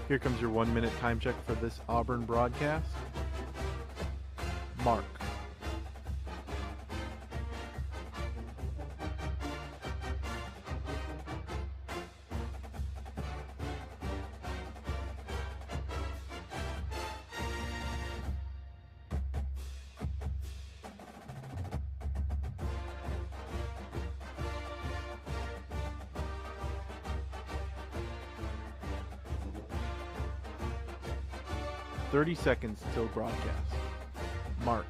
Here comes your 1-minute time check for this Auburn broadcast. Mark. "30 seconds till broadcast." Mark.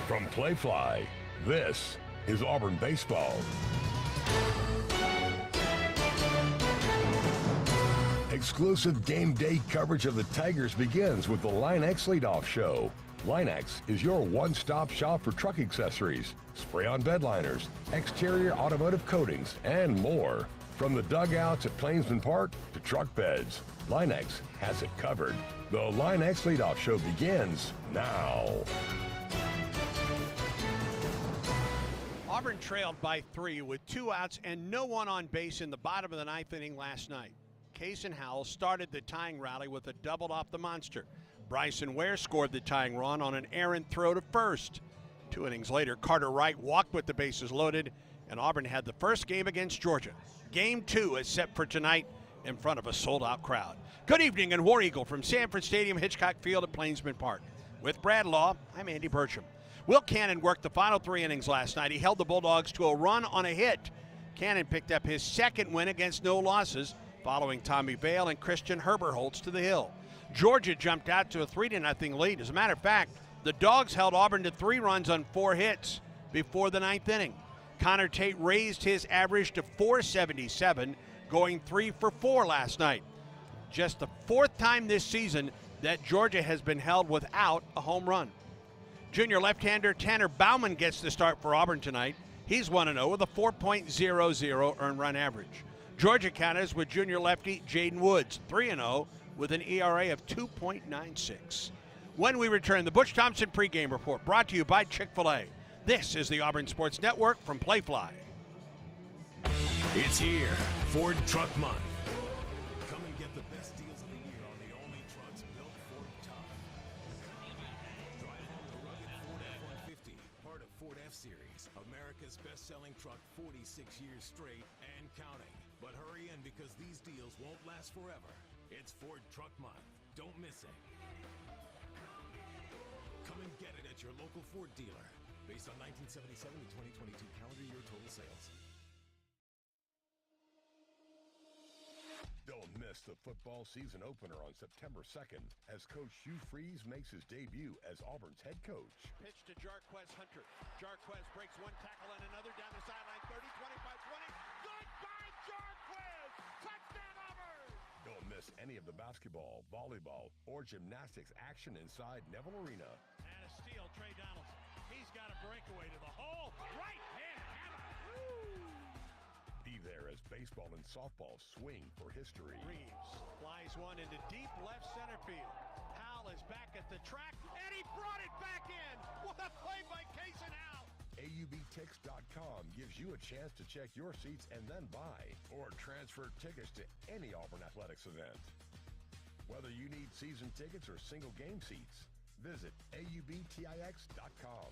From Playfly, this is Auburn Baseball. Exclusive game day coverage of the Tigers begins with the Line X Leadoff Show. Line X is your one-stop shop for truck accessories, spray-on bed liners, exterior automotive coatings, and more. From the dugouts at Plainsman Park to truck beds, Line X has it covered. The Line X Leadoff Show begins now. Auburn trailed by 3 with 2 outs and no one on base in the bottom of the 9th inning last night. Cason Howell started the tying rally with a double off the monster. Bryson Ware scored the tying run on an errant throw to first. 2 innings later, Carter Wright walked with the bases loaded, and Auburn had the first game against Georgia. Game 2 is set for tonight in front of a sold-out crowd. Good evening and War Eagle from Sanford Stadium, Hitchcock Field at Plainsman Park. With Brad Law, I'm Andy Burcham. Will Cannon worked the final 3 innings last night. He held the Bulldogs to a run on a hit. Cannon picked up his second win against no losses, following Tommy Vail and Christian Herberholtz to the hill. Georgia jumped out to a 3-0 lead. As a matter of fact, the Dogs held Auburn to 3 runs on 4 hits before the 9th inning. Connor Tate raised his average to .477, going 3 for 4 last night. Just the 4th time this season that Georgia has been held without a home run. Junior left-hander Tanner Bauman gets the start for Auburn tonight. He's 1-0 with a 4.00 earned run average. Georgia counters with junior lefty Jaden Woods, 3-0 with an ERA of 2.96. When we return, the Butch Thompson pregame report brought to you by Chick-fil-A. This is the Auburn Sports Network from Playfly. It's here, Ford Truck Month. Come and get the best deals of the year on the only trucks built Ford tough. Drive home the rugged Ford F-150, part of Ford F-Series, America's best-selling truck 46 years straight and counting. But hurry in because these deals won't last forever. It's Ford Truck Month. Don't miss it. Come and get it at your local Ford dealer. Based on 1977 to 2022 calendar year total sales. Don't miss the football season opener on September 2nd as Coach Hugh Freeze makes his debut as Auburn's head coach. Pitch to Jarquez Hunter. Jarquez breaks one tackle and another down the sideline. 30, 25, 20. Goodbye, Jarquez! Touchdown, Auburn! Don't miss any of the basketball, volleyball, or gymnastics action inside Neville Arena. And a steal, Trey Donaldson. He's got a breakaway to the hole. Right hand hammer. Be there as baseball and softball swing for history. Reeves flies one into deep left center field. Howell is back at the track, and he brought it back in. What a play by Cason Howell. AUBTix.com gives you a chance to check your seats and then buy or transfer tickets to any Auburn athletics event. Whether you need season tickets or single game seats, visit AUBTix.com.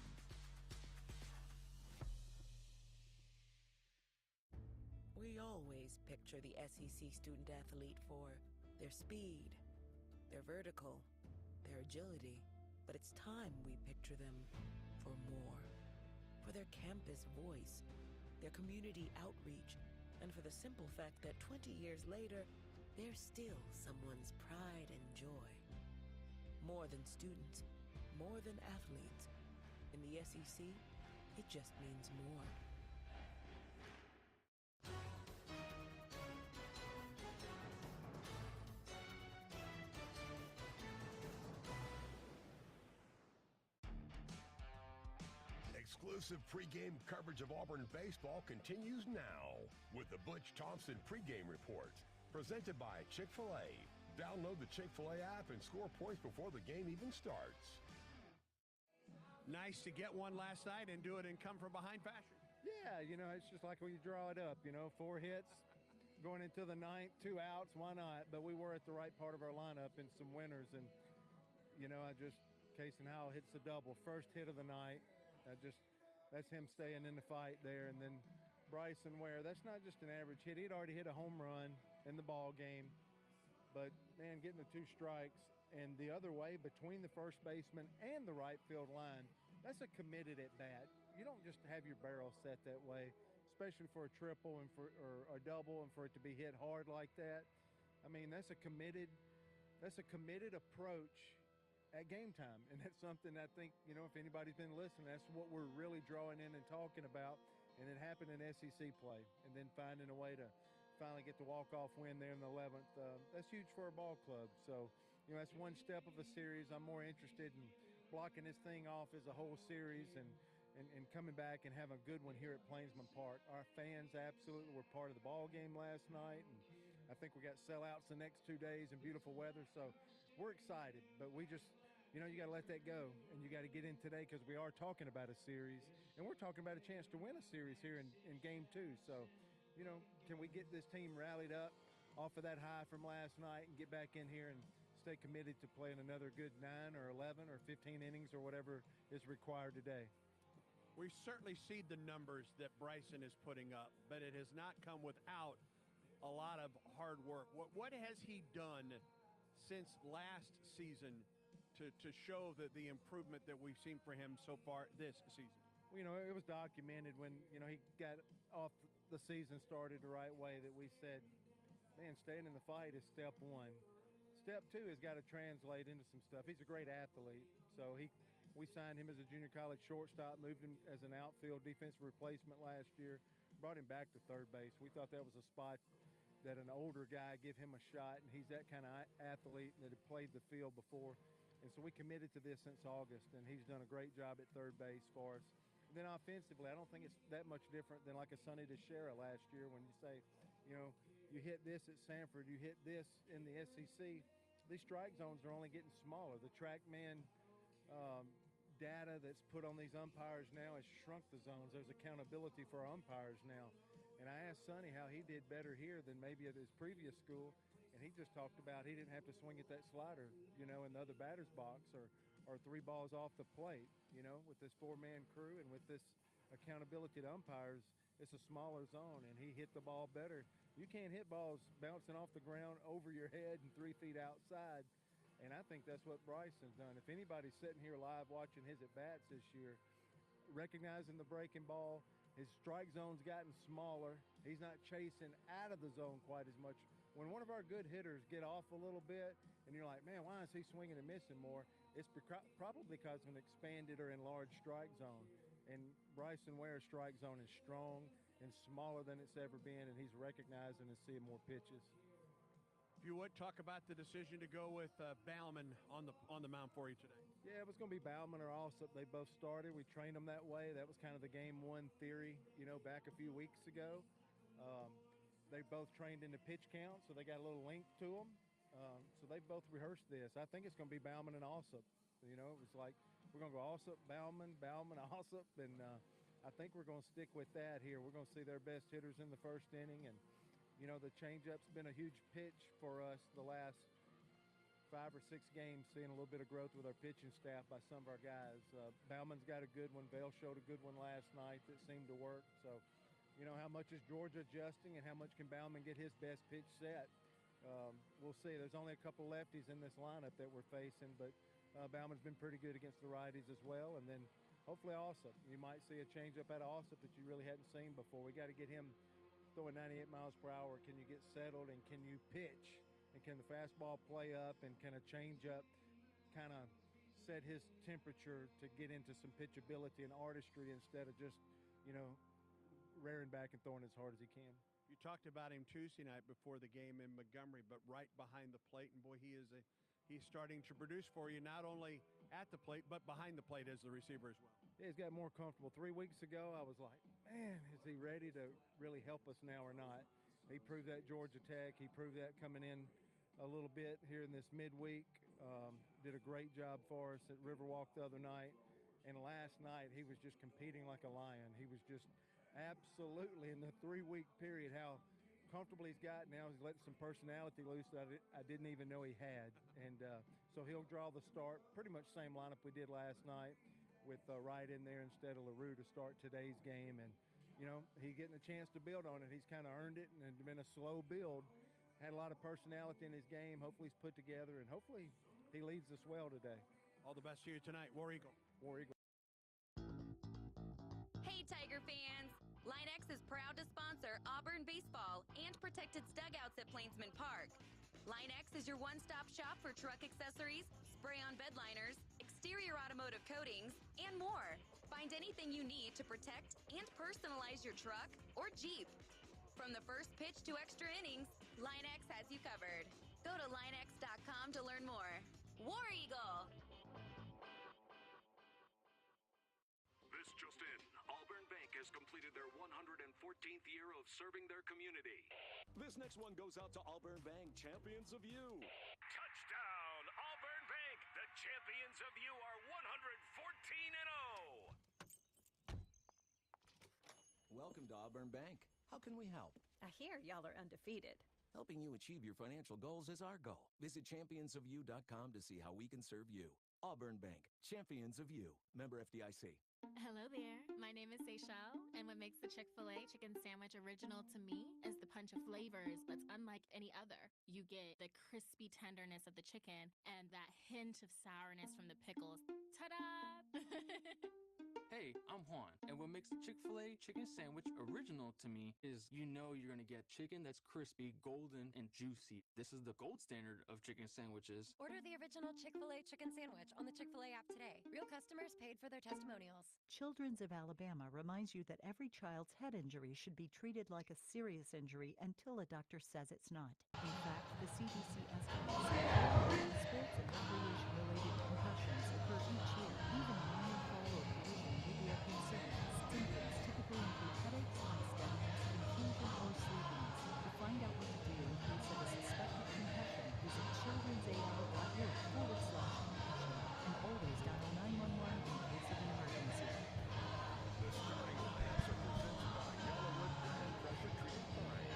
We always picture the SEC student athlete for their speed, their vertical, their agility, but it's time we picture them for more. For their campus voice, their community outreach, and for the simple fact that 20 years later, they're still someone's pride and joy. More than students, more than athletes. In the SEC, it just means more. Exclusive pregame coverage of Auburn baseball continues now with the Butch Thompson pregame report. Presented by Chick-fil-A. Download the Chick-fil-A app and score points before the game even starts. Nice to get one last night and do it in come-from-behind fashion. Yeah, it's just like when you draw it up, 4 hits going into the ninth, 2 outs, why not? But we were at the right part of our lineup in some winners, and, Casey Howell hits the double. First hit of the night. That's him staying in the fight there. And then Bryson Ware, that's not just an average hit. He'd already hit a home run in the ball game. But, man, getting the 2 strikes and the other way between the first baseman and the right field line, that's a committed at bat. You don't just have your barrel set that way, especially for a triple and or a double and for it to be hit hard like that. I mean, that's a committed approach at game time. And that's something I think, if anybody's been listening, that's what we're really drawing in and talking about. And it happened in SEC play. And then finding a way to finally get the walk-off win there in the 11th. That's huge for our ball club. So, that's one step of a series. I'm more interested in blocking this thing off as a whole series and coming back and having a good one here at Plainsman Park. Our fans absolutely were part of the ball game last night. And I think we got sellouts the next 2 days and beautiful weather. So we're excited, but we just, you got to let that go, and you got to get in today because we are talking about a series, and we're talking about a chance to win a series here in Game 2. So, can we get this team rallied up off of that high from last night and get back in here and stay committed to playing another good 9 or 11 or 15 innings or whatever is required today? We certainly see the numbers that Bryson is putting up, but it has not come without a lot of hard work. What has he done since last season to show that the improvement that we've seen for him so far this season? Well, it was documented when, he got off the season started the right way that we said, man, staying in the fight is step 1. Step 2 has got to translate into some stuff. He's a great athlete. So we signed him as a junior college shortstop, moved him as an outfield defensive replacement last year, brought him back to third base. We thought that was a spot that an older guy give him a shot, and he's that kind of athlete that had played the field before. And so we committed to this since August, and he's done a great job at third base for us. And then offensively, I don't think it's that much different than like a Sonny DeShera last year when you say, you hit this at Sanford, you hit this in the SEC. These strike zones are only getting smaller. The TrackMan data that's put on these umpires now has shrunk the zones. There's accountability for our umpires now. And I asked Sonny how he did better here than maybe at his previous school, and he just talked about he didn't have to swing at that slider, in the other batter's box or 3 balls off the plate, with this 4-man crew and with this accountability to umpires. It's a smaller zone, and he hit the ball better. You can't hit balls bouncing off the ground over your head and 3 feet outside, and I think that's what Bryson's done. If anybody's sitting here live watching his at-bats this year, recognizing the breaking ball, his strike zone's gotten smaller. He's not chasing out of the zone quite as much. When one of our good hitters get off a little bit and you're like, man, why is he swinging and missing more? It's probably because of an expanded or enlarged strike zone. And Bryson Ware's strike zone is strong and smaller than it's ever been, and he's recognizing and seeing more pitches. If you would, talk about the decision to go with Bauman on the mound for you today. Yeah, it was going to be Bauman or Alsop. They both started. We trained them that way. That was kind of the game 1 theory, back a few weeks ago. They both trained in the pitch count, so they got a little length to them. So they both rehearsed this. I think it's going to be Bauman and Alsop. It was like we're going to go Alsop, Bauman, Alsop, and I think we're going to stick with that here. We're going to see their best hitters in the first inning, and the changeup's been a huge pitch for us the last 5 or 6 games, seeing a little bit of growth with our pitching staff by some of our guys. Bauman's got a good one. Vale showed a good one last night that seemed to work. So, how much is Georgia adjusting and how much can Bauman get his best pitch set? We'll see. There's only a couple lefties in this lineup that we're facing, but Bauman's been pretty good against the righties as well. And then hopefully Alsop. You might see a changeup out of Alsop that you really hadn't seen before. We got to get him throwing 98 miles per hour. Can you get settled, and can you pitch? And can the fastball play up, and can a changeup kind of set his temperature to get into some pitchability and artistry instead of just, rearing back and throwing as hard as he can. You talked about him Tuesday night before the game in Montgomery, but right behind the plate, and boy, he's starting to produce for you, not only at the plate, but behind the plate as the receiver as well. he's got more comfortable. 3 weeks ago, I was like, man, is he ready to really help us now or not? He proved that Georgia Tech. He proved that coming in a little bit here in this midweek. Did a great job for us at Riverwalk the other night. And last night, he was just competing like a lion. He was just absolutely, in the 3-week period, how comfortable he's got now. He's letting some personality loose that I didn't even know he had. And so he'll draw the start. Pretty much same lineup we did last night with Wright in there instead of LaRue to start today's game. And, you know, he's getting a chance to build on it. He's kind of earned it, and it's been a slow build. Had a lot of personality in his game. Hopefully he's put together, and hopefully he leads us well today. All the best to you tonight, War Eagle. War Eagle. Hey, Tiger fans! LineX is proud to sponsor Auburn baseball and protect its dugouts at Plainsman Park. LineX is your one-stop shop for truck accessories, spray-on bed liners, exterior automotive coatings, and more. Find anything you need to protect and personalize your truck or Jeep. From the first pitch to extra innings, LineX has you covered. Go to linex.com to learn more. War Eagle! This just in, Auburn Bank has completed their 114th year of serving their community. This next one goes out to Auburn Bank, champions of you. Touchdown, Auburn Bank! The champions of you are 114-0! Welcome to Auburn Bank. How can we help? I hear y'all are undefeated. Helping you achieve your financial goals is our goal. Visit championsofyou.com to see how we can serve you. Auburn Bank, champions of you. Member FDIC. Hello there. My name is Seychelle, and what makes the Chick-fil-A chicken sandwich original to me is the punch of flavors that's unlike any other. You get the crispy tenderness of the chicken and that hint of sourness from the pickles. Ta-da! Hey, I'm Juan, and what makes the Chick-fil-A chicken sandwich original to me is you know you're gonna get chicken that's crispy, golden, and juicy. This is the gold standard of chicken sandwiches. Order the original Chick-fil-A chicken sandwich on the Chick-fil-A app today. Real customers paid for their testimonials. Children's of Alabama reminds you that every child's head injury should be treated like a serious injury until a doctor says it's not. In fact, the CDC estimates that sports and recreation-related concussions occur each year. Even a minor fall or collision may be a concern. Symptoms typically include headaches, unsteadiness, confusion, or sleepiness. To find out what to do in case of a suspected concussion, visit children'said.org/concussion and always dial 911 in case of an emergency. The starting lineups are presented by Yellowwood Brand Pressure Treated Pines.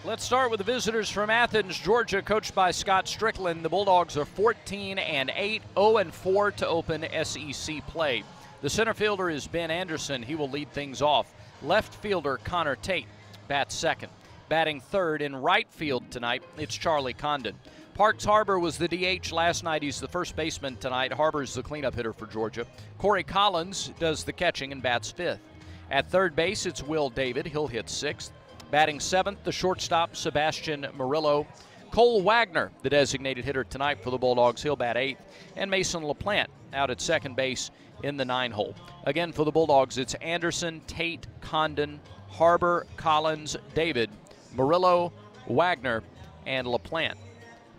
Let's start with the visitors from Athens, Georgia, coached by Scott Strickland. The Bulldogs are 14-8, 0-4 to open SEC play. The center fielder is Ben Anderson. He will lead things off. Left fielder Connor Tate bats second. Batting third in right field tonight, it's Charlie Condon. Parks Harbor was the DH last night. He's the first baseman tonight. Harbor's the cleanup hitter for Georgia. Corey Collins does the catching and bats fifth. At third base, it's Will David. He'll hit sixth. Batting seventh, the shortstop, Sebastian Murillo. Cole Wagner, the designated hitter tonight for the Bulldogs, he'll bat eighth. And Mason LaPlante out at second base in the 9-hole. Again, for the Bulldogs, it's Anderson, Tate, Condon, Harbor, Collins, David, Murillo, Wagner, and LaPlante.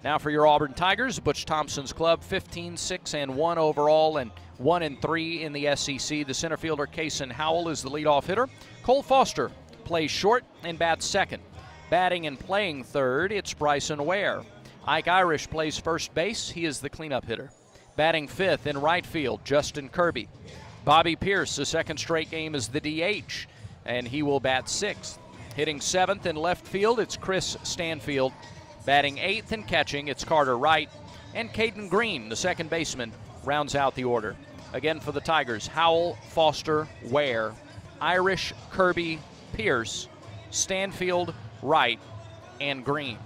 Now for your Auburn Tigers, Butch Thompson's club, 15-6-1 overall and 1-3 in the SEC. The center fielder, Kason Howell, is the leadoff hitter. Cole Foster plays short and bats second. Batting and playing third, it's Bryson Ware. Ike Irish plays first base. He is the cleanup hitter. Batting fifth in right field, Justin Kirby. Bobby Pierce, the second straight game, is the DH, and he will bat sixth. Hitting seventh in left field, it's Chris Stanfield. Batting eighth and catching, it's Carter Wright. And Caden Green, the second baseman, rounds out the order. Again for the Tigers, Howell, Foster, Ware, Irish, Kirby, Pierce, Stanfield, Wright, and Green.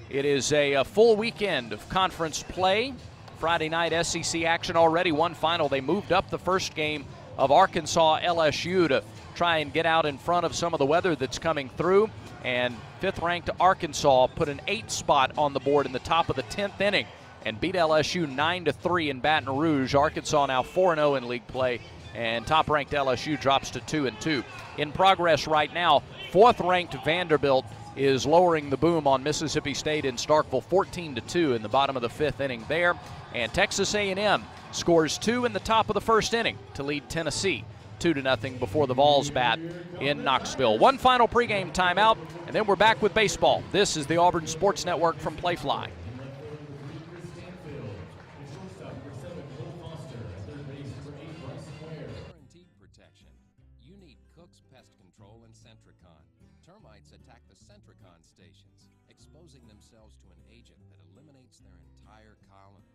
It is a full weekend of conference play. Friday night SEC action already. One final. They moved up the first game of Arkansas LSU to try and get out in front of some of the weather that's coming through. And fifth-ranked Arkansas put an 8 spot on the board in the top of the 10th inning and beat LSU 9-3 in Baton Rouge. Arkansas now 4-0 in league play, and top-ranked LSU drops to 2-2. In progress right now, fourth-ranked Vanderbilt is lowering the boom on Mississippi State in Starkville 14-2 in the bottom of the 5th inning there. And Texas A&M scores 2 in the top of the 1st inning to lead Tennessee 2-0 before the Vols bat in Knoxville. One final pregame timeout, and then we're back with baseball. This is the Auburn Sports Network from Playfly. Guaranteed protection. You need Cook's Pest Control and Centricon. Termites attack the Centricon stations, exposing themselves to an agent that eliminates their entire colony.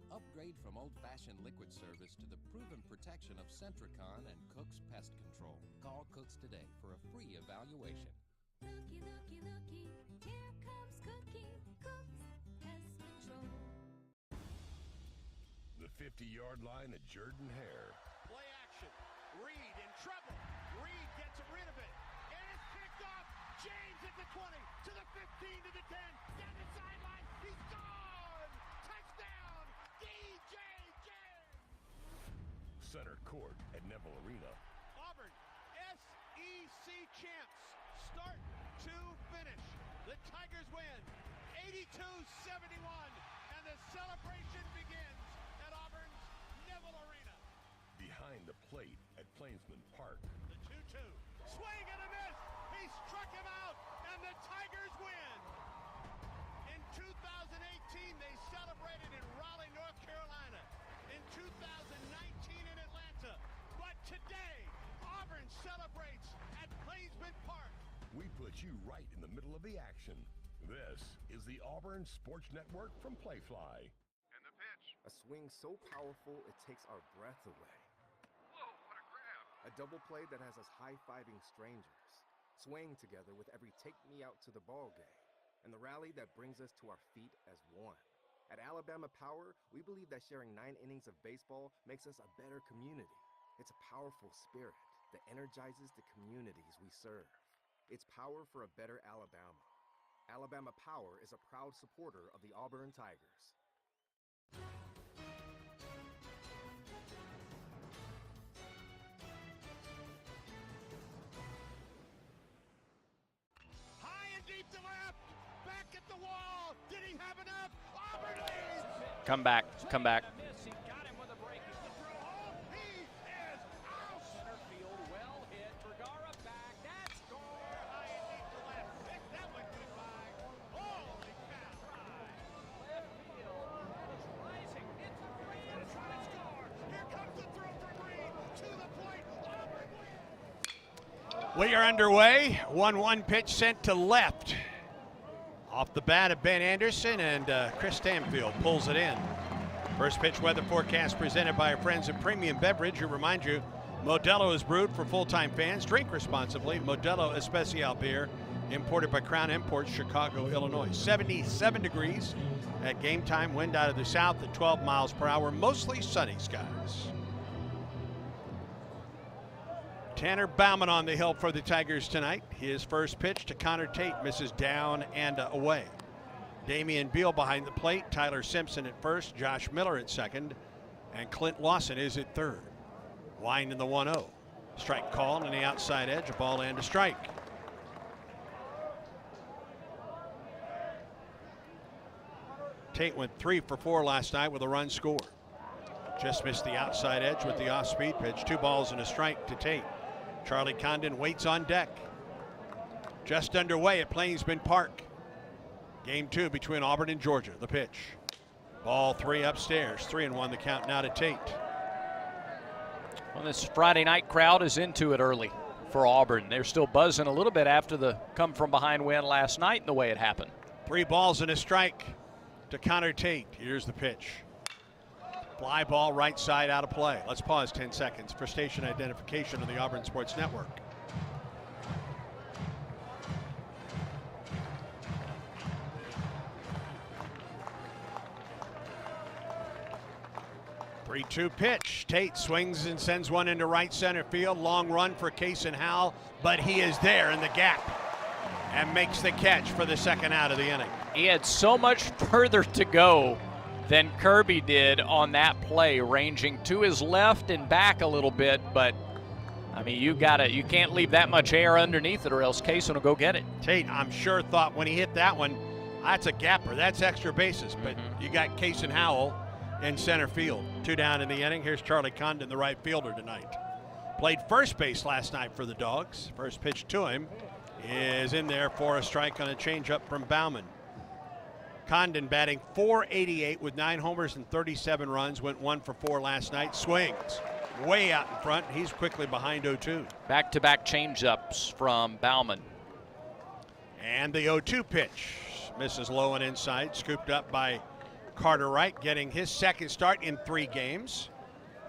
Upgrade from old-fashioned liquid service to the proven protection of Centricon and Cook's Pest Control. Call Cook's today for a free evaluation. Looky, looky, looky, here comes Cookie, Cook's Pest Control. The 50-yard line at Jordan Hare. Play action. Reed in trouble. Reed gets rid of it. And it's picked off. James at the 20, to the 15, to the 10, down the sideline. He's gone. Touchdown. DJ James. Center court at Neville Arena. Auburn, SEC champs, start to finish. The Tigers win 82-71, and the celebration begins at Auburn's Neville Arena. Behind the plate at Plainsman Park. The 2-2, swing and a miss. He struck him out, and the Tigers win. In 2018, they celebrated in Raleigh, North Carolina. In 2019 in Atlanta. But today, Auburn celebrates at Plainsman Park. We put you right in the middle of the action. This is the Auburn Sports Network from Playfly. And the pitch. A swing so powerful it takes our breath away. Whoa, what a grab. A double play that has us high-fiving strangers, swaying together with every take me out to the ball game, and the rally that brings us to our feet as one. At Alabama Power, we believe that sharing 9 innings of baseball makes us a better community. It's a powerful spirit that energizes the communities we serve. It's power for a better Alabama. Alabama Power is a proud supporter of the Auburn Tigers. High and deep to left. Back at the wall. Did he have enough? Auburn leads. Come back, come back. He got him with a break. The throw home. He is out. Center field, well hit. Vergara back. That's score. High and deep to left. Pick that one goodbye. Holy cow. Left field. It's rising. It's a Green. It's trying to score. Here comes the throw for Green. To the point. Auburn wins. We are underway. 1-1 pitch sent to left. Off the bat of Ben Anderson, and Chris Stanfield pulls it in. First pitch weather forecast presented by our friends at Premium Beverage, who remind you Modelo is brewed for full-time fans. Drink responsibly. Modelo Especial beer, imported by Crown Imports, Chicago, Illinois. 77 degrees at game time. Wind out of the south at 12 miles per hour. Mostly sunny skies. Tanner Bauman on the hill for the Tigers tonight. His first pitch to Connor Tate misses down and away. Damian Beal behind the plate. Tyler Simpson at first. Josh Miller at second. And Clint Lawson is at third. Wind in the 1-0. Strike called on the outside edge. A ball and a strike. Tate went 3 for 4 last night with a run scored. Just missed the outside edge with the off-speed pitch. 2 balls and a strike to Tate. Charlie Condon waits on deck. Just underway at Plainsman Park. Game 2 between Auburn and Georgia. The pitch. Ball 3 upstairs. 3-1 the count now to Tate. Well, this Friday night crowd is into it early for Auburn. They're still buzzing a little bit after the come-from-behind win last night and the way it happened. 3 balls and a strike to Connor Tate. Here's the pitch. Fly ball right side out of play. Let's pause 10 seconds for station identification on the Auburn Sports Network. The 3-2 pitch. Tate swings and sends one into right center field. Long run for Kason Howell, but he is there in the gap and makes the catch for the second out of the inning. He had so much further to go than Kirby did on that play, ranging to his left and back a little bit, but I mean, you can't leave that much air underneath it or else Kaysen will go get it. Tate, I'm sure, thought when he hit that one, that's a gapper. That's extra bases. But you got Kaysen Howell in center field. 2 down in the inning. Here's Charlie Condon, the right fielder tonight. Played first base last night for the Dogs. First pitch to him is in there for a strike on a changeup from Baumann. Condon batting .488 with 9 homers and 37 runs. Went 1 for 4 last night. Swings way out in front. He's quickly behind 0-2. Back-to-back changeups from Baumann. And the 0-2 pitch. Misses low and inside. Scooped up by Carter Wright, getting his second start in 3 games.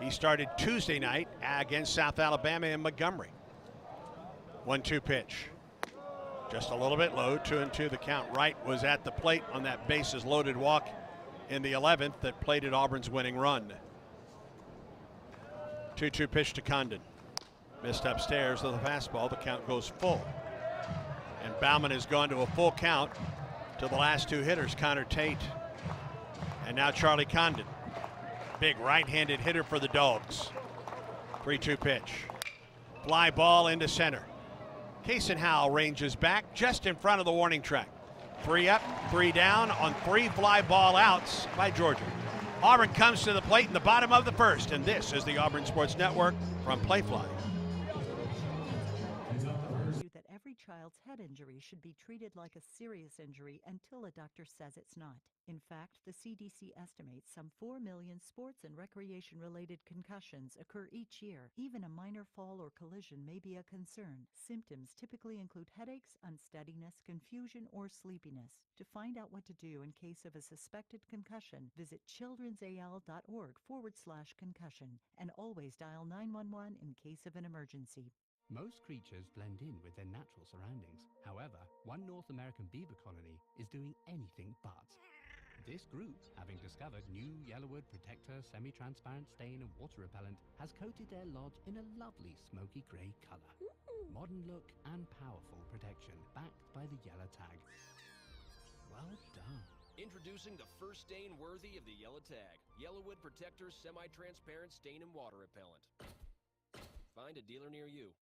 He started Tuesday night against South Alabama in Montgomery. 1-2 pitch. Just a little bit low, 2-2 the count. Wright was at the plate on that bases loaded walk in the 11th that plated Auburn's winning run. 2-2 pitch to Condon. Missed upstairs with a fastball. The count goes full. And Baumann has gone to a full count to the last 2 hitters, Connor Tate and now Charlie Condon. Big right-handed hitter for the Dogs. 3-2 pitch. Fly ball into center. Kaysen Howell ranges back just in front of the warning track. 3 up, 3 down on 3 fly ball outs by Georgia. Auburn comes to the plate in the bottom of the first, and this is the Auburn Sports Network from Playfly. That every child's head injury should be treated like a serious injury until a doctor says it's not. In fact, the CDC estimates some 4 million sports and recreation-related concussions occur each year. Even a minor fall or collision may be a concern. Symptoms typically include headaches, unsteadiness, confusion, or sleepiness. To find out what to do in case of a suspected concussion, visit childrensal.org/concussion and always dial 911 in case of an emergency. Most creatures blend in with their natural surroundings. However, one North American beaver colony is doing anything but. This group, having discovered new Yellowwood Protector semi-transparent stain and water repellent, has coated their lodge in a lovely smoky grey color. Modern look and powerful protection, backed by the yellow tag. Well done. Introducing the first stain worthy of the yellow tag. Yellowwood Protector semi-transparent stain and water repellent. Find a dealer near you.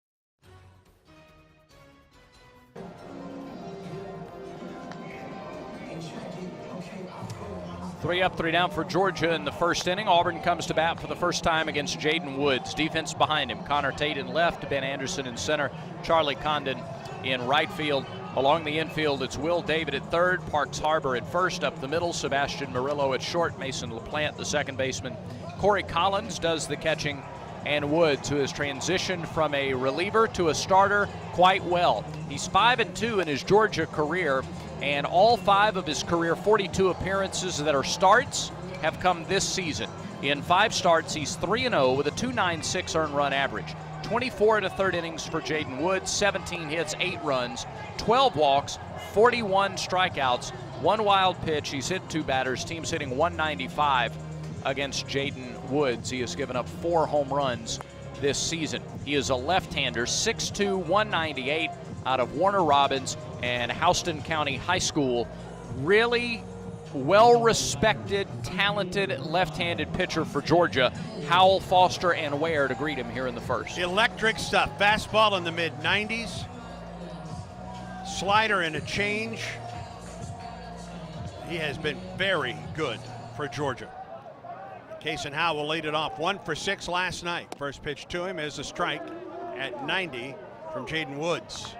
3 up, 3 down for Georgia in the first inning. Auburn comes to bat for the first time against Jaden Woods. Defense behind him. Connor Tate in left, Ben Anderson in center, Charlie Condon in right field. Along the infield, it's Will David at third, Parks Harbor at first. Up the middle, Sebastian Murillo at short, Mason LaPlante, the second baseman. Corey Collins does the catching, and Woods, who has transitioned from a reliever to a starter quite well. He's 5-2 in his Georgia career, and all 5 of his career 42 appearances that are starts have come this season. In 5 starts, he's 3-0 with a .296 earned run average. 24 1/3 innings for Jaden Woods, 17 hits, 8 runs, 12 walks, 41 strikeouts, 1 wild pitch. He's hit 2 batters. Team's hitting .195 against Jaden Woods. He has given up 4 home runs this season. He is a left-hander, 6'2", 198, out of Warner Robins and Houston County High School. Really well-respected, talented left-handed pitcher for Georgia. Howell, Foster, and Ware to greet him here in the first. Electric stuff. Fastball in the mid-90s. Slider and a change. He has been very good for Georgia. Kaysen Howell will lead it off. 1 for 6 last night. First pitch to him is a strike at 90 from Jaden Woods.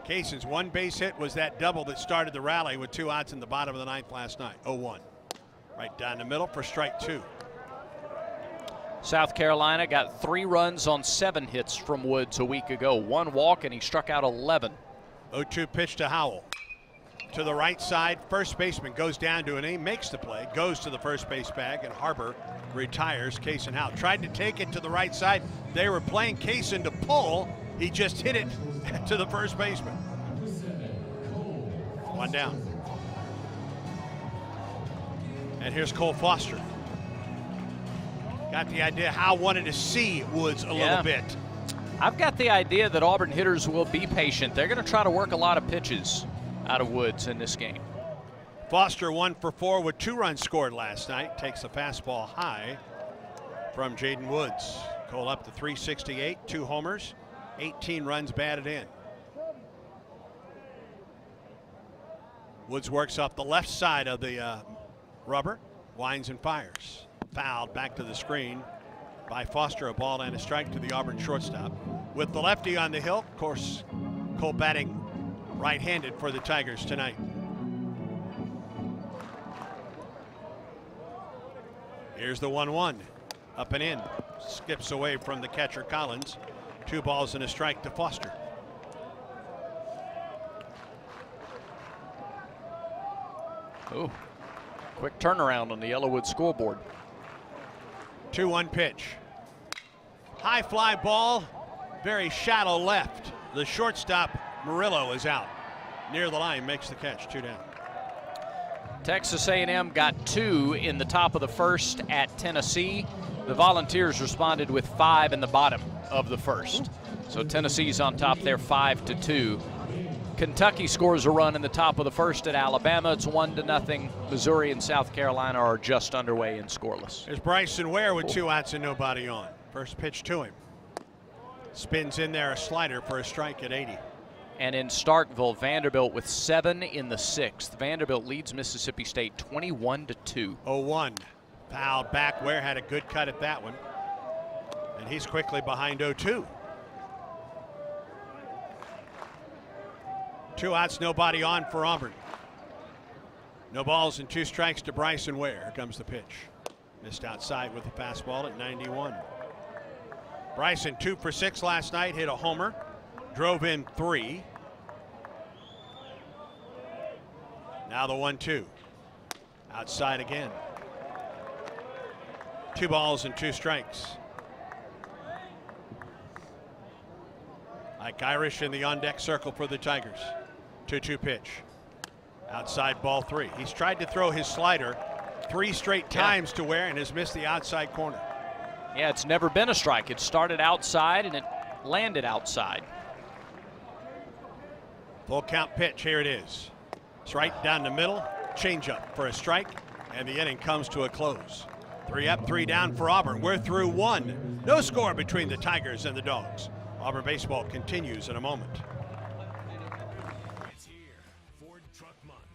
Kaysen's 1 base hit was that double that started the rally with 2 outs in the bottom of the 9th last night. 0-1. Right down the middle for strike 2. South Carolina got 3 runs on 7 hits from Woods a week ago. 1 walk, and he struck out 11. 0-2 pitch to Howell. To the right side, first baseman goes down to an A, makes the play, goes to the first base bag, and Harbor retires. Kaysen Howell tried to take it to the right side. They were playing Kaysen to pull. He just hit it to the first baseman. 1 down. And here's Cole Foster. Got the idea Howell wanted to see Woods a little bit. I've got the idea that Auburn hitters will be patient. They're going to try to work a lot of pitches out of Woods in this game. Foster 1 for 4 with 2 runs scored last night. Takes a fastball high from Jaden Woods. Cole up to 368, 2 homers, 18 runs batted in. Woods works off the left side of the rubber, winds and fires. Fouled back to the screen by Foster, a ball and a strike to the Auburn shortstop. With the lefty on the hill, of course, Cole batting right-handed for the Tigers tonight. Here's the 1-1, up and in. Skips away from the catcher Collins. 2 balls and a strike to Foster. Oh, quick turnaround on the Yellowwood scoreboard. 2-1 pitch. High fly ball, very shallow left. The shortstop Murillo is out. Near the line, makes the catch, 2 down. Texas A&M got 2 in the top of the first at Tennessee. The Volunteers responded with 5 in the bottom of the first. So Tennessee's on top there 5-2. Kentucky scores a run in the top of the first at Alabama. It's 1-0. Missouri and South Carolina are just underway and scoreless. There's Bryson Ware with 2 outs and nobody on. First pitch to him. Spins in there a slider for a strike at 80. And in Starkville, Vanderbilt with 7 in the 6th. Vanderbilt leads Mississippi State 21-2. 0-1. Fouled back. Ware had a good cut at that one. And he's quickly behind 0-2. 2 outs, nobody on for Auburn. No balls and 2 strikes to Bryson Ware. Here comes the pitch. Missed outside with a fastball at 91. Bryson 2 for 6 last night, hit a homer, drove in 3. Now the 1-2. Outside again. 2 balls and 2 strikes. Mike Irish in the on-deck circle for the Tigers. 2-2 pitch. Outside ball 3. He's tried to throw his slider 3 straight times to Ware and has missed the outside corner. Yeah, it's never been a strike. It started outside and it landed outside. Full count pitch. Here it is. It's right down the middle. Changeup for a strike, and the inning comes to a close. 3 up, 3 down for Auburn. We're through 1. No score between the Tigers and the Dogs. Auburn baseball continues in a moment. It's here, Ford Truck Month.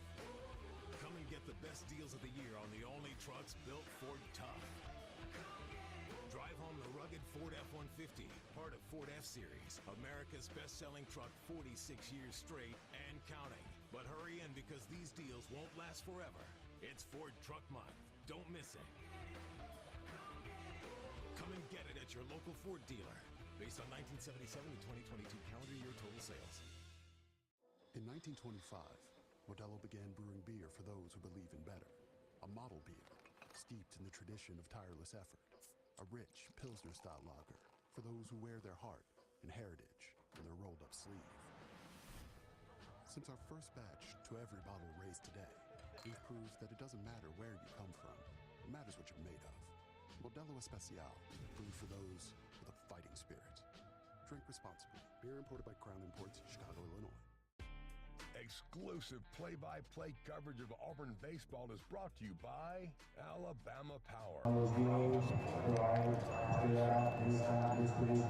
Come and get the best deals of the year on the only trucks built Ford tough. Drive home the rugged Ford F-150, part of Ford F-Series, America's best-selling truck 46 years straight and counting. But hurry in because these deals won't last forever. It's Ford Truck Month. Don't miss it. Come and get it at your local Ford dealer. Based on 1977 to 2022 calendar year total sales. In 1925, Modelo began brewing beer for those who believe in better. A model beer, steeped in the tradition of tireless effort. A rich Pilsner-style lager for those who wear their heart and heritage in their rolled-up sleeve. Since our first batch to every bottle raised today, we've proved that it doesn't matter where you come from. It matters what you're made of. Modelo Especial, brewed for those with a fighting spirit. Drink responsibly. Beer imported by Crown Imports, Chicago, Illinois. Exclusive play-by-play coverage of Auburn baseball is brought to you by Alabama Power.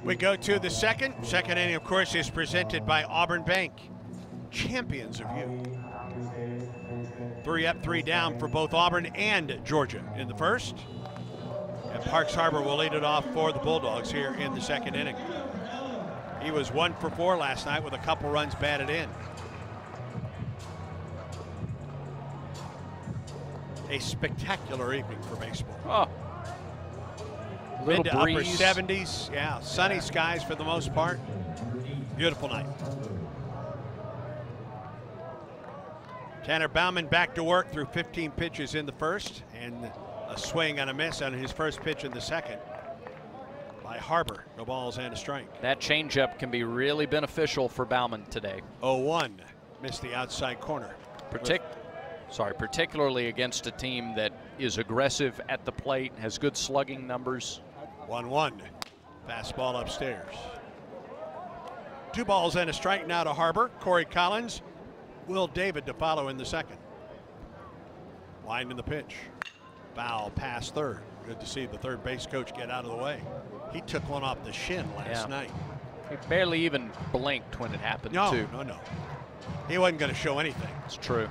We go to the second. Second inning, of course, is presented by Auburn Bank. Champions of you. 3 up, 3 down for both Auburn and Georgia in the first. And Parks Harbor will lead it off for the Bulldogs here in the second inning. He was 1 for 4 last night with a couple runs batted in. A spectacular evening for baseball. Oh. Mid to upper breeze. 70s. Yeah, sunny skies for the most part. Beautiful night. Tanner Baumann back to work through 15 pitches in the first, and a swing and a miss on his first pitch in the second by Harbor. No balls and a strike. That changeup can be really beneficial for Baumann today. 0-1. Missed the outside corner. Particularly against a team that is aggressive at the plate, has good slugging numbers. 1-1. Fastball upstairs. 2 balls and a strike now to Harbor. Corey Collins, Will David to follow in the second. Winding the pitch. Foul past third. Good to see the third base coach get out of the way. He took one off the shin last night. He barely even blinked when it happened, too. No. He wasn't going to show anything. It's true.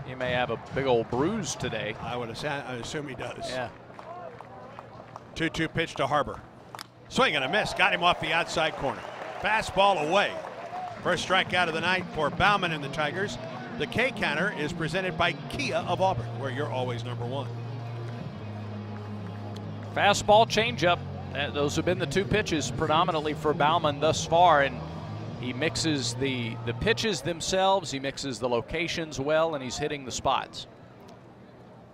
He may have a big old bruise today. I assume he does. Yeah. 2-2 pitch to Harbor. Swing and a miss. Got him off the outside corner. Fastball away. First strikeout of the night for Bauman and the Tigers. The K counter is presented by Kia of Auburn, where you're always number one. Fastball, changeup. Those have been the two pitches predominantly for Bauman thus far, and he mixes the pitches themselves, he mixes the locations well, and he's hitting the spots.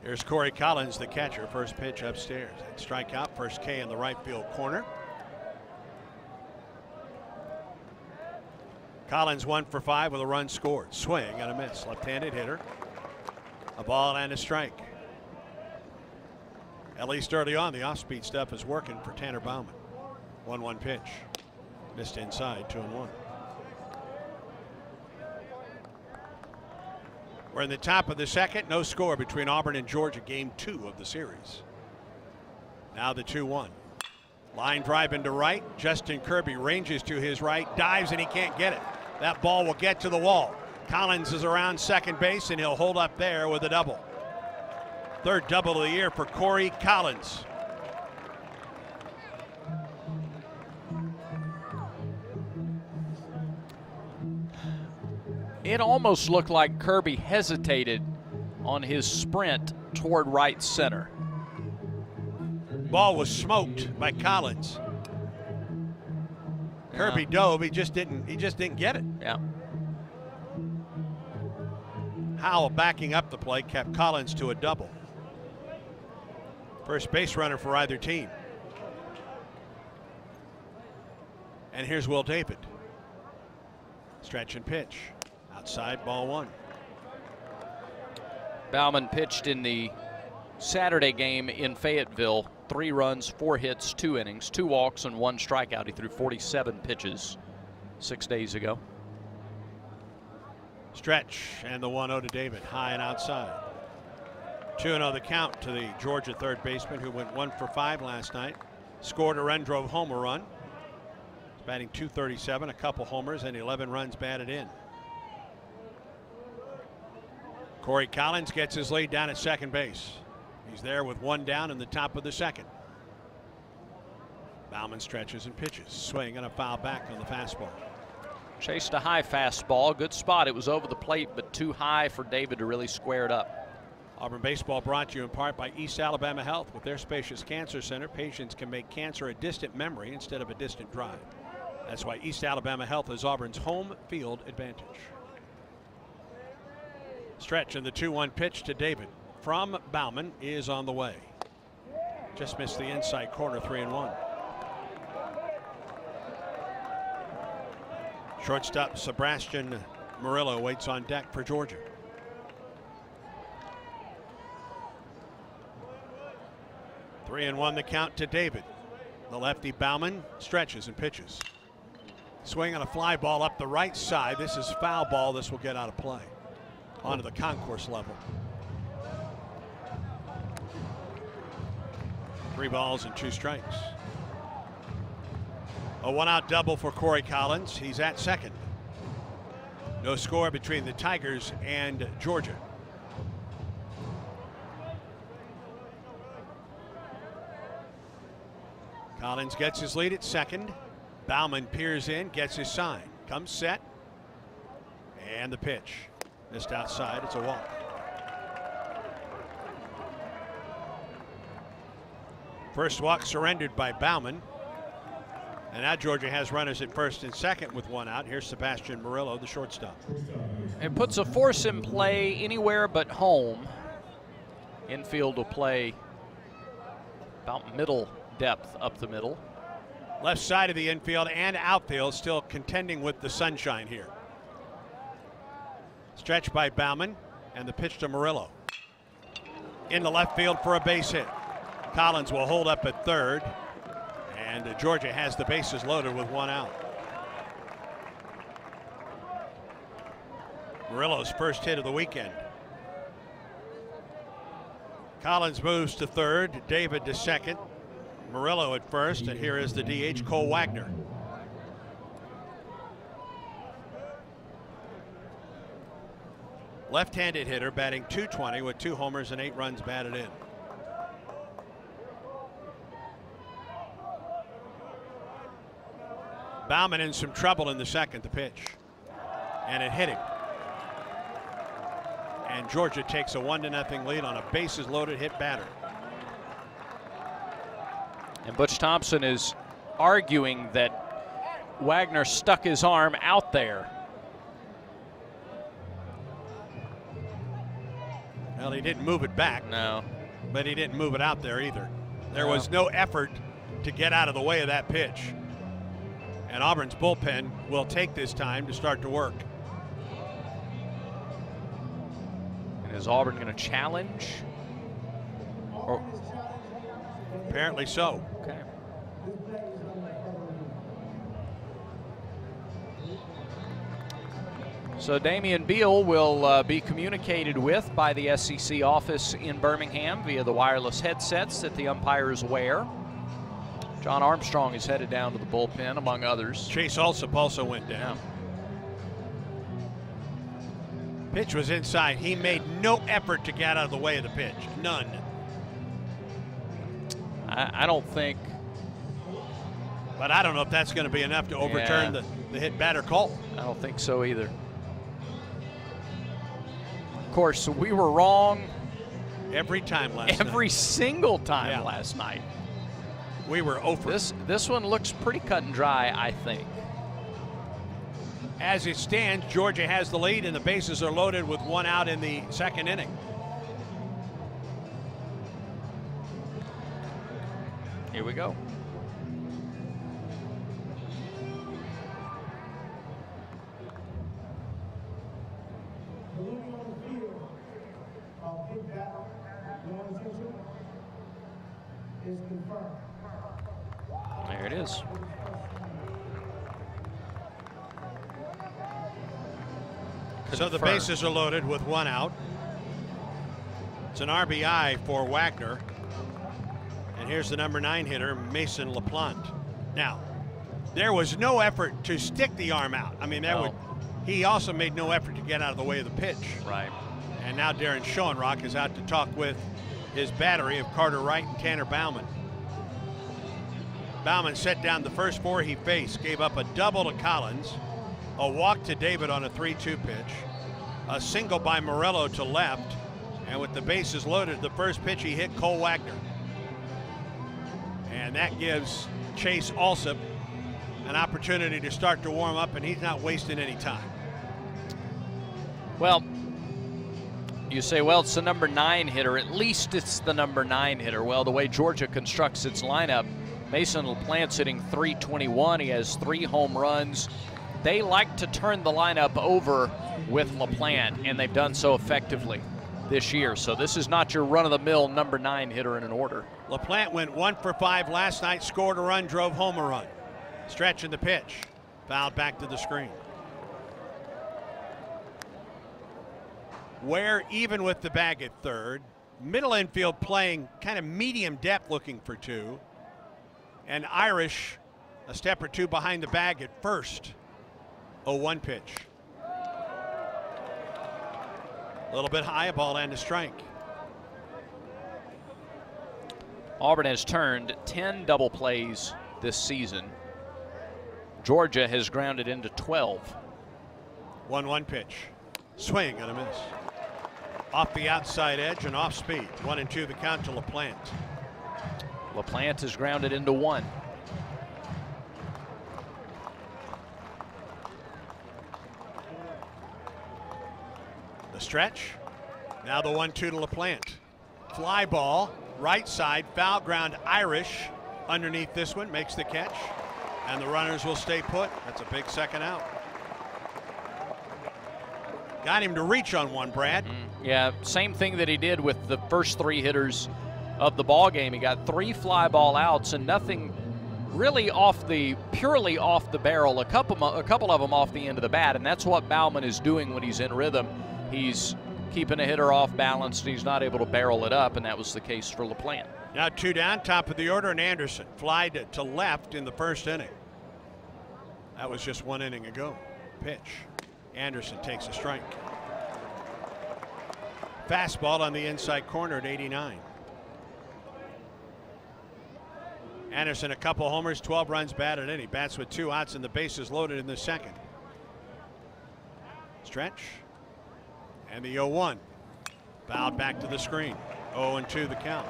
Here's Corey Collins, the catcher. First pitch upstairs. Strikeout, first K in the right field corner. Collins 1 for 5 with a run scored. Swing and a miss. Left-handed hitter. A ball and a strike. At least early on, the off-speed stuff is working for Tanner Bauman. 1-1 pitch. Missed inside, 2-1. We're in the top of the second. No score between Auburn and Georgia. Game 2 of the series. Now the 2-1. Line drive into right. Justin Kirby ranges to his right. Dives and he can't get it. That ball will get to the wall. Collins is around second base and he'll hold up there with a double. Third double of the year for Corey Collins. It almost looked like Kirby hesitated on his sprint toward right center. Ball was smoked by Collins. Kirby dove, he just didn't get it. Yeah. Howell backing up the play kept Collins to a double. First base runner for either team. And here's Will David. Stretch and pitch. Outside, ball one. Bauman pitched in the Saturday game in Fayetteville. 3 runs, 4 hits, 2 innings, 2 walks, and 1 strikeout. He threw 47 pitches 6 days ago. Stretch and the 1-0 to David. High and outside. 2-0 the count to the Georgia third baseman who went 1 for 5 last night. Scored a run, drove home a run. He's batting .237, a couple homers, and 11 runs batted in. Corey Collins gets his lead down at second base. He's there with 1 down in the top of the second. Bauman stretches and pitches. Swing and a foul back on the fastball. Chased a high fastball. Good spot. It was over the plate, but too high for David to really square it up. Auburn baseball brought to you in part by East Alabama Health. With their spacious cancer center, patients can make cancer a distant memory instead of a distant drive. That's why East Alabama Health is Auburn's home field advantage. Stretch and the 2-1 pitch to David from Bauman is on the way. Just missed the inside corner, 3-1. Shortstop Sebastian Murillo waits on deck for Georgia. Three and 1 the count to David. The lefty Bauman stretches and pitches. Swing on a fly ball up the right side. This is foul ball. This will get out of play. Onto the concourse level. 3 balls and 2 strikes. A 1-out double for Corey Collins. He's at second. No score between the Tigers and Georgia. Collins gets his lead at second. Bauman peers in, gets his sign. Comes set. And the pitch. Missed outside. It's a walk. First walk surrendered by Bauman. And now Georgia has runners at first and second with 1 out. Here's Sebastian Murillo, the shortstop. It puts a force in play anywhere but home. Infield will play about middle depth up the middle. Left side of the infield and outfield still contending with the sunshine here. Stretch by Bauman and the pitch to Murillo. In the left field for a base hit. Collins will hold up at third. And Georgia has the bases loaded with 1 out. Murillo's first hit of the weekend. Collins moves to third, David to second, Murillo at first, and here is the DH, Cole Wagner. Left-handed hitter batting .220 with 2 homers and 8 runs batted in. Baumann in some trouble in the second, the pitch. And it hit him. And Georgia takes a 1-0 lead on a bases-loaded hit batter. And Butch Thompson is arguing that Wagner stuck his arm out there. Well, he didn't move it back. No. But he didn't move it out there either. There was no effort to get out of the way of that pitch. And Auburn's bullpen will take this time to start to work. And is Auburn going to challenge? Or apparently so. Okay. So Damian Beal will be communicated with by the SEC office in Birmingham via the wireless headsets that the umpires wear. John Armstrong is headed down to the bullpen, among others. Chase Alsop also went down. Pitch was inside. He made no effort to get out of the way of the pitch. None. I don't think. But I don't know if that's going to be enough to overturn the hit batter call. I don't think so either. Of course, we were wrong every time last night. Every single time last night. We were over. This one looks pretty cut and dry, I think. As it stands, Georgia has the lead and the bases are loaded with 1 out in the second inning. Here we go. There it is. So the bases are loaded with 1 out. It's an RBI for Wagner. And here's the number 9 hitter, Mason LaPlante. Now, there was no effort to stick the arm out. I mean, he also made no effort to get out of the way of the pitch. Right. And now Darren Schoenrock is out to talk with his battery of Carter Wright and Tanner Baumann. Baumann set down the first 4 he faced, gave up a double to Collins, a walk to David on a 3-2 pitch, a single by Murillo to left, and with the bases loaded, the first pitch he hit Cole Wagner. And that gives Chase Alsop an opportunity to start to warm up, and he's not wasting any time. Well, you say, well, it's the number 9 hitter. At least it's the number 9 hitter. Well, the way Georgia constructs its lineup, Mason LaPlante's hitting .321. He has 3 home runs. They like to turn the lineup over with LaPlante, and they've done so effectively this year. So this is not your run-of-the-mill number 9 hitter in an order. LaPlante went 1 for 5 last night, scored a run, drove home a run. Stretching the pitch, fouled back to the screen. Ware even with the bag at third. Middle infield playing kind of medium depth, looking for 2. And Irish a step or 2 behind the bag at first. 0-1 pitch. A little bit high, a ball and a strike. Auburn has turned 10 double plays this season. Georgia has grounded into 12. 1-1 pitch. Swing and a miss. Off the outside edge and off speed. 1-2 the count to LaPlante. LaPlante is grounded into 1. The stretch. Now the 1-2 to LaPlante. Fly ball, right side, foul ground. Irish underneath this one, makes the catch. And the runners will stay put. That's a big second out. Got him to reach on one, Brad. Yeah, same thing that he did with the first 3 hitters of the ball game. He got 3 fly ball outs and nothing really purely off the barrel. A couple of them off the end of the bat, and that's what Baumann is doing when he's in rhythm. He's keeping a hitter off balance, and he's not able to barrel it up, and that was the case for LaPlante. Now 2 down, top of the order, and Anderson flied to left in the first inning. That was just 1 inning ago. Pitch. Anderson takes a strike. Fastball on the inside corner at 89. Anderson, a couple homers, 12 runs batted in. He bats with 2 outs and the bases loaded in the second. Stretch. And the 0-1. Fouled back to the screen. 0-2 the count.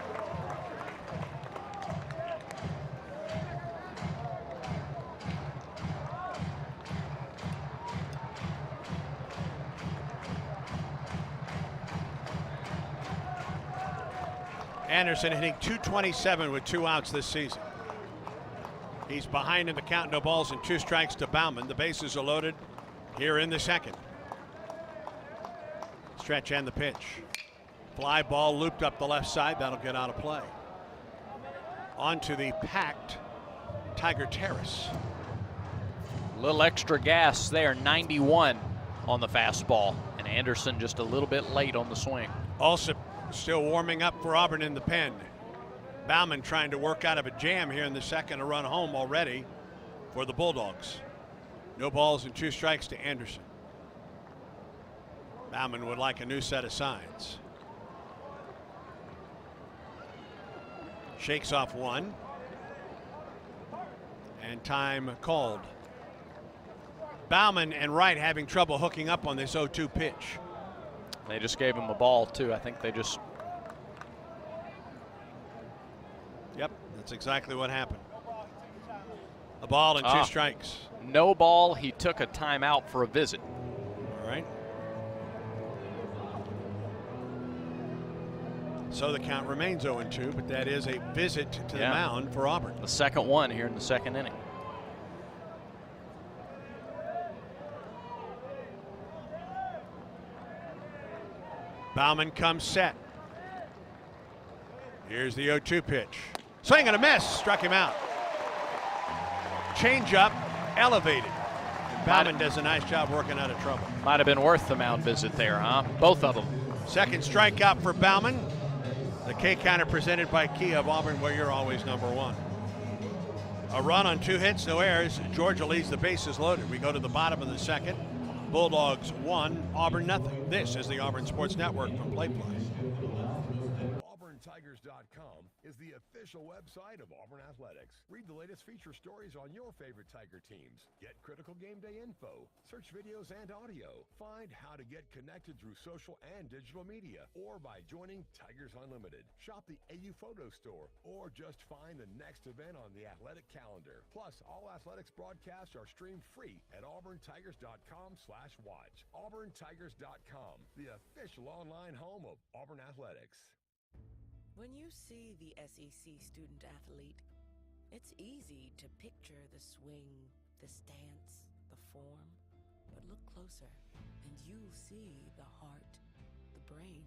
Anderson hitting .227 with 2 outs this season. He's behind in the count, no balls and 2 strikes to Baumann. The bases are loaded here in the second. Stretch and the pitch. Fly ball looped up the left side. That'll get out of play. On to the packed Tiger Terrace. A little extra gas there, 91 on the fastball, and Anderson just a little bit late on the swing. Also still warming up for Auburn in the pen. Baumann trying to work out of a jam here in the second, a run home already for the Bulldogs. No balls and 2 strikes to Anderson. Baumann would like a new set of signs. Shakes off 1. And time called. Baumann and Wright having trouble hooking up on this 0-2 pitch. They just gave him a ball, too. I think they just... Yep, that's exactly what happened. A ball and 2 strikes. No ball. He took a timeout for a visit. All right. So the count remains 0-2, but that is a visit to the mound for Auburn. The second one here in the second inning. Baumann comes set. Here's the 0-2 pitch. Swing and a miss. Struck him out. Change up, elevated. And Baumann does a nice job working out of trouble. Might have been worth the mound visit there, huh? Both of them. Second strikeout for Baumann. The K counter presented by Kia of Auburn, where you're always #1. A run on 2 hits, no errors. Georgia leads the bases loaded. We go to the bottom of the second. Bulldogs 1, Auburn nothing. This is the Auburn Sports Network from Playfly. AuburnTigers.com is the official website of Auburn Athletics. Read the latest feature stories on your favorite Tiger teams. Get critical game day info, search videos and audio. Find how to get connected through social and digital media or by joining Tigers Unlimited. Shop the AU Photo Store or just find the next event on the athletic calendar. Plus, all athletics broadcasts are streamed free at AuburnTigers.com/watch. AuburnTigers.com, the official online home of Auburn Athletics. When you see the SEC student athlete, it's easy to picture the swing, the stance, the form. But look closer, and you'll see the heart, the brain,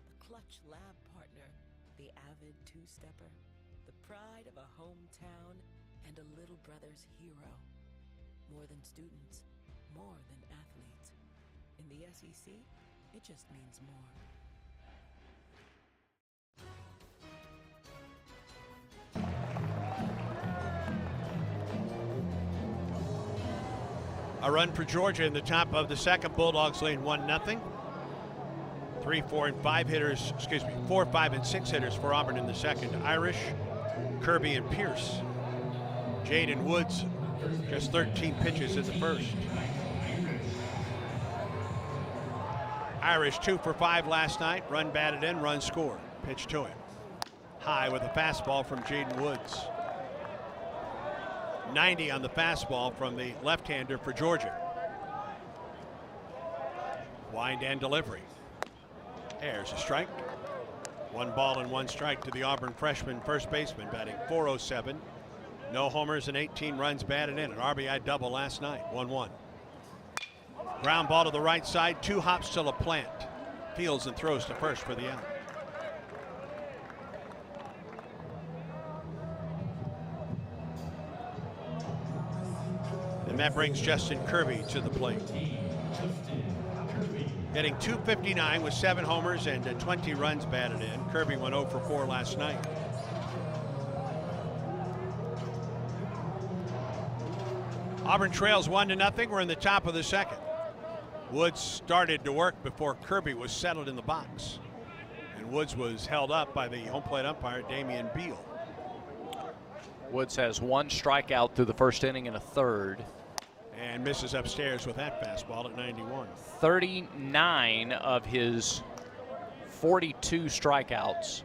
the clutch lab partner, the avid two-stepper, the pride of a hometown, and a little brother's hero. More than students, more than athletes. In the SEC, it just means more. A run for Georgia in the top of the second. Bulldogs lead 1-0. 3, 4, and 5 hitters, 4, 5, and 6 hitters for Auburn in the second. Irish, Kirby, and Pierce. Jaden Woods, just 13 pitches in the first. Irish 2 for 5 last night. Run batted in, run scored. Pitch to him. High with a fastball from Jaden Woods. 90 on the fastball from the left-hander for Georgia. Wind and delivery. There's a strike. 1 ball and 1 strike to the Auburn freshman first baseman, batting .407. No homers and 18 runs batted in. An RBI double last night. 1-1. Ground ball to the right side. 2 hops to LaPlante. Fields and throws to first for the out. And that brings Justin Kirby to the plate. Hitting .259 with 7 homers and 20 runs batted in. Kirby went 0 for 4 last night. Auburn trails 1-0. We're in the top of the second. Woods started to work before Kirby was settled in the box. And Woods was held up by the home plate umpire, Damian Beal. Woods has 1 strikeout through the first inning and a third. And misses upstairs with that fastball at 91. 39 of his 42 strikeouts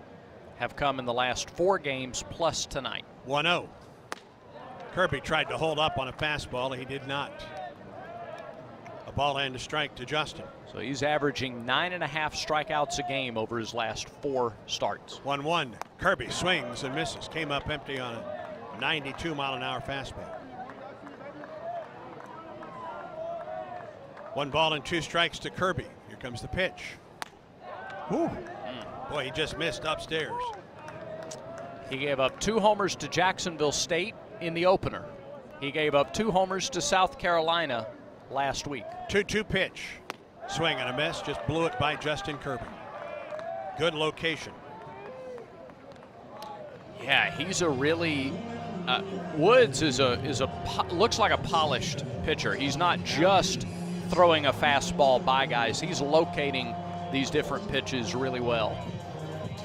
have come in the last 4 games plus tonight. 1-0. Kirby tried to hold up on a fastball. He did not. A ball and a strike to Justin. So he's averaging 9.5 strikeouts a game over his last 4 starts. 1-1. Kirby swings and misses. Came up empty on a 92-mile-an-hour fastball. 1 ball and 2 strikes to Kirby. Here comes the pitch. Whew. Boy, he just missed upstairs. He gave up 2 homers to Jacksonville State in the opener. He gave up 2 homers to South Carolina last week. 2-2 pitch. Swing and a miss. Just blew it by Justin Kirby. Good location. Yeah, he's a really Woods looks like a polished pitcher. He's not just throwing a fastball by guys. He's locating these different pitches really well.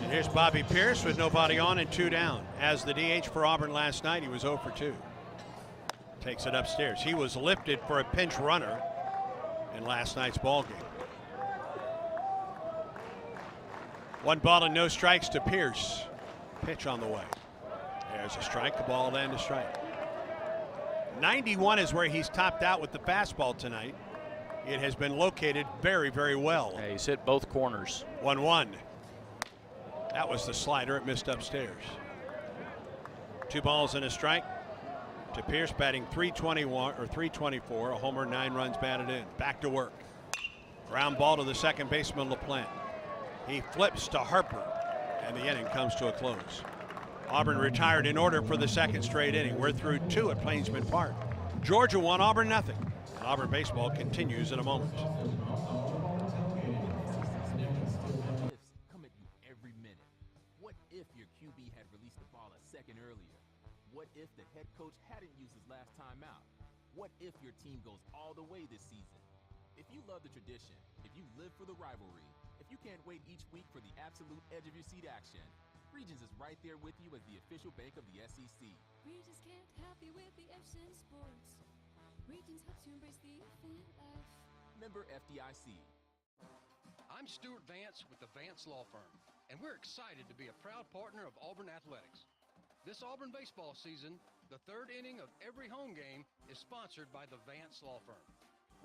And here's Bobby Pierce with nobody on and 2 down. As the DH for Auburn last night, he was 0 for 2. Takes it upstairs. He was lifted for a pinch runner in last night's ball game. 1 ball and no strikes to Pierce. Pitch on the way. There's a strike, the ball and a strike. 91 is where he's topped out with the fastball tonight. It has been located very, very well. Yeah, he's hit both corners. 1-1. That was the slider. It missed upstairs. 2 balls and a strike to Pierce, batting .324, a homer, 9 runs batted in. Back to work. Ground ball to the second baseman, LaPlante. He flips to Harper, and the inning comes to a close. Auburn retired in order for the 2nd straight inning. We're through 2 at Plainsman Park. Georgia 1, Auburn nothing. And Auburn baseball continues in a moment. Come at you every minute. What if your QB had released the ball a second earlier? What if the head coach hadn't used his last time out? What if your team goes all the way this season? If you love the tradition, if you live for the rivalry, if you can't wait each week for the absolute edge of your seat action, Regions is right there with you as the official bank of the SEC. Regions can't help you with the F's in sports. Regions helps you embrace the F in F. Member FDIC. I'm Stuart Vance with the Vance Law Firm, and we're excited to be a proud partner of Auburn Athletics. This Auburn baseball season, the 3rd inning of every home game is sponsored by the Vance Law Firm.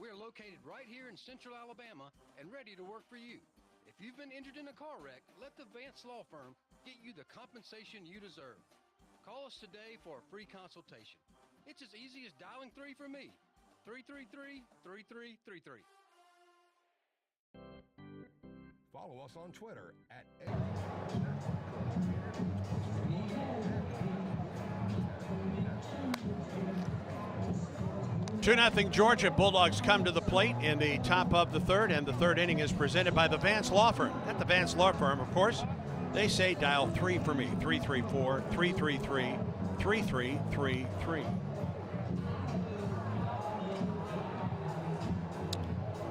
We're located right here in Central Alabama and ready to work for you. If you've been injured in a car wreck, let the Vance Law Firm get you the compensation you deserve. Call us today for a free consultation. It's as easy as dialing 3 for me. 333-3333. Follow us on Twitter at 2-0 Georgia. Bulldogs come to the plate in the top of the 3rd, and the 3rd inning is presented by the Vance Law Firm. At the Vance Law Firm, of course, they say dial 3 for me. 334-333-3333.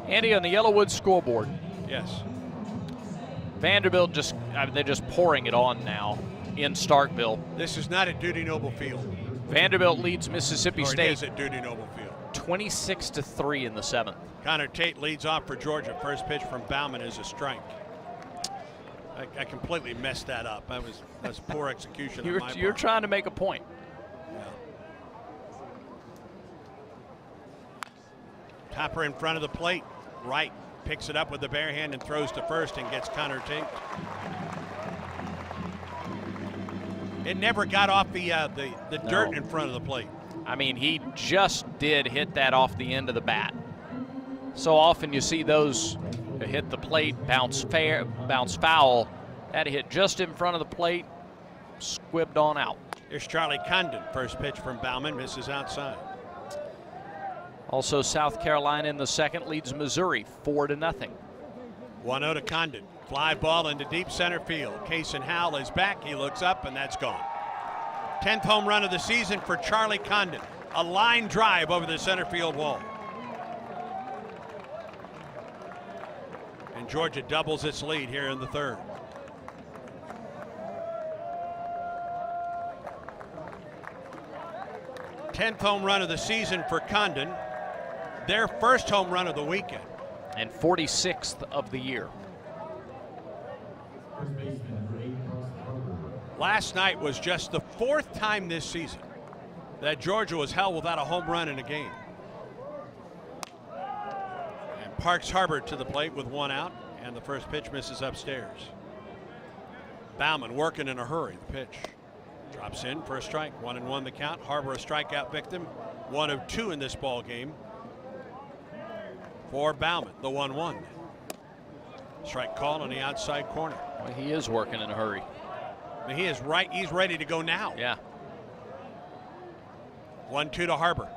Andy, on the Yellowwood scoreboard. Yes. Vanderbilt they're just pouring it on now in Starkville. This is not at Dudy Noble Field. Vanderbilt leads Mississippi State. It is at Dudy Noble Field. 26-3 in the 7th. Connor Tate leads off for Georgia. First pitch from Bauman is a strike. I completely messed that up. That's poor execution on my part. You're trying to make a point. Yeah. Topper in front of the plate. Wright picks it up with the bare hand and throws to first and gets Connor Tate. It never got off the dirt in front of the plate. I mean, he just did hit that off the end of the bat. So often you see those hit the plate, bounce foul. That hit just in front of the plate, squibbed on out. Here's Charlie Condon. First pitch from Bauman, misses outside. Also, South Carolina in the 2nd leads Missouri 4-0. 1-0 to Condon. Fly ball into deep center field. Kason Howell is back. He looks up, and that's gone. 10th home run of the season for Charlie Condon. A line drive over the center field wall. And Georgia doubles its lead here in the third. Tenth home run of the season for Condon. Their first home run of the weekend. And 46th of the year. Last night was just the 4th time this season that Georgia was held without a home run in a game. And Parks Harbor to the plate with 1 out, and the first pitch misses upstairs. Bauman working in a hurry. The pitch drops in for a strike. 1-1 the count. Harbor a strikeout victim. 1 of 2 in this ball game for Bauman. The 1-1. Strike call on the outside corner. Well, he is working in a hurry. He is right. He's ready to go now. Yeah. 1-2 to Harbor.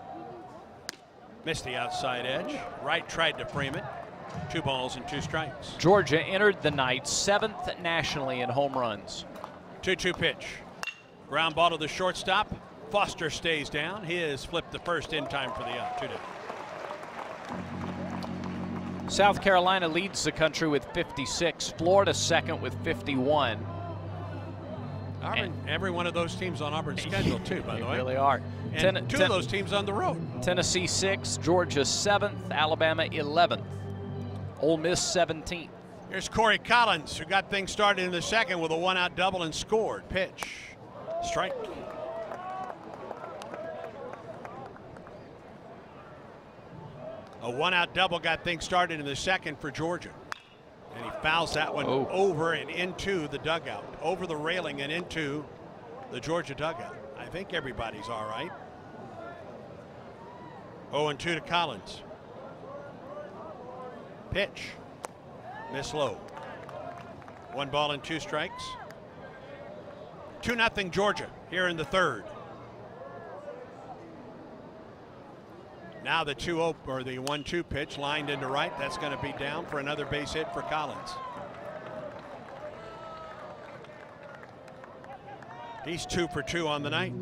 Missed the outside edge. Wright tried to frame it. 2 balls and 2 strikes. Georgia entered the night 7th nationally in home runs. 2-2 pitch. Ground ball to the shortstop. Foster stays down. He has flipped the first in time for the out. 2 down. South Carolina leads the country with 56. Florida second with 51. Auburn, every one of those teams on Auburn's schedule too, by the way. They really are. And 2 of those teams on the road. Tennessee 6th, Georgia 7th, Alabama 11th, Ole Miss 17th. Here's Corey Collins, who got things started in the second with a 1-out double and scored. Pitch. Strike. A 1-out double got things started in the second for Georgia. And he fouls that one over and into the dugout. Over the railing and into the Georgia dugout. I think everybody's all right. 0-2 to Collins. Pitch. Miss low. 1 ball and 2 strikes. 2-0 Georgia here in the third. Now the 2-0 or the 1-2 pitch lined into right. That's going to be down for another base hit for Collins. He's 2 for 2 on the night.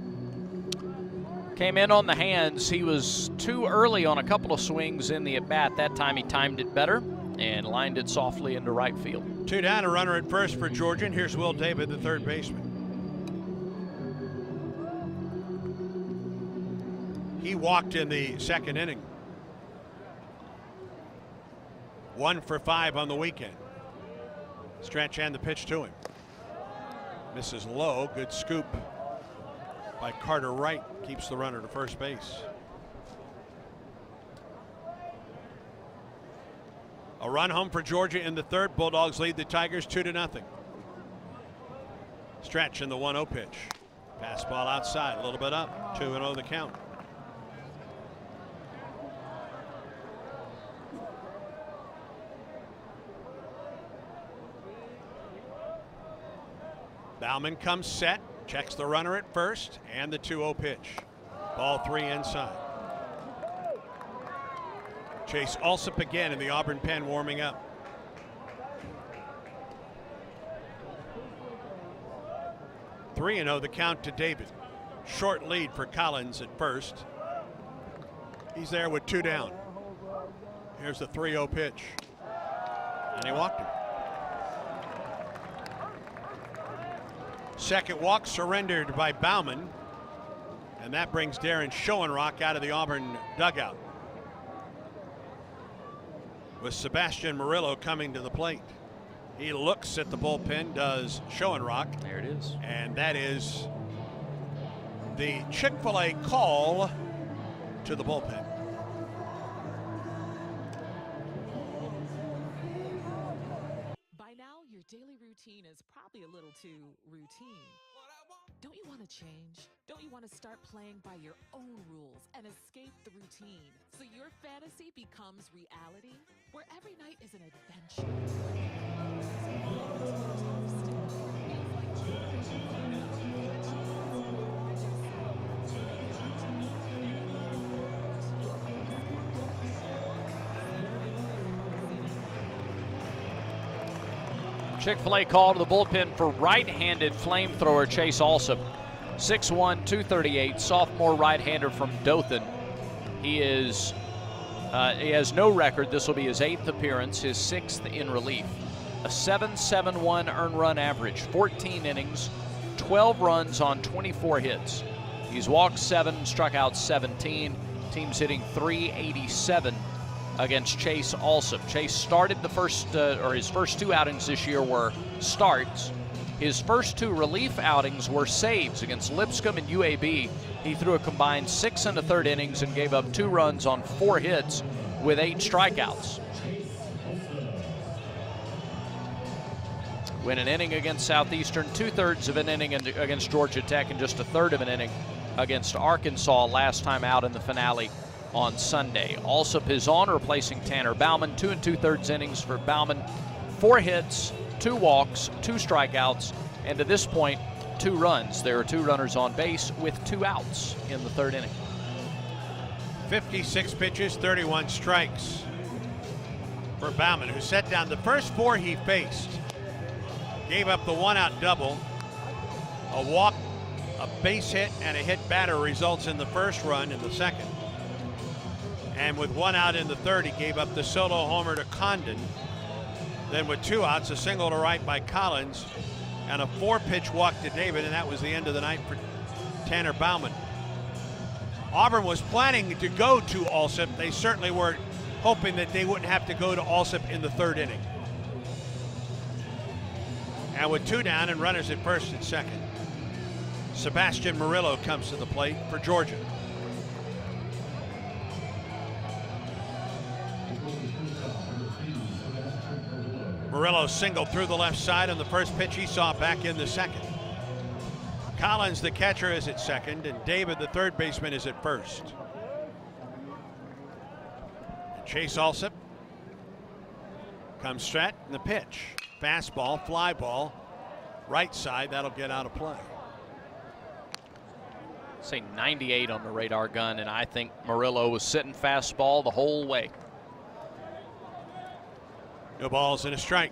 Came in on the hands. He was too early on a couple of swings in the at-bat. That time he timed it better and lined it softly into right field. 2 down, a runner at first for Georgia. And here's Will David, the third baseman. He walked in the second inning. 1 for 5 on the weekend. Stretch and the pitch to him. Misses low. Good scoop by Carter Wright. Keeps the runner to first base. A run home for Georgia in the third. Bulldogs lead the Tigers 2-0. Stretch in the 1-0 pitch. Fastball outside, a little bit up. 2-0 the count. Bauman comes set, checks the runner at first, and the 2-0 pitch. Ball 3 inside. Chase Alsop again in the Auburn pen warming up. – 3-0 the count to David. Short lead for Collins at first. He's there with 2 down. Here's the 3-0 pitch. And he walked him. Second walk surrendered by Bauman. And that brings Darren Schoenrock out of the Auburn dugout, with Sebastian Murillo coming to the plate. He looks at the bullpen, does Schoenrock. There it is. And that is the Chick-fil-A call to the bullpen. By now, your daily routine is probably a little too routine. Don't you want to change? Don't you want to start playing by your own rules and escape the routine so your fantasy becomes reality? Where every night is an adventure. Chick-fil-A call to the bullpen for right-handed flamethrower Chase Alsop. 6'1", 238, sophomore right-hander from Dothan. He has no record. This will be his 8th appearance, his 6th in relief. A 7.71 earned run average, 14 innings, 12 runs on 24 hits. He's walked 7, struck out 17. Team's hitting .387 against Chase Alsop. Chase started his first 2 outings this year were starts. His first 2 relief outings were saves against Lipscomb and UAB. He threw a combined 6 1/3 innings and gave up 2 runs on 4 hits with 8 strikeouts. Win an inning against Southeastern, 2/3 of an inning against Georgia Tech, and just 1/3 of an inning against Arkansas last time out in the finale on Sunday. Alsop is on, replacing Tanner Bauman. 2 2/3 innings for Bauman, 4 hits, 2 walks, 2 strikeouts, and to this point, 2 runs. There are 2 runners on base with 2 outs in the 3rd inning. 56 pitches, 31 strikes for Bauman, who set down the first 4 he faced. Gave up the 1-out double, a walk, a base hit, and a hit batter results in the first run in the 2nd. And with 1 out in the 3rd, he gave up the solo homer to Condon. Then with 2 outs, a single to right by Collins, and a 4-pitch walk to David, and that was the end of the night for Tanner Bauman. Auburn was planning to go to Alsop. They certainly were hoping that they wouldn't have to go to Alsop in the 3rd inning. And with 2 down and runners at first and second, Sebastian Murillo comes to the plate for Georgia. Murillo singled through the left side on the first pitch he saw back in the 2nd. Collins, the catcher, is at 2nd, and David, the 3rd baseman, is at 1st. Chase Alsop comes straight in the pitch. Fastball, fly ball, right side, that'll get out of play. Say 98 on the radar gun, and I think Murillo was sitting fastball the whole way. No balls and a strike.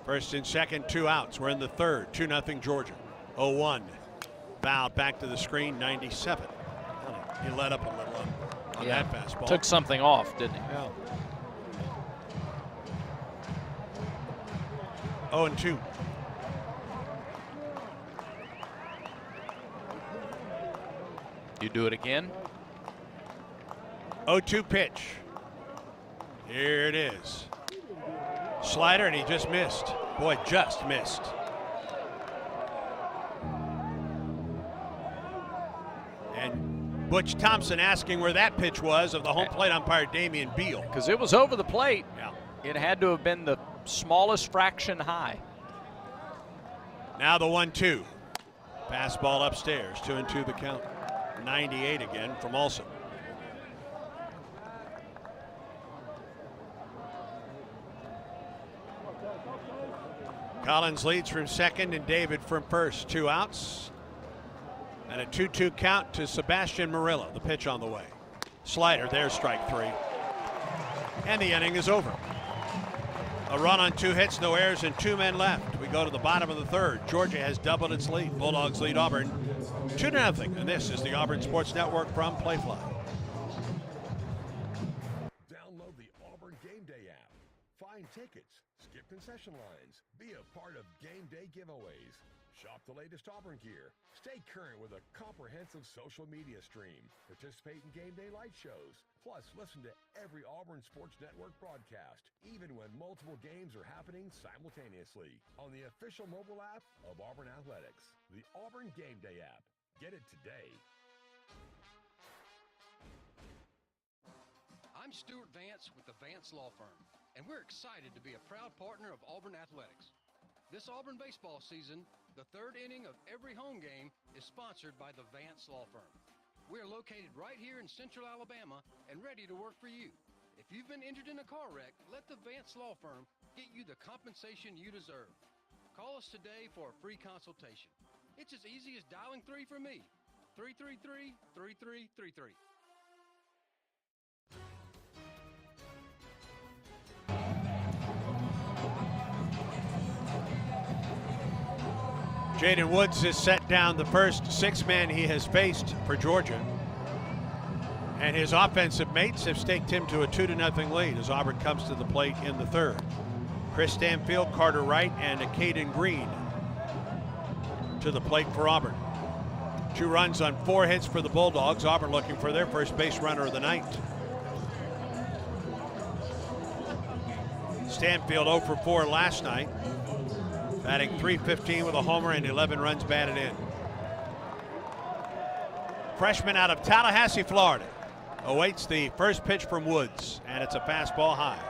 First and second, 2 outs. We're in the 3rd, 2-0 Georgia. 0-1. Fouled back to the screen, 97. He let up a little on that fastball. Took something off, didn't he? Yeah. 0-2. You do it again? 0-2 pitch. Here it is. Slider, and he just missed. Boy, just missed. And Butch Thompson asking where that pitch was of the home plate umpire Damian Beal. Because it was over the plate. Yeah. It had to have been the smallest fraction high. Now the 1-2. Fastball upstairs, 2-2 the count. 98 again from Alsop. Collins leads from 2nd and David from 1st. 2 outs. And a 2-2 count to Sebastian Murillo. The pitch on the way. Slider, there's strike 3. And the inning is over. A run on 2 hits, no errors, and 2 men left. We go to the bottom of the 3rd. Georgia has doubled its lead. Bulldogs lead Auburn 2-0. And this is the Auburn Sports Network from Playfly. Download the Auburn Game Day app. Find tickets, skip concession lines, be a part of game day giveaways. Shop the latest Auburn gear. Stay current with a comprehensive social media stream. Participate in game day light shows. Plus, listen to every Auburn Sports Network broadcast, even when multiple games are happening simultaneously on the official mobile app of Auburn Athletics, the Auburn Game Day app. Get it today. I'm Stuart Vance with the Vance Law Firm, and we're excited to be a proud partner of Auburn Athletics. This Auburn baseball season, the 3rd inning of every home game is sponsored by the Vance Law Firm. We're located right here in Central Alabama and ready to work for you. If you've been injured in a car wreck, let the Vance Law Firm get you the compensation you deserve. Call us today for a free consultation. It's as easy as dialing 3 for me. 333-3333. Jaden Woods has set down the first 6 men he has faced for Georgia. And his offensive mates have staked him to a 2-0 lead as Auburn comes to the plate in the third. Chris Stanfield, Carter Wright, and Caden Green to the plate for Auburn. 2 runs on 4 hits for the Bulldogs. Auburn looking for their first base runner of the night. Stanfield 0 for 4 last night, batting .315 with a homer and 11 runs batted in. Freshman out of Tallahassee, Florida, awaits the first pitch from Woods, and it's a fastball high.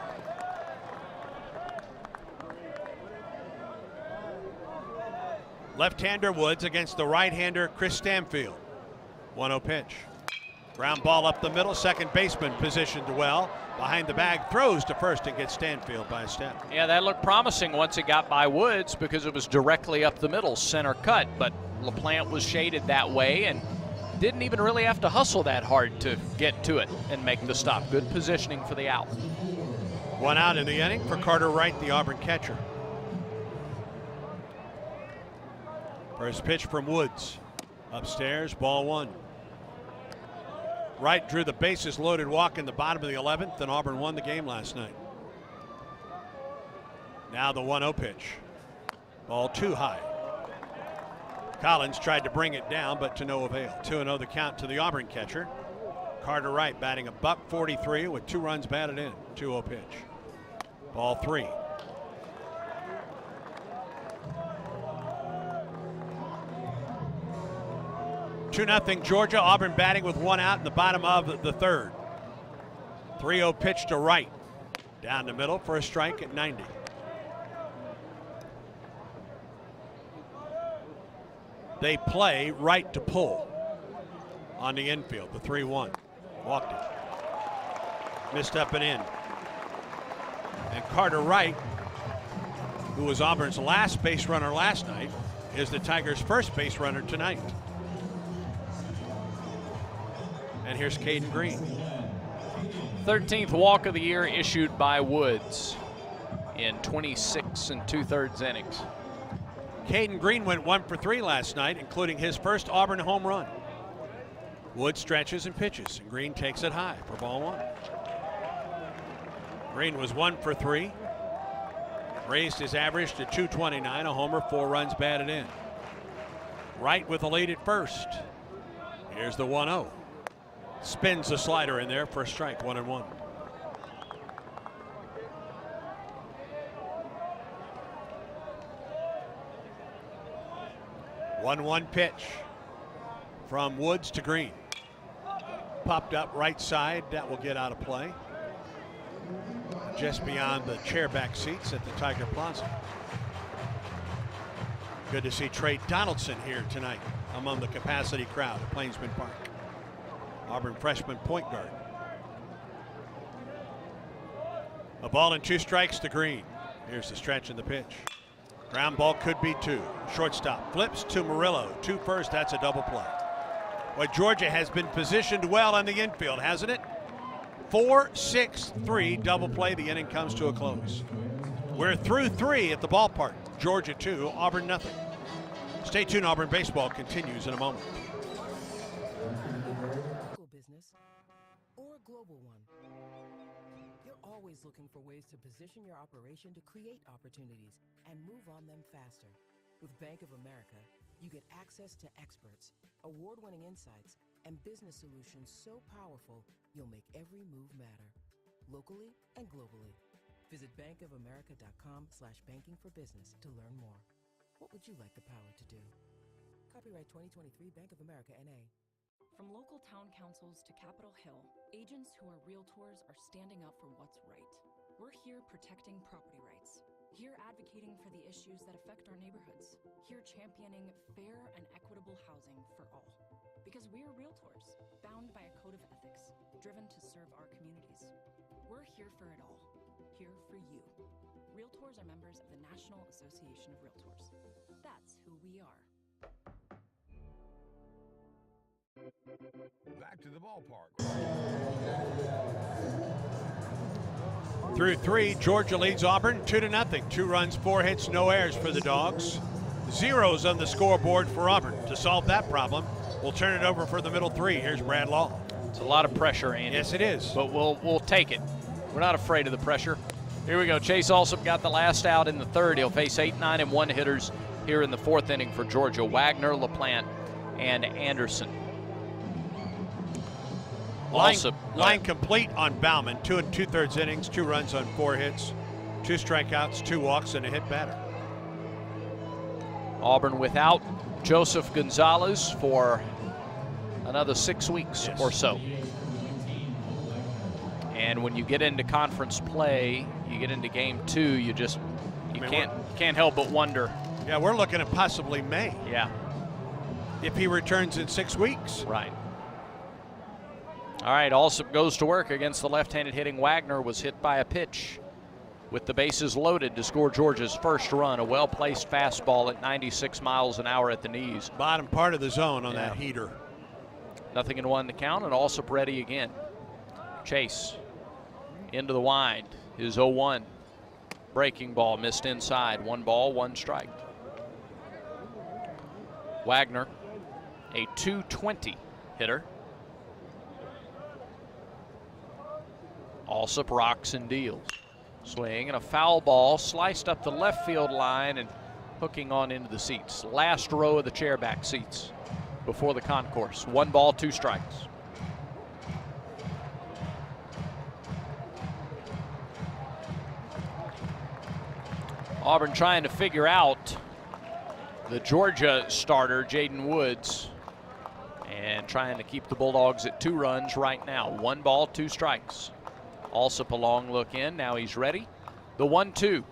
Left-hander Woods against the right-hander Chris Stanfield. 1-0 pitch. Ground ball up the middle, second baseman positioned well. Behind the bag, throws to first and gets Stanfield by a step. Yeah, that looked promising once it got by Woods because it was directly up the middle, center cut, but LaPlante was shaded that way and didn't even really have to hustle that hard to get to it and make the stop. Good positioning for the out. 1 out in the inning for Carter Wright, the Auburn catcher. First pitch from Woods. Upstairs, ball 1. Wright drew the bases loaded walk in the bottom of the 11th, and Auburn won the game last night. Now the 1-0 pitch. Ball 2 high. Collins tried to bring it down, but to no avail. 2-0 the count to the Auburn catcher. Carter Wright batting a .143 with 2 runs batted in. 2-0 pitch. Ball 3. (2-0) Georgia. Auburn batting with 1 out in the bottom of the third. 3-0 pitch to Wright. Down the middle for a strike at 90. They play right to pull on the infield. The 3-1. Walked it. Missed up and in. And Carter Wright, who was Auburn's last base runner last night, is the Tigers' first base runner tonight. And here's Caden Green. 13th walk of the year issued by Woods in 26 2/3 innings. Caden Green went 1 for 3 last night, including his first Auburn home run. Woods stretches and pitches, and Green takes it high for ball 1. Green was 1 for 3. Raised his average to .229, a homer, 4 runs batted in. Wright with a lead at first. Here's the 1-0. Spins the slider in there for a strike, 1-1. (1-1) pitch from Woods to Green. Popped up right side. That will get out of play. Just beyond the chairback seats at the Tiger Plaza. Good to see Trey Donaldson here tonight among the capacity crowd at Plainsman Park. Auburn freshman point guard. A ball and 2 strikes to Green. Here's the stretch in the pitch. Ground ball could be 2. Shortstop flips to Murillo. 2 first. That's a double play. Well, Georgia has been positioned well in the infield, hasn't it? 4-6-3 double play. The inning comes to a close. We're through 3 at the ballpark. Georgia 2, Auburn nothing. Stay tuned. Auburn baseball continues in a moment. Or a global one. You're always looking for ways to position your operation to create opportunities and move on them faster. With Bank of America, you get access to experts, award-winning insights, and business solutions so powerful you'll make every move matter, locally and globally. Visit bankofamerica.com/banking for business to learn more. What would you like the power to do? Copyright 2023 Bank of America NA. From local town councils to Capitol Hill, agents who are realtors are standing up for what's right. We're here protecting property rights. Here advocating for the issues that affect our neighborhoods. Here championing fair and equitable housing for all. Because we are realtors, bound by a code of ethics, driven to serve our communities. We're here for it all. Here for you. Realtors are members of the National Association of Realtors. That's who we are. Back to the ballpark. Through 3, Georgia leads Auburn 2-0. 2 runs, 4 hits, no errors for the Dogs. zeros on the scoreboard for Auburn. To solve that problem, we'll turn it over for the middle three. Here's Brad Law. It's a lot of pressure, Andy. Yes, it is. But we'll take it. We're not afraid of the pressure. Here we go. Chase Alsop got the last out in the third. He'll face 8, 9, and 1 hitters here in the fourth inning for Georgia. Wagner, LaPlante, and Anderson. Line complete on Bauman. 2 2/3 innings, 2 runs on 4 hits, 2 strikeouts, 2 walks, and a hit batter. Auburn without Joseph Gonzalez for another 6 weeks or so. And when you get into conference play, you get into game 2, you can't help but wonder. Yeah, we're looking at possibly May. Yeah. If he returns in 6 weeks. Right. All right, Alsop goes to work against the left-handed hitting Wagner. Was hit by a pitch with the bases loaded to score Georgia's first run. A well-placed fastball at 96 miles an hour at the knees. Bottom part of the zone on that heater. 0-1 to count, and Alsop ready again. Chase into the wind. His 0-1. Breaking ball missed inside. 1 ball, 1 strike. Wagner, a .220 hitter. Alsop rocks and deals. Swing and a foul ball sliced up the left field line and hooking on into the seats. Last row of the chairback seats before the concourse. 1 ball, 2 strikes. Auburn trying to figure out the Georgia starter, Jaden Woods, and trying to keep the Bulldogs at 2 runs right now. 1 ball, 2 strikes. Alsop a long look in. Now he's ready. The 1-2.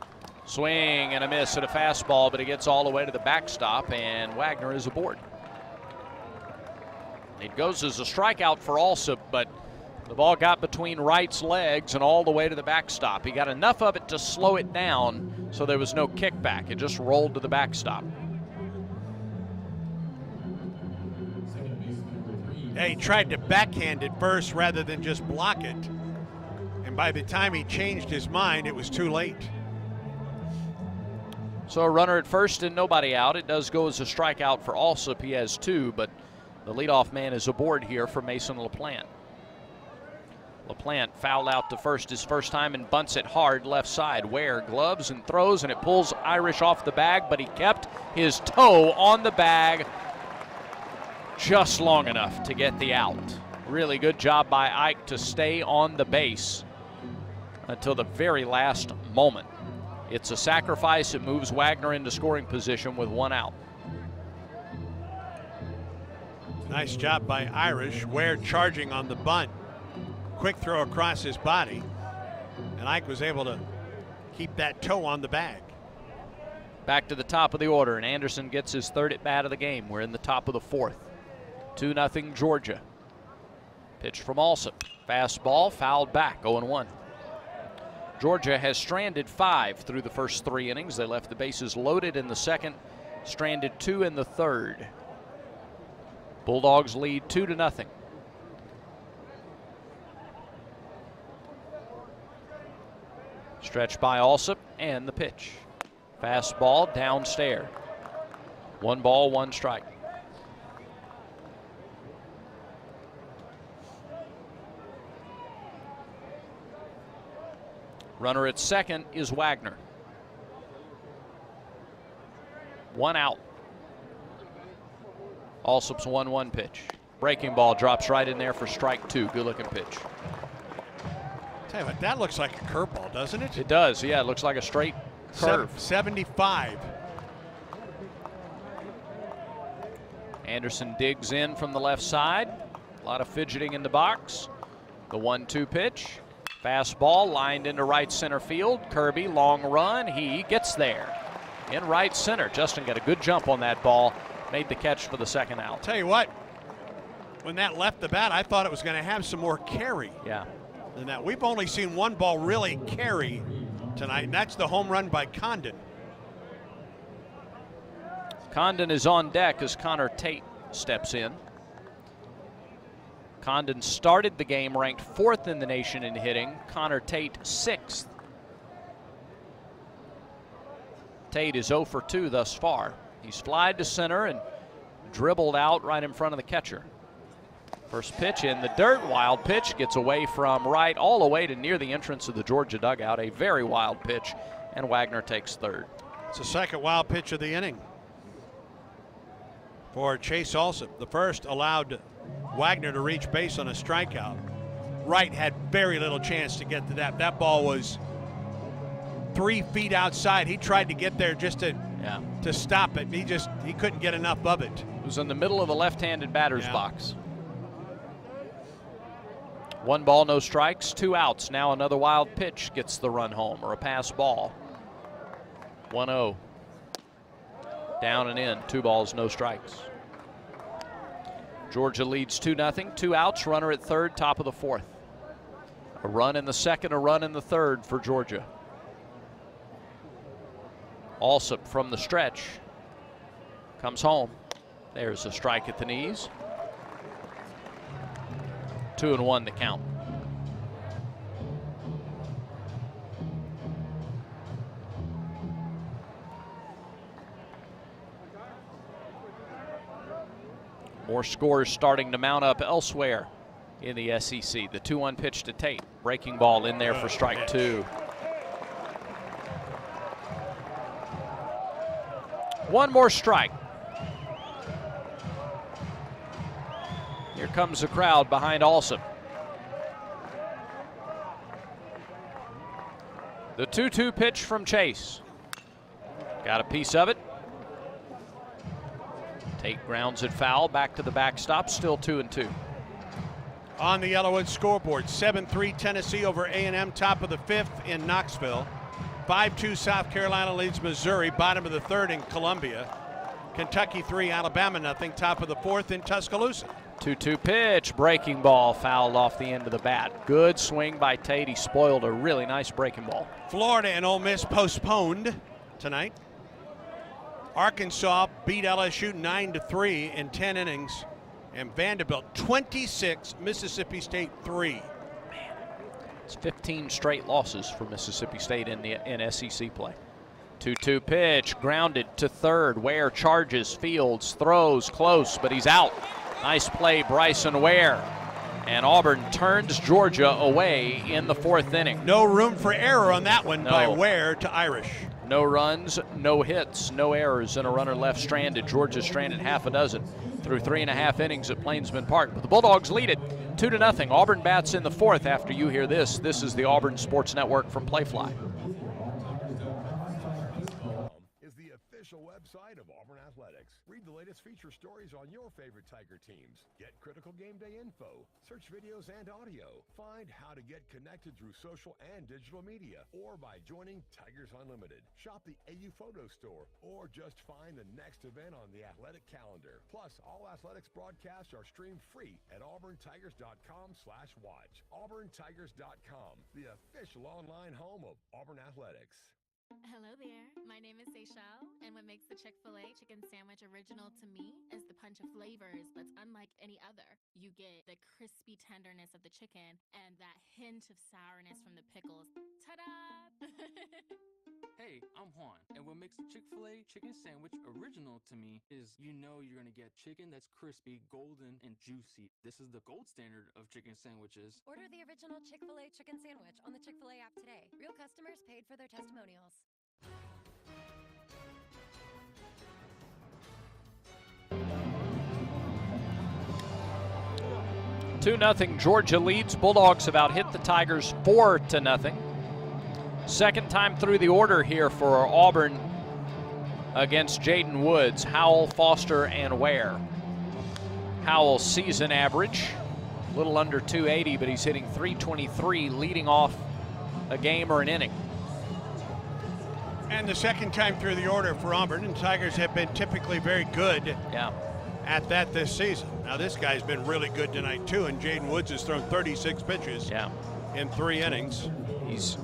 Swing and a miss at a fastball, but it gets all the way to the backstop, and Wagner is aboard. It goes as a strikeout for Alsop, but the ball got between Wright's legs and all the way to the backstop. He got enough of it to slow it down, so there was no kickback. It just rolled to the backstop. Yeah, he tried to backhand it first rather than just block it. And by the time he changed his mind, it was too late. So a runner at first and nobody out. It does go as a strikeout for Alsop. He has 2, but the leadoff man is aboard here for Mason LaPlante. LaPlante fouled out to first his first time and bunts it hard left side. Ware gloves and throws, and it pulls Irish off the bag, but he kept his toe on the bag just long enough to get the out. Really good job by Ike to stay on the base until the very last moment. It's a sacrifice. It moves Wagner into scoring position with 1 out. Nice job by Irish. Ware charging on the bunt. Quick throw across his body, and Ike was able to keep that toe on the bag. Back to the top of the order, and Anderson gets his 3rd at bat of the game. We're in the top of the 4th. 2-0 Georgia. Pitch from Alsop. Fastball fouled back, 0-1. Georgia has stranded 5 through the first 3 innings. They left the bases loaded in the 2nd, stranded 2 in the 3rd. Bulldogs lead 2-0. Stretch by Alsop, and the pitch. Fastball downstairs. 1 ball, 1 strike. Runner at second is Wagner. 1 out. Alsop's 1-1 pitch. Breaking ball drops right in there for strike 2. Good looking pitch. Tell you what, that looks like a curveball, doesn't it? It does, yeah. It looks like a straight curve. 75. Anderson digs in from the left side. A lot of fidgeting in the box. The 1-2 pitch. Fastball lined into right center field. Kirby, long run. He gets there in right center. Justin got a good jump on that ball. Made the catch for the 2nd out. Tell you what, when that left the bat, I thought it was going to have some more carry. Yeah. Than that. We've only seen 1 ball really carry tonight, and that's the home run by Condon. Condon is on deck as Connor Tate steps in. Condon started the game ranked 4th in the nation in hitting. Connor Tate 6th. Tate is 0 for 2 thus far. He's flied to center and dribbled out right in front of the catcher. First pitch in the dirt, wild pitch, gets away from right all the way to near the entrance of the Georgia dugout. A very wild pitch, and Wagner takes third. It's the second wild pitch of the inning for Chase Alsop. The first allowed Wagner to reach base on a strikeout. Wright had very little chance to get to that. That ball was 3 feet outside. He tried to get there just to stop it. He couldn't get enough of it. It was in the middle of the left-handed batter's box. 1 ball, no strikes, 2 outs. Now another wild pitch gets the run home, or a pass ball. 1-0. Down and in, 2 balls, no strikes. Georgia leads 2-0, 2 outs, runner at third, top of the 4th. A run in the second, a run in the third for Georgia. Alsop from the stretch comes home. There's a strike at the knees. 2-1 to count. More scores starting to mount up elsewhere in the SEC. The 2-1 pitch to Tate. Breaking ball in there for strike 2. 1 more strike. Here comes the crowd behind Alsop. The 2-2 pitch from Chase. Got a piece of it. Tate grounds it foul, back to the backstop, still 2-2. On the Yellowwood scoreboard, 7-3 Tennessee over A&M, top of the 5th in Knoxville. 5-2 South Carolina leads Missouri, bottom of the 3rd in Columbia. Kentucky 3, Alabama nothing, top of the 4th in Tuscaloosa. 2-2 pitch, breaking ball, fouled off the end of the bat. Good swing by Tate. He spoiled a really nice breaking ball. Florida and Ole Miss postponed tonight. Arkansas beat LSU 9-3 in 10 innings. And Vanderbilt 26, Mississippi State 3. Man, it's 15 straight losses for Mississippi State in SEC play. 2-2 pitch, grounded to third. Ware charges, fields, throws, close, but he's out. Nice play, Bryson Ware. And Auburn turns Georgia away in the 4th inning. No room for error on that one by Ware to Irish. No runs, no hits, no errors, and a runner left stranded. Georgia stranded half a dozen through 3.5 innings at Plainsman Park. But the Bulldogs lead it 2-0. Auburn bats in the 4th. After you hear this, this is the Auburn Sports Network from Playfly. Is the official website of Auburn Athletics. Read the latest feature stories on your favorite Tiger teams. Get critical game day info, search videos and audio. Find how to get connected through social and digital media, or by joining Tigers Unlimited. Shop the AU Photo Store, or just find the next event on the athletic calendar. Plus, all athletics broadcasts are streamed free at auburntigers.com/watch. auburntigers.com, the official online home of Auburn Athletics. Hello there, my name is Seychelle, and what makes the Chick-fil-A chicken sandwich original to me is the punch of flavors that's unlike any other. You get the crispy tenderness of the chicken and that hint of sourness from the pickles. Ta-da! Hey, I'm Juan, and what makes the Chick-fil-A chicken sandwich original to me is you're going to get chicken that's crispy, golden, and juicy. This is the gold standard of chicken sandwiches. Order the original Chick-fil-A chicken sandwich on the Chick-fil-A app today. Real customers paid for their testimonials. 2-0 Georgia leads. Bulldogs have out hit the Tigers 4-0. Second time through the order here for Auburn against Jaden Woods, Howell, Foster, and Ware. Howell's season average, a little under 280, but he's hitting .323, leading off a game or an inning. And the second time through the order for Auburn, and Tigers have been typically very good at that this season. Now this guy's been really good tonight too, and Jaden Woods has thrown 36 pitches in 3 innings. He's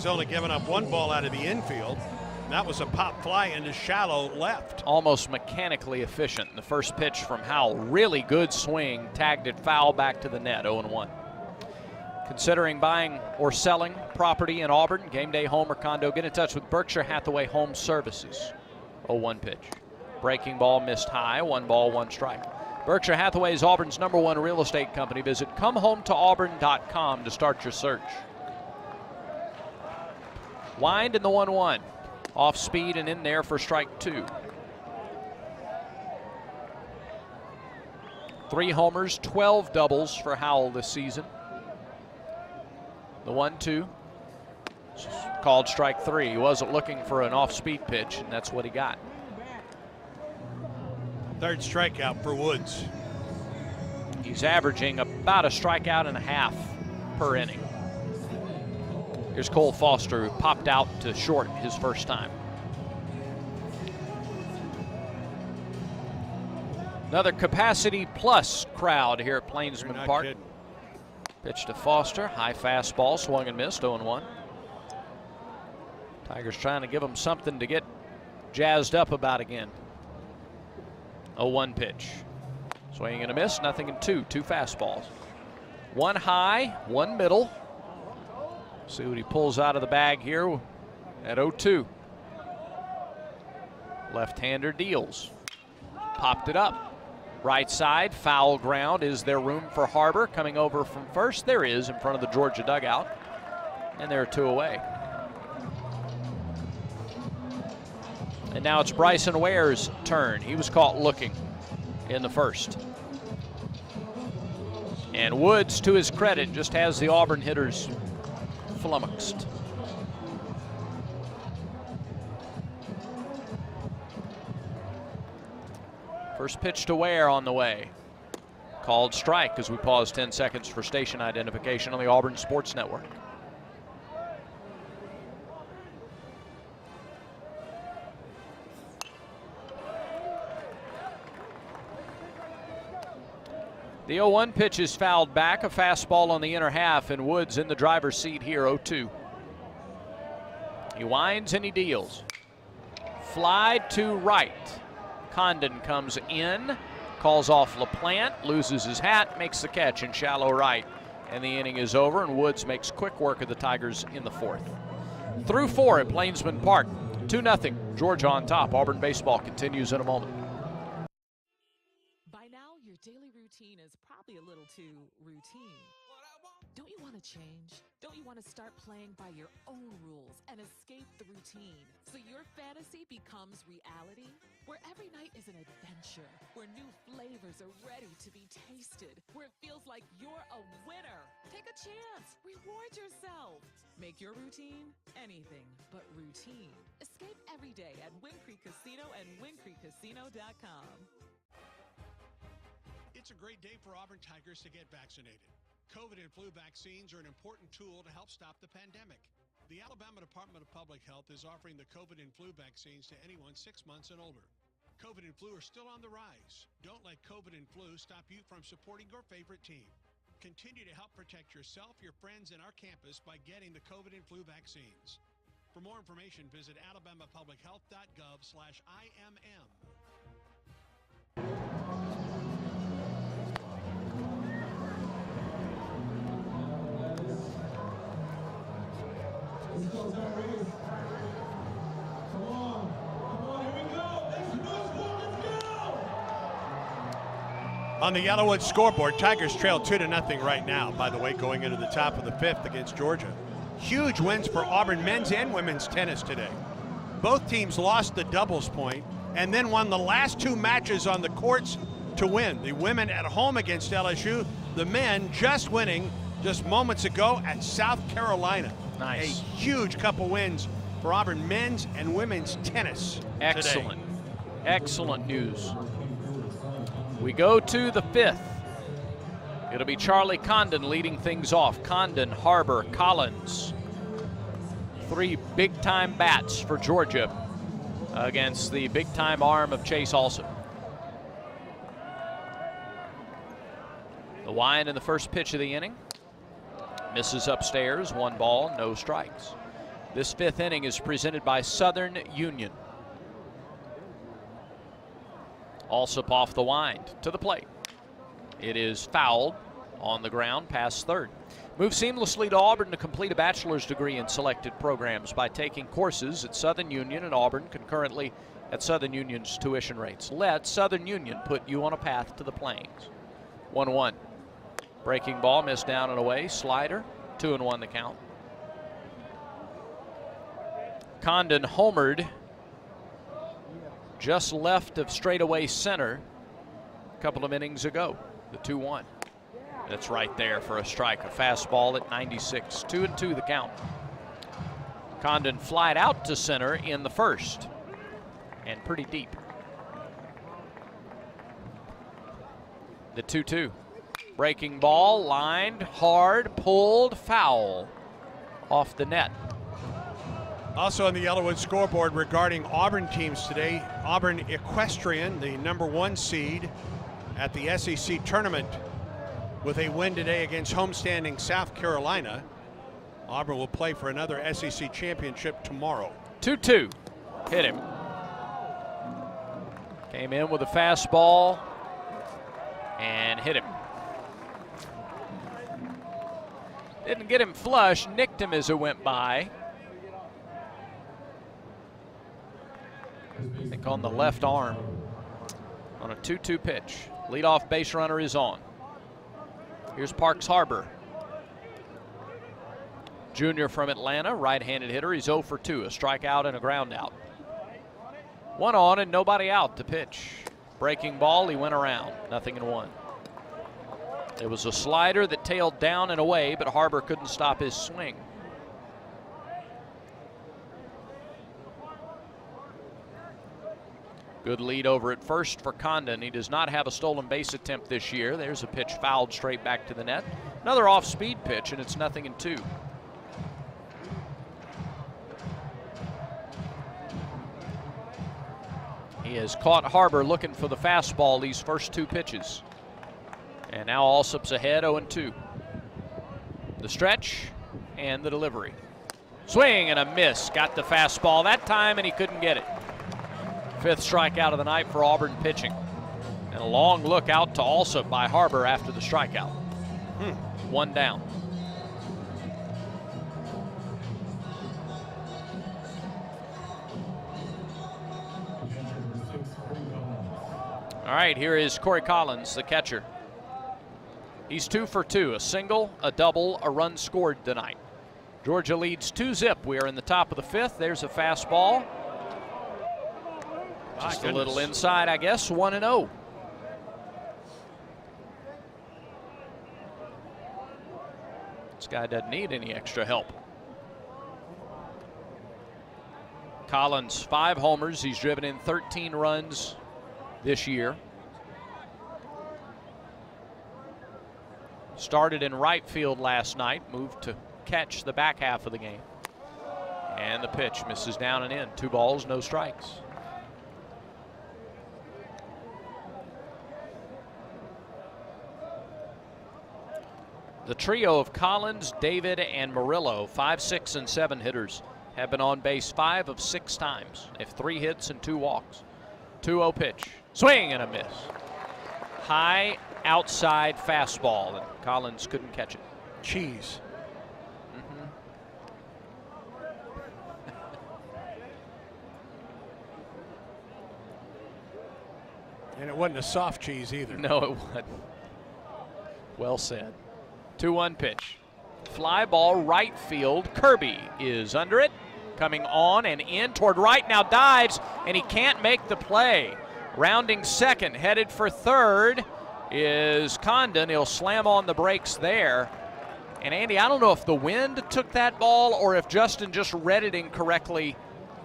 only given up 1 ball out of the infield. And that was a pop fly into shallow left. Almost mechanically efficient. The first pitch from Howell, really good swing, tagged it foul back to the net, 0-1. Considering buying or selling property in Auburn, game day home or condo, get in touch with Berkshire Hathaway Home Services. 0-1 pitch. Breaking ball missed high, 1 ball, 1 strike. Berkshire Hathaway is Auburn's #1 real estate company. Visit comehometoauburn.com to start your search. Wind in the 1-1. Off speed and in there for strike 2. 3 homers, 12 doubles for Howell this season. The 1-2. Called strike 3. He wasn't looking for an off-speed pitch, and that's what he got. 3rd strikeout for Woods. He's averaging about a strikeout and a half per inning. Here's Cole Foster, who popped out to short his first time. Another capacity plus crowd here at Plainsman Park. Kidding. Pitch to Foster, high fastball, swung and missed, 0-1. Tigers trying to give him something to get jazzed up about again. 0-1 pitch. Swinging and a miss, 0-2, 2 fastballs. 1 high, 1 middle. See what he pulls out of the bag here at 0-2. Left-hander deals. Popped it up. Right side, foul ground. Is there room for Harbor coming over from first? There is, in front of the Georgia dugout. And there are 2 away. And now it's Bryson Ware's turn. He was caught looking in the first. And Woods, to his credit, just has the Auburn hitters flummoxed. First pitch to Ware on the way. Called strike as we pause 10 seconds for station identification on the Auburn Sports Network. The 0-1 pitch is fouled back, a fastball on the inner half, and Woods in the driver's seat here, 0-2. He winds and he deals. Fly to right. Condon comes in, calls off LaPlante, loses his hat, makes the catch in shallow right. And the inning is over, and Woods makes quick work of the Tigers in the 4th. Through 4 at Plainsman Park, 2-0, Georgia on top. Auburn baseball continues in a moment. By now, your daily routine is probably a little too routine. Don't you want to change? Don't you want to start playing by your own rules and escape the routine so your fantasy becomes reality? Where every night is an adventure, where new flavors are ready to be tasted, where it feels like you're a winner. Take a chance. Reward yourself. Make your routine anything but routine. Escape every day at Wind Creek Casino and WindCreekCasino.com. It's a great day for Auburn Tigers to get vaccinated. COVID and flu vaccines are an important tool to help stop the pandemic. The Alabama Department of Public Health is offering the COVID and flu vaccines to anyone 6 months and older. COVID and flu are still on the rise. Don't let COVID and flu stop you from supporting your favorite team. Continue to help protect yourself, your friends, and our campus by getting the COVID and flu vaccines. For more information, visit alabamapublichealth.gov/IMM. On the Yellowwood scoreboard, Tigers trail 2-0 right now, by the way, going into the top of the 5th against Georgia. Huge wins for Auburn men's and women's tennis today. Both teams lost the doubles point and then won the last 2 matches on the courts to win. The women at home against LSU, the men just winning just moments ago at South Carolina. Nice. A huge couple wins for Auburn men's and women's tennis. Excellent. Today. Excellent news. We go to the 5th. It'll be Charlie Condon leading things off. Condon, Harbor, Collins. 3 big-time bats for Georgia against the big-time arm of Chase Olson. The wind in the first pitch of the inning. Misses upstairs, 1 ball, no strikes. This 5th inning is presented by Southern Union. Alsop off the wind to the plate. It is fouled on the ground past third. Move seamlessly to Auburn to complete a bachelor's degree in selected programs by taking courses at Southern Union and Auburn concurrently at Southern Union's tuition rates. Let Southern Union put you on a path to the Plains. 1-1. Breaking ball, missed down and away. Slider, 2-1 the count. Condon homered just left of straightaway center a couple of innings ago, the 2-1. That's right there for a strike, a fastball at 96. 2-2 the count. Condon flied out to center in the first, and pretty deep. The 2-2. Breaking ball, lined, hard, pulled, foul off the net. Also on the Yellowwood scoreboard regarding Auburn teams today, Auburn Equestrian, the #1 seed at the SEC tournament, with a win today against homestanding South Carolina. Auburn will play for another SEC championship tomorrow. 2-2. Hit him. Came in with a fastball and hit him. Didn't get him flush, nicked him as it went by. I think on the left arm on a 2-2 pitch. Leadoff base runner is on. Here's Parks Harbor. Junior from Atlanta, right-handed hitter. He's 0 for 2, a strikeout and a ground out. 1 on and nobody out to pitch. Breaking ball, he went around, 0-1. It was a slider that tailed down and away, but Harbor couldn't stop his swing. Good lead over at first for Condon. He does not have a stolen base attempt this year. There's a pitch fouled straight back to the net. Another off-speed pitch, and it's 0-2. He has caught Harbor looking for the fastball these first 2 pitches. And now Alsop's ahead, 0-2. The stretch and the delivery. Swing and a miss. Got the fastball that time, and he couldn't get it. 5th strikeout of the night for Auburn pitching. And a long look out to Alsop by Harbor after the strikeout. 1 down. All right, here is Corey Collins, the catcher. He's 2 for 2, a single, a double, a run scored tonight. Georgia leads 2-0. We are in the top of the 5th. There's a fastball. Just a little inside, I guess. 1-0. This guy doesn't need any extra help. Collins, 5 homers. He's driven in 13 runs this year. Started in right field last night, moved to catch the back half of the game. And the pitch misses down and in. 2 balls, no strikes. The trio of Collins, David, and Murillo, 5, 6, and 7 hitters, have been on base 5 of 6 times. They have 3 hits and 2 walks. 2-0 pitch. Swing and a miss. High outside fastball, and Collins couldn't catch it. Cheese. And it wasn't a soft cheese either. No, it wasn't. Well said. 2-1 pitch. Fly ball right field. Kirby is under it. Coming on and in toward right. Now dives, and he can't make the play. Rounding second, headed for third is Condon. He'll slam on the brakes there. And Andy, I don't know if the wind took that ball or if Justin just read it incorrectly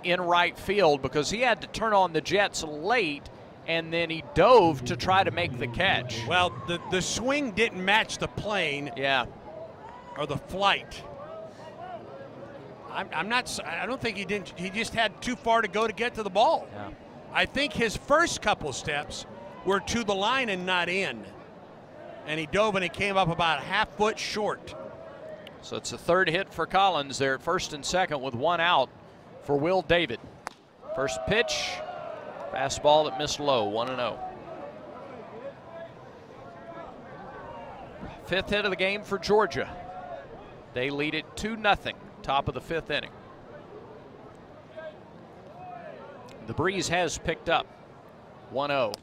in right field, because he had to turn on the jets late, and then he dove to try to make the catch. Well, the swing didn't match the plane. Yeah. Or the flight. I don't think he didn't. He just had too far to go to get to the ball. Yeah. I think his first couple steps were to the line and not in. And he dove and he came up about a half foot short. So it's a 3rd hit for Collins there at first and second with 1 out for Will David. First pitch, fastball that missed low, 1-0. 5th hit of the game for Georgia. They lead it 2-0, top of the 5th inning. The breeze has picked up. 1-0.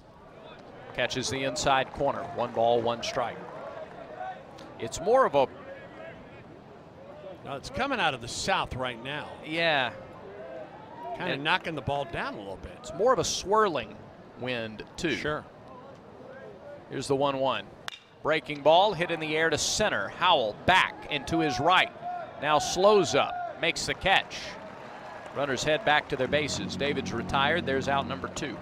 Catches the inside corner. 1 ball, 1 strike. It's more of a... No, it's coming out of the south right now. Yeah. Kind of knocking the ball down a little bit. It's more of a swirling wind, too. Sure. Here's the 1-1. Breaking ball hit in the air to center. Howell back and to his right. Now slows up, makes the catch. Runners head back to their bases. David's retired. There's out number 2.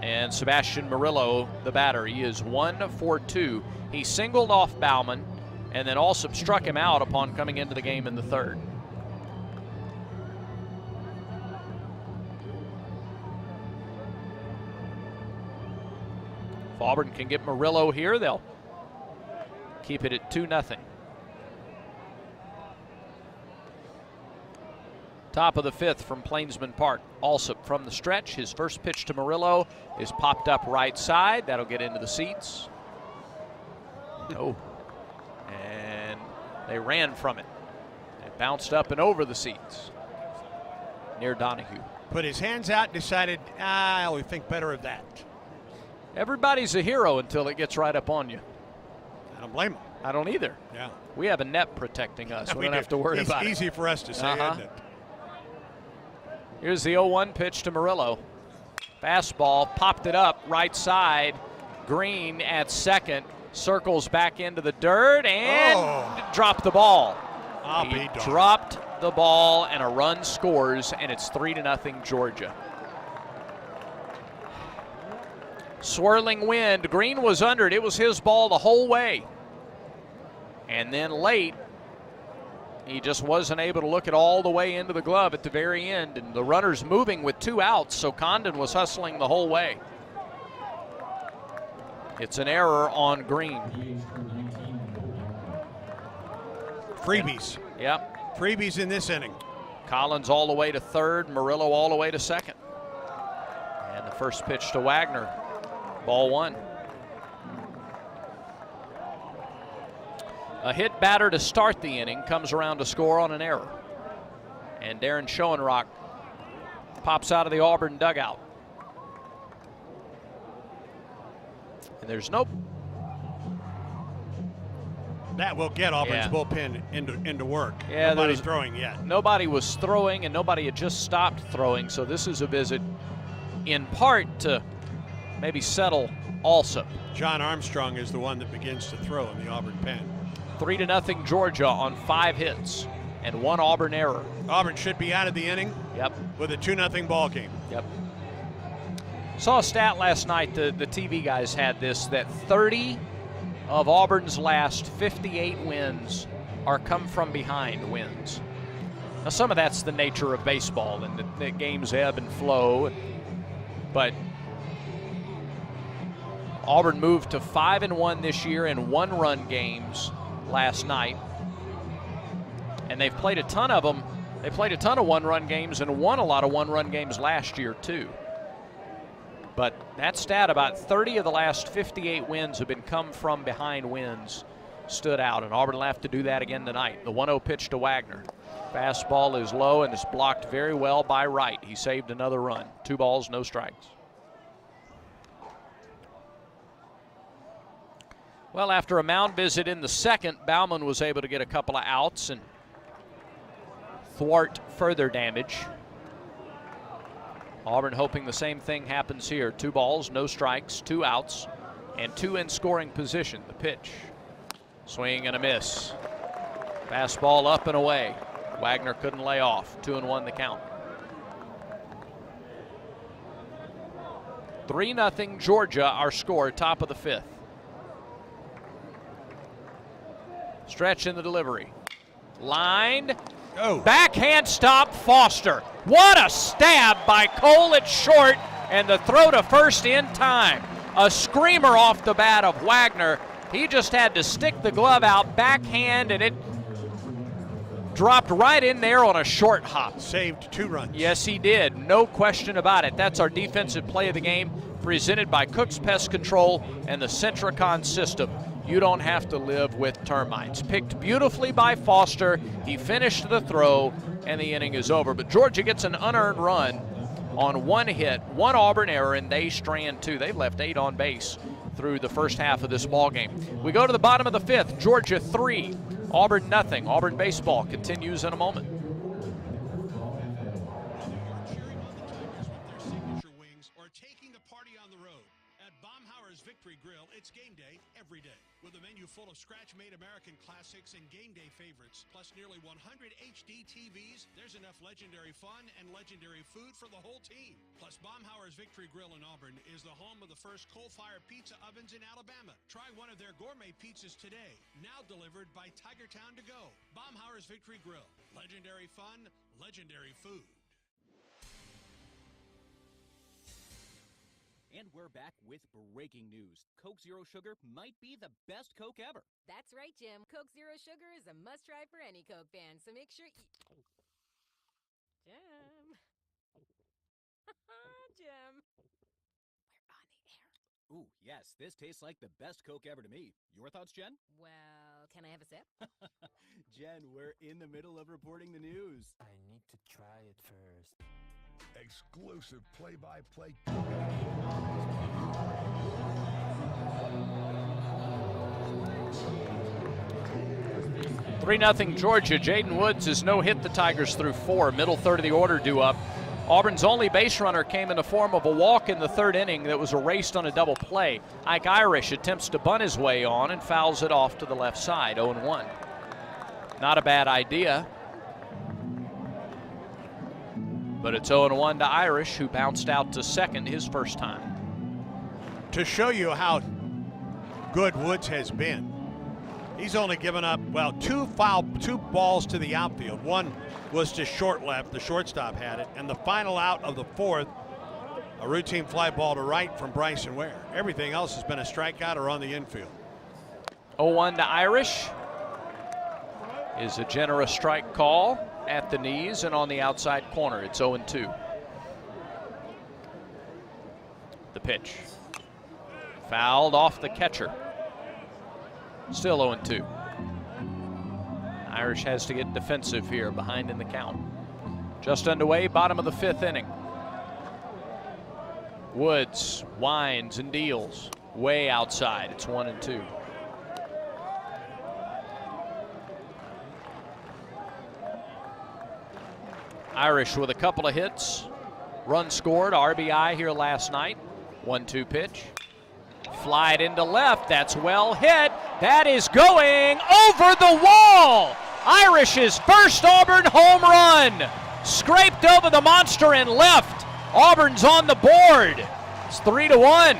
And Sebastian Murillo, the batter, he is 1 for 2. He singled off Baumann and then Alsop struck him out upon coming into the game in the 3rd. If Auburn can get Murillo here, they'll keep it at 2-0. Top of the 5th from Plainsman Park. Alsop from the stretch. His first pitch to Murillo is popped up right side. That'll get into the seats. No. And they ran from it. It bounced up and over the seats near Donahue. Put his hands out, decided, we think better of that. Everybody's a hero until it gets right up on you. I don't blame him. I don't either. Yeah. We have a net protecting us. We don't have to worry about it. It's easy for us to say, isn't it? Here's the 0-1 pitch to Murillo. Fastball, popped it up right side. Green at second, circles back into the dirt and dropped the ball. He dropped the ball and a run scores, and it's 3-0 Georgia. Swirling wind. Green was under it. It was his ball the whole way. And then late, he just wasn't able to look it all the way into the glove at the very end. And the runner's moving with 2 outs, so Condon was hustling the whole way. It's an error on Green. Freebies. Yep. Freebies in this inning. Collins all the way to 3rd, Murillo all the way to 2nd. And the first pitch to Wagner. Ball 1. A hit batter to start the inning comes around to score on an error. And Darren Schoenrock pops out of the Auburn dugout. And there's no... That will get Auburn's bullpen into work. Yeah, nobody's throwing yet. Nobody was throwing, and nobody had just stopped throwing. So this is a visit in part to maybe settle Alsop. John Armstrong is the one that begins to throw in the Auburn pen. 3-0 Georgia on 5 hits and 1 Auburn error. Auburn should be out of the inning. Yep. With a 2-0 ball game. Yep. Saw a stat last night, the TV guys had this, that 30 of Auburn's last 58 wins are come from behind wins. Now some of that's the nature of baseball and the games ebb and flow, but Auburn moved to 5-1 this year in 1-run games last night. And they've played a ton of them. They played a ton of 1-run games and won a lot of 1-run games last year too. But that stat, about 30 of the last 58 wins have been come from behind wins, stood out. And Auburn will have to do that again tonight. The 1-0 pitch to Wagner. Fastball is low and is blocked very well by Wright. He saved another run. 2 balls, no strikes. Well, after a mound visit in the 2nd, Baumann was able to get a couple of outs and thwart further damage. Auburn hoping the same thing happens here. 2 balls, no strikes, 2 outs, and 2 in scoring position. The pitch. Swing and a miss. Fastball up and away. Wagner couldn't lay off. 2-1 the count. 3-0 Georgia, our score, top of the 5th. Stretch in the delivery. Lined. Backhand stop, Foster. What a stab by Cole at short, and the throw to first in time. A screamer off the bat of Wagner. He just had to stick the glove out, backhand, and it dropped right in there on a short hop. Saved 2 runs. Yes, he did. No question about it. That's our defensive play of the game, presented by Cook's Pest Control and the Centricon system. you don't have to live with termites. Picked beautifully by Foster. He finished the throw, and the inning is over. But Georgia gets an unearned run on one hit, one Auburn error, and they strand 2. They've left 8 on base through the first half of this ball game. We go to the bottom of the 5th. Georgia 3, Auburn nothing. Auburn baseball continues in a moment. Victory Grill, it's game day every day. With a menu full of scratch-made American classics and game day favorites, plus nearly 100 HD TVs, there's enough legendary fun and legendary food for the whole team. Plus, Baumhauer's Victory Grill in Auburn is the home of the first coal-fired pizza ovens in Alabama. Try one of their gourmet pizzas today, now delivered by Tigertown to go. Baumhauer's Victory Grill. Legendary fun, legendary food. And we're back with breaking news. Coke Zero Sugar might be the best Coke ever. That's right, Jim. Coke Zero Sugar is a must-try for any Coke fan, so make sure you... Jim. Jim. We're on the air. Ooh, yes, this tastes like the best Coke ever to me. Your thoughts, Jen? Well, can I have a sip? Jen, we're in the middle of reporting the news. I need to try it first. Exclusive play-by-play. 3-0 Georgia. Jaden Woods has no-hit the Tigers through 4. Middle third of the order due up. Auburn's only base runner came in the form of a walk in the 3rd inning that was erased on a double play. Ike Irish attempts to bunt his way on and fouls it off to the left side, 0-1. Not a bad idea. But it's 0-1 to Irish, who bounced out to second his first time. To show you how good Woods has been, he's only given up, well, 2 balls to the outfield. One was to short left, the shortstop had it, and the final out of the 4th, a routine fly ball to right from Bryson Ware. Everything else has been a strikeout or on the infield. 0-1 to Irish is a generous strike call at the knees and on the outside corner. It's 0-2. The pitch. Fouled off the catcher. Still 0-2. Irish has to get defensive here, behind in the count. Just underway, bottom of the 5th inning. Woods winds and deals way outside. It's 1-2. Irish with a couple of hits. Run scored, RBI here last night. 1-2 pitch. Fly it into left. That's well hit. That is going over the wall. Irish's first Auburn home run. Scraped over the monster and left. Auburn's on the board. It's 3-1.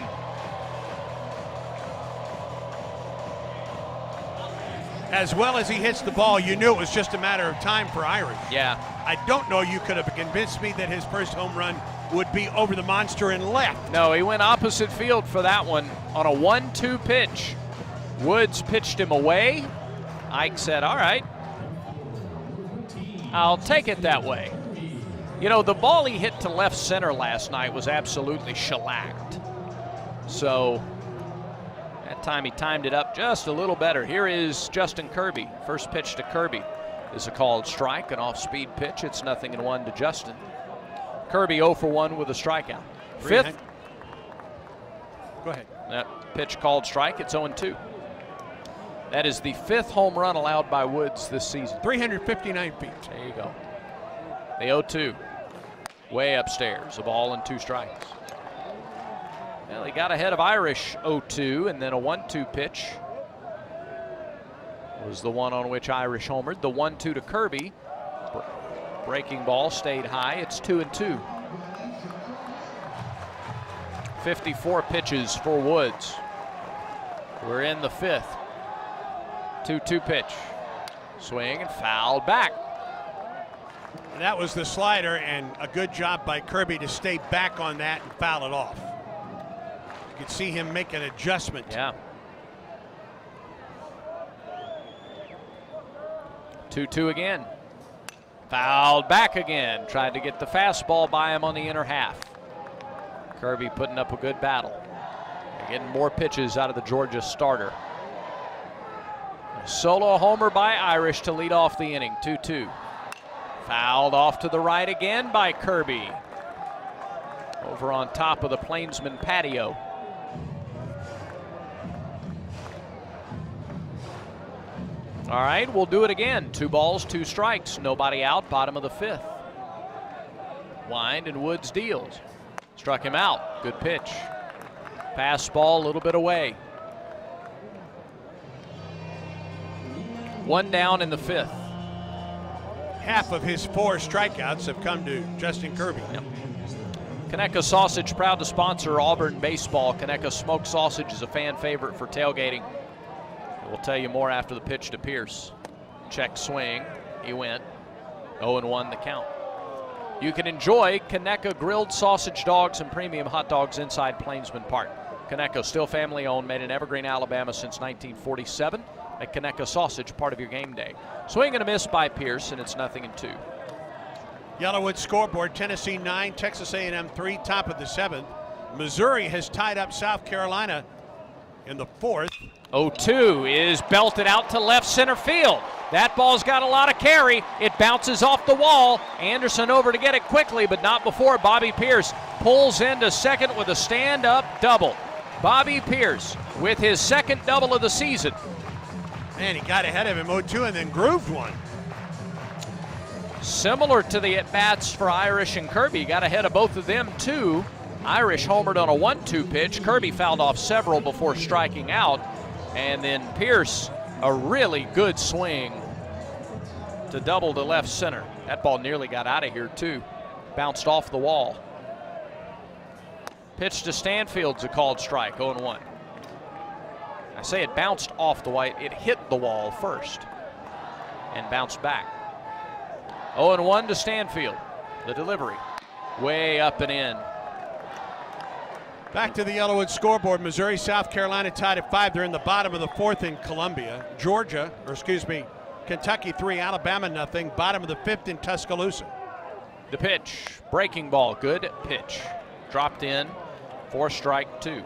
As well as he hits the ball, you knew it was just a matter of time for Irish. Yeah. I don't know you could have convinced me that his first home run would be over the monster and left. No, he went opposite field for that one on a 1-2 pitch. Woods pitched him away. Ike said, all right, I'll take it that way. You know, the ball he hit to left center last night was absolutely shellacked. So that time he timed it up just a little better. Here is Justin Kirby. First pitch to Kirby is a called strike, an off-speed pitch. It's 0-1 to Justin. Kirby 0 for 1 with a strikeout. 5th. Go ahead. That pitch called strike. It's 0-2. That is the 5th home run allowed by Woods this season. 359 feet. There you go. The 0-2. Way upstairs. A ball and 2 strikes. Well, he got ahead of Irish 0-2, and then a 1-2 pitch was the one on which Irish homered. The 1-2 to Kirby. Breaking ball stayed high. It's 2-2. 54 pitches for Woods. We're in the 5th. 2-2 pitch. Swing and fouled back. That was the slider, and a good job by Kirby to stay back on that and foul it off. You could see him make an adjustment. Yeah. 2-2 again. Fouled back again. Tried to get the fastball by him on the inner half. Kirby putting up a good battle. They're getting more pitches out of the Georgia starter. Solo homer by Irish to lead off the inning, 2-2. Fouled off to the right again by Kirby. Over on top of the Plainsman patio. All right, we'll do it again. 2 balls, 2 strikes, nobody out, bottom of the 5th. Wind and Woods deals. Struck him out, good pitch. Fastball a little bit away. 1 down in the 5th. Half of his 4 strikeouts have come to Justin Kirby. Yep. Conecuh Sausage, proud to sponsor Auburn baseball. Conecuh smoked sausage is a fan favorite for tailgating. We'll tell you more after the pitch to Pierce. Check swing, he went. 0-1 the count. You can enjoy Conecuh grilled sausage dogs and premium hot dogs inside Plainsman Park. Conecuh, still family owned, made in Evergreen, Alabama since 1947. Make Conecuh Sausage part of your game day. Swing and a miss by Pierce, and it's 0-2. Yellowwood scoreboard, Tennessee 9, Texas A&M 3, top of the 7th. Missouri has tied up South Carolina in the 4th. 0-2 is belted out to left center field. That ball's got a lot of carry. It bounces off the wall. Anderson over to get it quickly, but not before Bobby Pierce pulls into second with a stand-up double. Bobby Pierce with his second double of the season. Man, he got ahead of him 0-2 and then grooved one. Similar to the at-bats for Irish and Kirby. Got ahead of both of them, too. Irish homered on a 1-2 pitch. Kirby fouled off several before striking out. And then Pierce, a really good swing to double to left center. That ball nearly got out of here, too. Bounced off the wall. Pitch to Stanfield's a called strike, 0-1. I say it bounced off the white. It hit the wall first and bounced back. 0-1 to Stanfield. The delivery way up and in. Back to the Yellowwood scoreboard. Missouri, South Carolina tied at 5. They're in the bottom of the 4th in Columbia. Kentucky 3, Alabama nothing. Bottom of the 5th in Tuscaloosa. The pitch, breaking ball, good pitch. Dropped in for strike 2.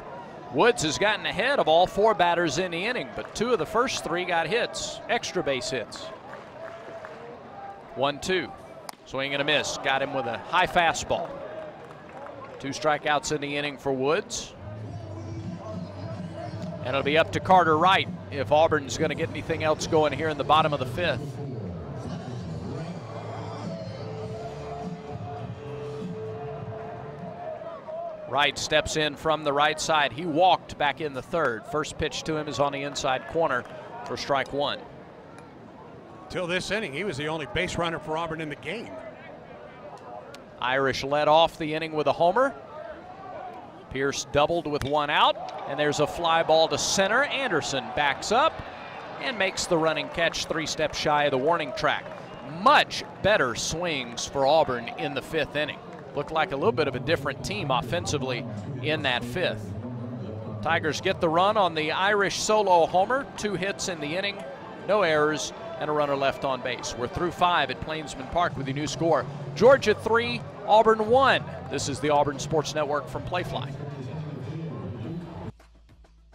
Woods has gotten ahead of all 4 batters in the inning, but 2 of the first 3 got hits, extra base hits. 1-2, swing and a miss. Got him with a high fastball. 2 strikeouts in the inning for Woods. And it'll be up to Carter Wright if Auburn's going to get anything else going here in the bottom of the 5th. Wright steps in from the right side. He walked back in the 3rd. First pitch to him is on the inside corner for strike 1. Till this inning, he was the only base runner for Auburn in the game. Irish led off the inning with a homer. Pierce doubled with 1 out, and there's a fly ball to center. Anderson backs up and makes the running catch 3 steps shy of the warning track. Much better swings for Auburn in the 5th inning. Looked like a little bit of a different team offensively in that 5th. Tigers get the run on the Irish solo homer. 2 hits in the inning, no errors, and a runner left on base. We're through 5 at Plainsman Park with your new score. Georgia 3, Auburn 1. This is the Auburn Sports Network from Playfly.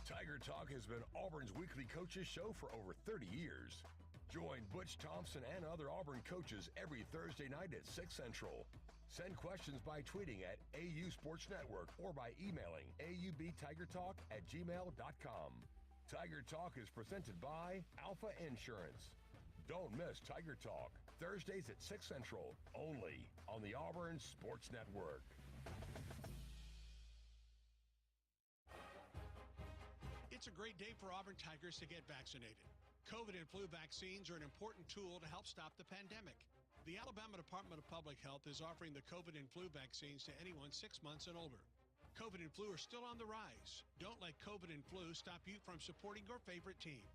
Tiger Talk has been Auburn's weekly coaches show for over 30 years. Join Butch Thompson and other Auburn coaches every Thursday night at 6 Central. Send questions by tweeting at AU Sports Network or by emailing aubtigertalk@gmail.com. Tiger Talk is presented by Alpha Insurance. Don't miss Tiger Talk, Thursdays at 6 Central, only on the Auburn Sports Network. It's a great day for Auburn Tigers to get vaccinated. COVID and flu vaccines are an important tool to help stop the pandemic. The Alabama Department of Public Health is offering the COVID and flu vaccines to anyone 6 months and older. COVID and flu are still on the rise. Don't let COVID and flu stop you from supporting your favorite team.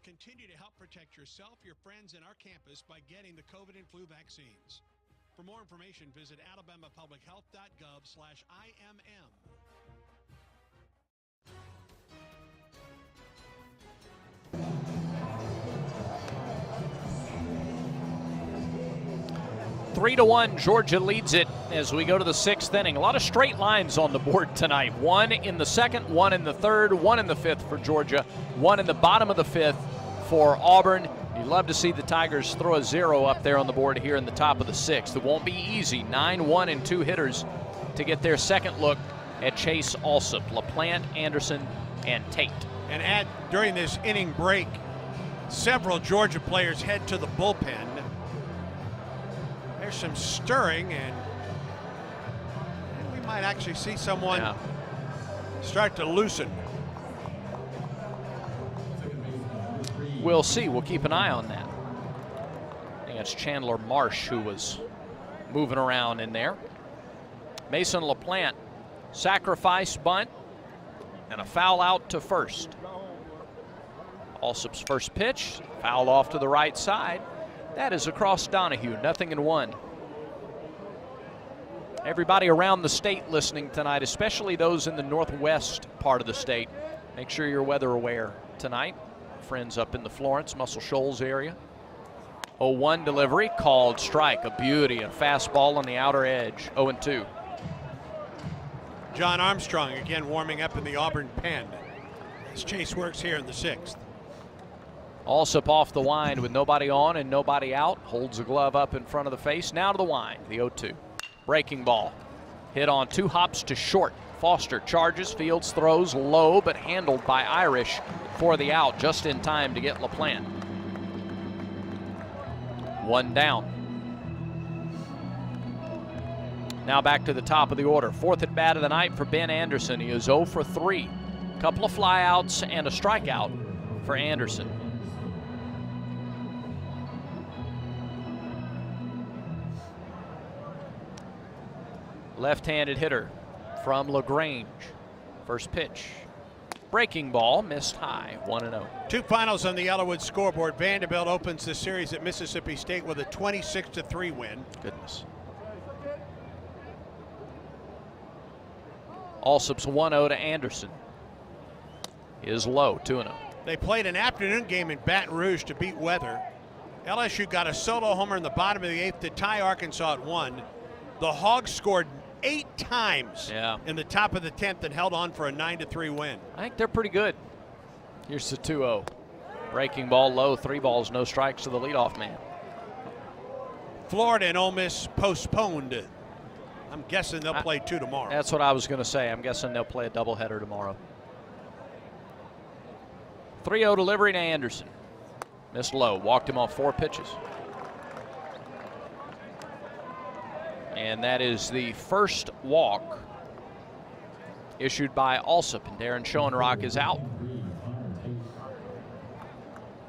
Continue to help protect yourself, your friends, and our campus by getting the COVID and flu vaccines. For more information, visit alabamapublichealth.gov/IMM. Three to 1, Georgia leads it as we go to the 6th inning. A lot of straight lines on the board tonight. 1 in the 2nd, 1 in the 3rd, 1 in the 5th for Georgia, 1 in the bottom of the 5th for Auburn. You'd love to see the Tigers throw a 0 up there on the board here in the top of the 6th. It won't be easy. 9-1 and 2 hitters to get their second look at Chase Alsop, LaPlante, Anderson, and Tate. And during this inning break, several Georgia players head to the bullpen. There's some stirring, and we might actually see someone start to loosen. We'll see. We'll keep an eye on that. I think it's Chandler Marsh who was moving around in there. Mason LaPlante, sacrifice bunt, and a foul out to first. Alsop's first pitch, fouled off to the right side. That is across Donahue, 0-1. Everybody around the state listening tonight, especially those in the northwest part of the state, make sure you're weather aware tonight. Friends up in the Florence, Muscle Shoals area. 0-1 delivery, called strike. A beauty, a fastball on the outer edge, 0-2. John Armstrong again warming up in the Auburn pen as Chase works here in the 6th. Alsop off the wind with nobody on and nobody out. Holds the glove up in front of the face. Now to the wind, the 0-2. Breaking ball. Hit on 2 hops to short. Foster charges, fields, throws low, but handled by Irish for the out just in time to get LaPlante. 1 down. Now back to the top of the order. 4th at bat of the night for Ben Anderson. He is 0 for 3. Couple of flyouts and a strikeout for Anderson. Left-handed hitter from LaGrange. First pitch. Breaking ball, missed high, 1-0. 2 finals on the Yellowwood scoreboard. Vanderbilt opens the series at Mississippi State with a 26-3 win. Goodness. Alsop's 1-0 to Anderson. Is low, 2-0. They played an afternoon game in Baton Rouge to beat weather. LSU got a solo homer in the bottom of the 8th to tie Arkansas at 1. The Hogs scored 8 times in the top of the 10th and held on for a 9-3 win. I think they're pretty good. Here's the 2-0. Breaking ball low, 3 balls, no strikes to the leadoff man. Florida and Ole Miss postponed. I'm guessing they'll play 2 tomorrow. That's what I was going to say. I'm guessing they'll play a doubleheader tomorrow. 3-0 delivery to Anderson. Missed low, walked him off 4 pitches. And that is the first walk issued by Alsop, and Darren Schoenrock is out.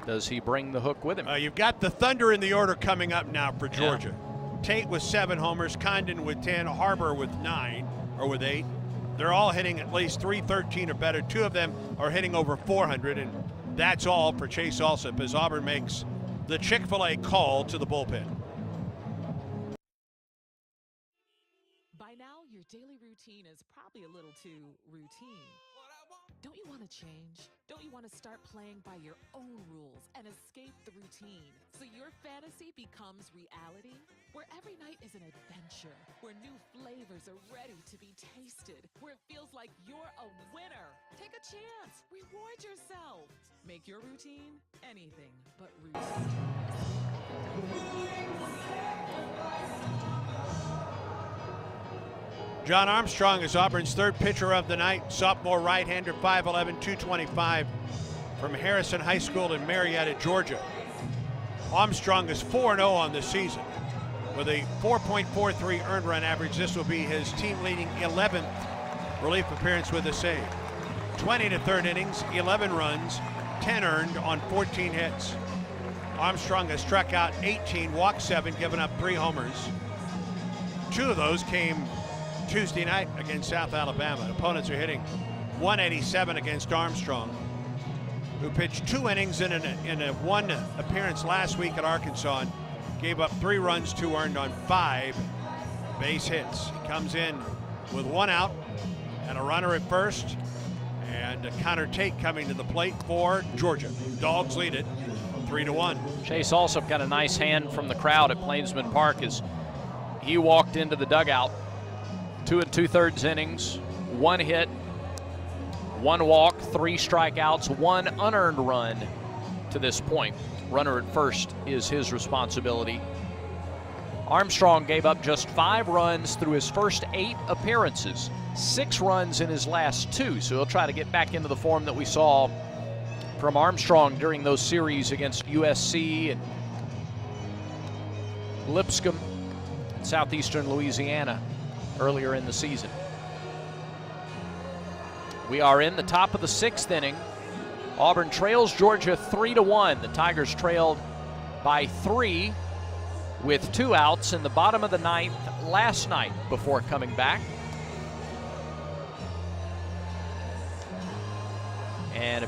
Does he bring the hook with him? You've got the Thunder in the order coming up now for Georgia. Tate with 7 homers, Condon with 10, Harbor with 9, or with 8. They're all hitting at least .313 or better. 2 of them are hitting over 400, and that's all for Chase Alsop as Auburn makes the Chick-fil-A call to the bullpen. By now, your daily routine is probably a little too routine. Don't you want to change? Don't you want to start playing by your own rules and escape the routine so your fantasy becomes reality? Where every night is an adventure, where new flavors are ready to be tasted, where it feels like you're a winner. Take a chance. Reward yourself. Make your routine anything but routine. John Armstrong is Auburn's 3rd pitcher of the night. Sophomore right-hander, 5'11", 225 from Harrison High School in Marietta, Georgia. Armstrong is 4-0 on the season. With a 4.43 earned run average, this will be his team-leading 11th relief appearance with a save. 20 to 3rd innings, 11 runs, 10 earned on 14 hits. Armstrong has struck out 18, walked 7, given up 3 homers. 2 of those came Tuesday night against South Alabama. Opponents are hitting 187 against Armstrong, who pitched 2 innings in a 1 appearance last week at Arkansas and gave up 3 runs, 2 earned on 5 base hits. He comes in with 1 out and a runner at first, and Connor Tate coming to the plate for Georgia. Dogs lead it 3-1. Chase also got a nice hand from the crowd at Plainsman Park as he walked into the dugout. 2 2/3 innings, 1 hit, 1 walk, 3 strikeouts, 1 unearned run, to this point. Runner at first is his responsibility. Armstrong gave up just 5 runs through his first 8 appearances, 6 runs in his last 2, so he'll try to get back into the form that we saw from Armstrong during those series against USC and Lipscomb, southeastern Louisiana, earlier in the season. We are in the top of the 6th inning. Auburn trails Georgia 3-1. The Tigers trailed by 3 with 2 outs in the bottom of the 9th last night before coming back. And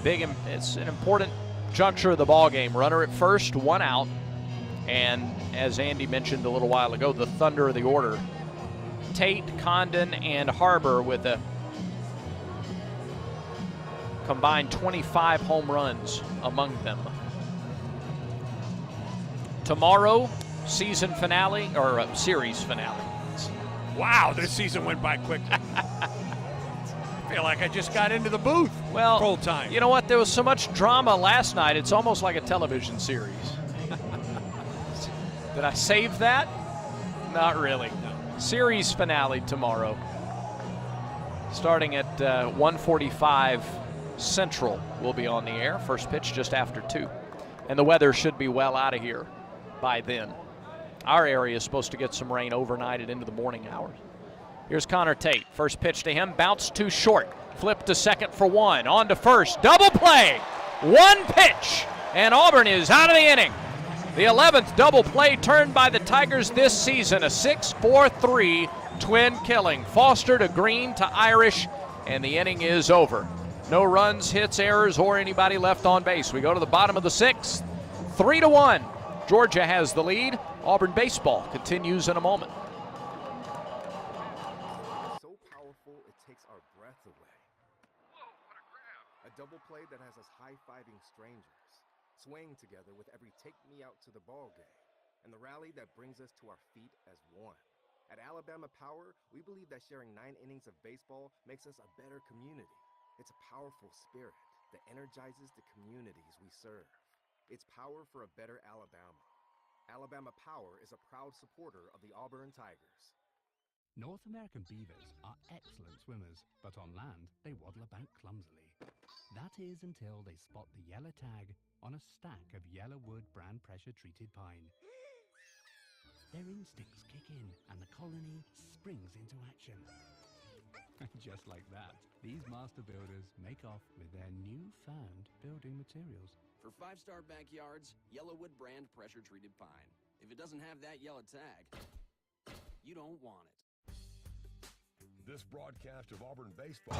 it's an important juncture of the ball game. Runner at first, 1 out. And as Andy mentioned a little while ago, the thunder of the order. Tate, Condon, and Harbor with a combined 25 home runs among them. Tomorrow, season finale, or series finale. Wow, this season went by quickly. I feel like I just got into the booth. Well, full time. You know what? There was so much drama last night, it's almost like a television series. Did I save that? Not really. No. Series finale tomorrow. Starting at 1:45 Central, we'll be on the air. First pitch just after 2. And the weather should be well out of here by then. Our area is supposed to get some rain overnight and into the morning hours. Here's Connor Tate. First pitch to him, bounced too short. Flip to second for 1. On to first. Double play. 1 pitch. And Auburn is out of the inning. The 11th double play turned by the Tigers this season. A 6-4-3 twin killing. Foster to Green to Irish. And the inning is over. No runs, hits, errors, or anybody left on base. We go to the bottom of the 6th. 3-1. Georgia has the lead. Auburn baseball continues in a moment. So powerful, it takes our breath away. A double play that has us high-fiving strangers, swaying together with every take me out to the ball game, and the rally that brings us to our feet as one. At Alabama Power, we believe that sharing 9 innings of baseball makes us a better community. It's a powerful spirit that energizes the communities we serve. It's power for a better Alabama. Alabama Power is a proud supporter of the Auburn Tigers. North American beavers are excellent swimmers, but on land, they waddle about clumsily. That is until they spot the yellow tag on a stack of Yellowwood brand pressure-treated pine. Their instincts kick in, and the colony springs into action. Just like that, these master builders make off with their newfound building materials. For 5-star backyards, Yellowwood brand pressure-treated pine. If it doesn't have that yellow tag, you don't want it. This broadcast of Auburn baseball.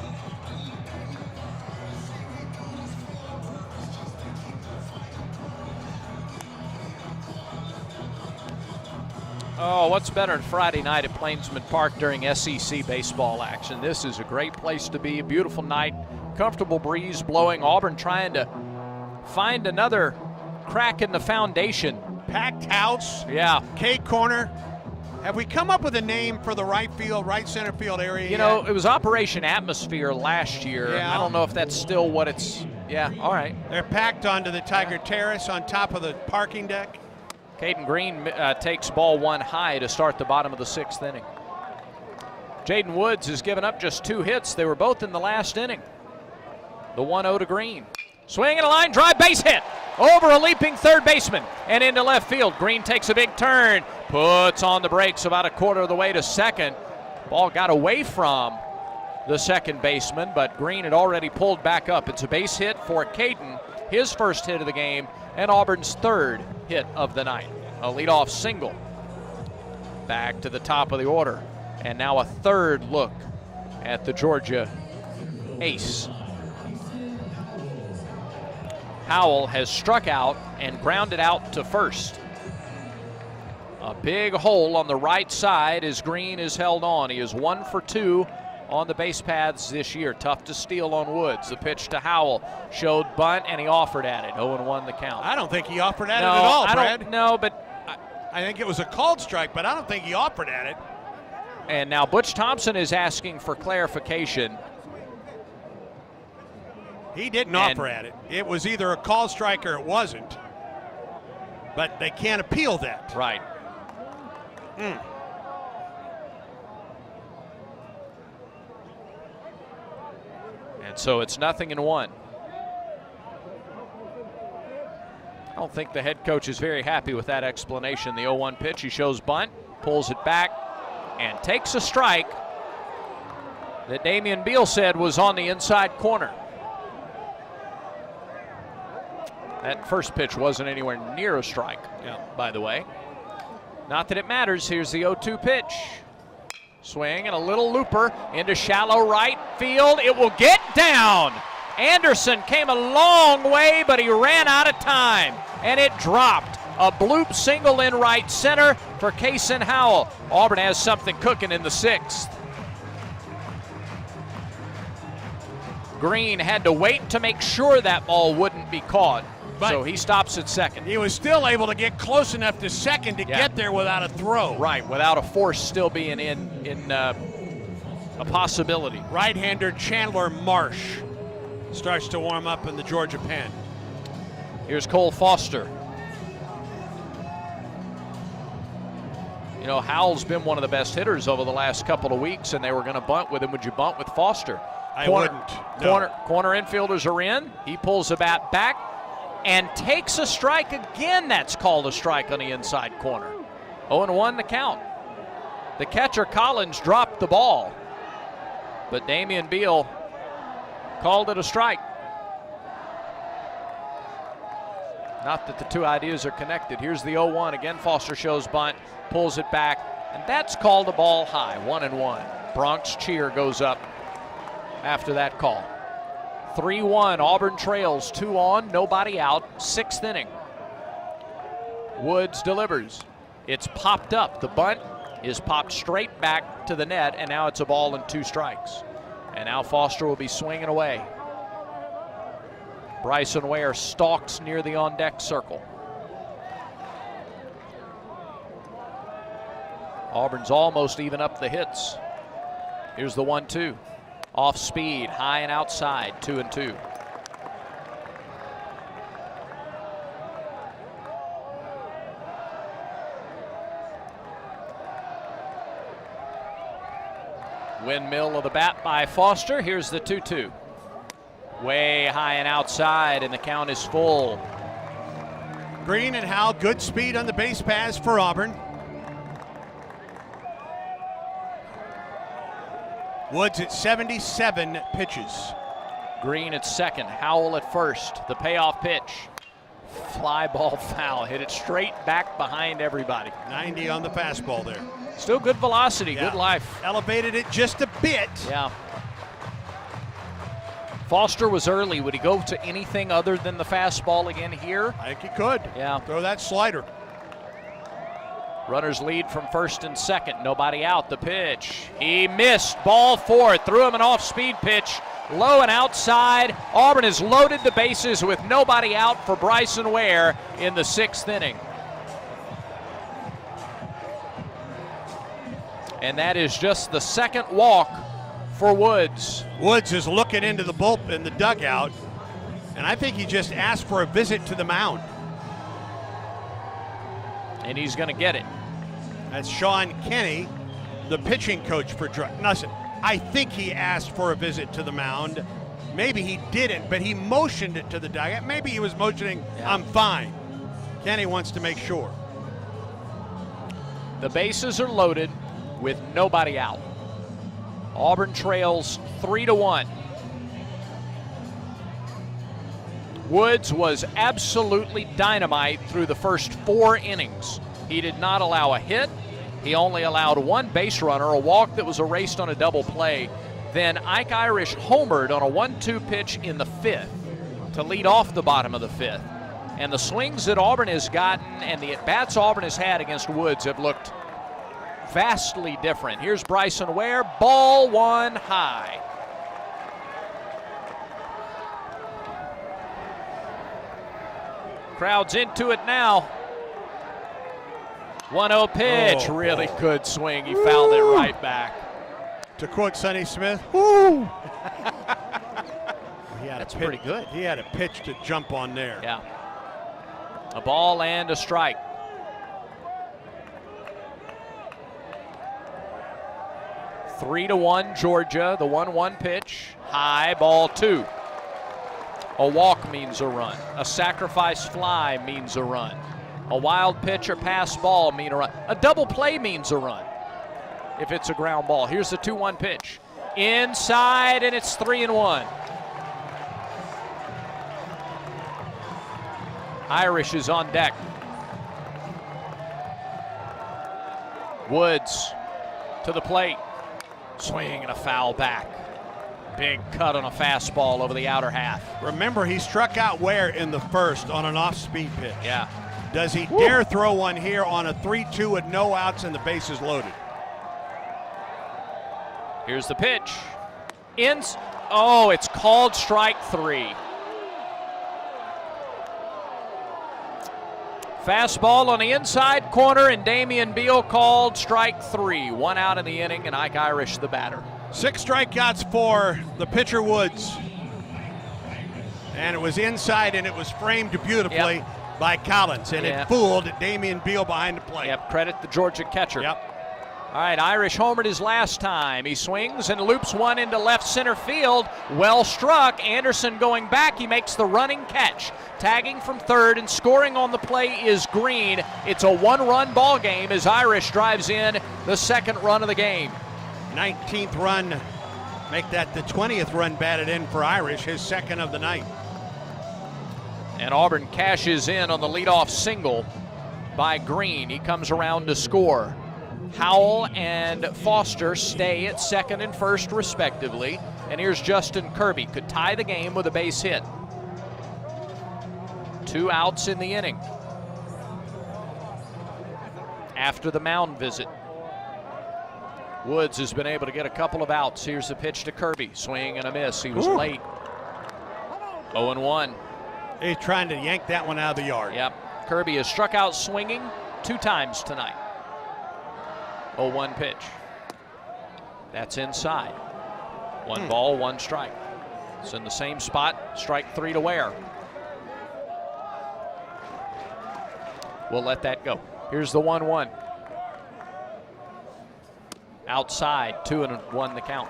Oh, what's better than Friday night at Plainsman Park during SEC baseball action? This is a great place to be. A beautiful night, comfortable breeze blowing. Auburn trying to find another crack in the foundation. Packed house. Yeah. K-corner. Have we come up with a name for the right center field area You know, it was Operation Atmosphere last year. Yeah. I don't know if that's still what it's, yeah, all right. They're packed onto the Tiger Terrace on top of the parking deck. Caden Green takes ball 1 high to start the bottom of the 6th inning. Jaden Woods has given up just 2 hits. They were both in the last inning. The 1-0 to Green. Swing and a line drive, base hit. Over a leaping third baseman and into left field. Green takes a big turn, puts on the brakes about a quarter of the way to second. Ball got away from the second baseman, but Green had already pulled back up. It's a base hit for Caden, his first hit of the game, and Auburn's 3rd hit of the night. A leadoff single. Back to the top of the order, and now a 3rd look at the Georgia ace. Howell has struck out and grounded out to first. A big hole on the right side as Green is held on. He is 1 for 2 on the base paths this year. Tough to steal on Woods. The pitch to Howell showed bunt, and he offered at it. 0-1 the count. I don't think he offered at it at all, Brad. No, but I think it was a called strike, but I don't think he offered at it. And now Butch Thompson is asking for clarification. He didn't offer at it. It was either a call strike or it wasn't. But they can't appeal that. Right. And so it's 0-1. I don't think the head coach is very happy with that explanation. The 0-1 pitch, he shows bunt, pulls it back, and takes a strike that Damian Beal said was on the inside corner. That first pitch wasn't anywhere near a strike, by the way. Not that it matters. Here's the 0-2 pitch. Swing and a little looper into shallow right field. It will get down. Anderson came a long way, but he ran out of time, and it dropped. A bloop single in right center for Kason Howell. Auburn has something cooking in the 6th. Green had to wait to make sure that ball wouldn't be caught, so he stops at second. He was still able to get close enough to second to get there without a throw. Right, without a force still being in a possibility. Right-hander Chandler Marsh starts to warm up in the Georgia pen. Here's Cole Foster. You know, Howell's been one of the best hitters over the last couple of weeks, and they were going to bunt with him. Would you bunt with Foster? I wouldn't. No. Corner infielders are in. He pulls the bat back and takes a strike again. That's called a strike on the inside corner. 0-1 the count. The catcher Collins dropped the ball, but Damian Beal called it a strike. Not that the two ideas are connected. Here's the 0-1. Again, Foster shows bunt, pulls it back, and that's called a ball high. 1-1. Bronx cheer goes up after that call. 3-1. Auburn trails. 2 on, nobody out. 6th inning. Woods delivers. It's popped up. The bunt is popped straight back to the net, and now it's a ball and 2 strikes. And now Foster will be swinging away. Bryson Ware stalks near the on-deck circle. Auburn's almost even up the hits. Here's the 1-2. Off speed, high and outside, 2-2. Windmill of the bat by Foster. Here's the 2-2. Way high and outside, and the count is full. Green and Howell, good speed on the base paths for Auburn. Woods at 77 pitches. Green at second, Howell at first. The payoff pitch. Fly ball foul, hit it straight back behind everybody. 90 on the fastball there. Still good velocity, good life. Elevated it just a bit. Yeah. Foster was early. Would he go to anything other than the fastball again here? I think he could. Yeah. Throw that slider. Runners lead from first and second. Nobody out. The pitch. He missed. Ball 4. Threw him an off-speed pitch. Low and outside. Auburn has loaded the bases with nobody out for Bryson Ware in the 6th inning. And that is just the second walk for Woods. Woods is looking into the bullpen, the dugout, and I think he just asked for a visit to the mound. And he's going to get it. That's Sean Kenny, the pitching coach for Listen, I think he asked for a visit to the mound. Maybe he didn't, but he motioned it to the dugout. Maybe he was motioning, I'm fine. Kenny wants to make sure. The bases are loaded with nobody out. Auburn trails 3-1. Woods was absolutely dynamite through the first 4 innings. He did not allow a hit. He only allowed 1 base runner, a walk that was erased on a double play. Then Ike Irish homered on a 1-2 pitch in the 5th to lead off the bottom of the 5th. And the swings that Auburn has gotten and the at-bats Auburn has had against Woods have looked vastly different. Here's Bryson Ware, ball 1 high. Crowd's into it now. 1-0 pitch, really good swing. He fouled it right back. To quote Sonny Smith, whoo! That's pretty good. He had a pitch to jump on there. Yeah. A ball and a strike. Three to 1 Georgia. The 1-1 pitch. High, ball 2. A walk means a run. A sacrifice fly means a run. A wild pitch or pass ball mean a run. A double play means a run if it's a ground ball. Here's the 2-1 pitch. Inside, and it's 3-1. Irish is on deck. Woods to the plate. Swing and a foul back. Big cut on a fastball over the outer half. Remember, he struck out Ware in the first on an off-speed pitch. Yeah. Does he dare throw one here on a 3-2 with no outs and the bases loaded? Here's the pitch. Oh, it's called strike 3. Fastball on the inside corner, and Damian Beal called strike 3. 1 out in the inning, and Ike Irish the batter. 6 strikeouts for the pitcher Woods. And it was inside, and it was framed beautifully by Collins, and it fooled Damian Beal behind the plate. Yep, credit the Georgia catcher. Yep. All right, Irish homered his last time. He swings and loops one into left center field. Well struck. Anderson going back. He makes the running catch. Tagging from third and scoring on the play is Green. It's a 1-run ball game as Irish drives in the second run of the game. 19th run. Make that the 20th run batted in for Irish, his second of the night. And Auburn cashes in on the leadoff single by Green. He comes around to score. Howell and Foster stay at second and first respectively. And here's Justin Kirby. Could tie the game with a base hit. 2 outs in the inning. After the mound visit, Woods has been able to get a couple of outs. Here's the pitch to Kirby. Swing and a miss. He was late. 0-1. He's trying to yank that one out of the yard. Yep. Kirby has struck out swinging 2 times tonight. 0-1 pitch. That's inside. 1 ball, 1 strike. It's in the same spot. Strike 3 to Ware. We'll let that go. Here's the 1-1. Outside, 2-1 the count.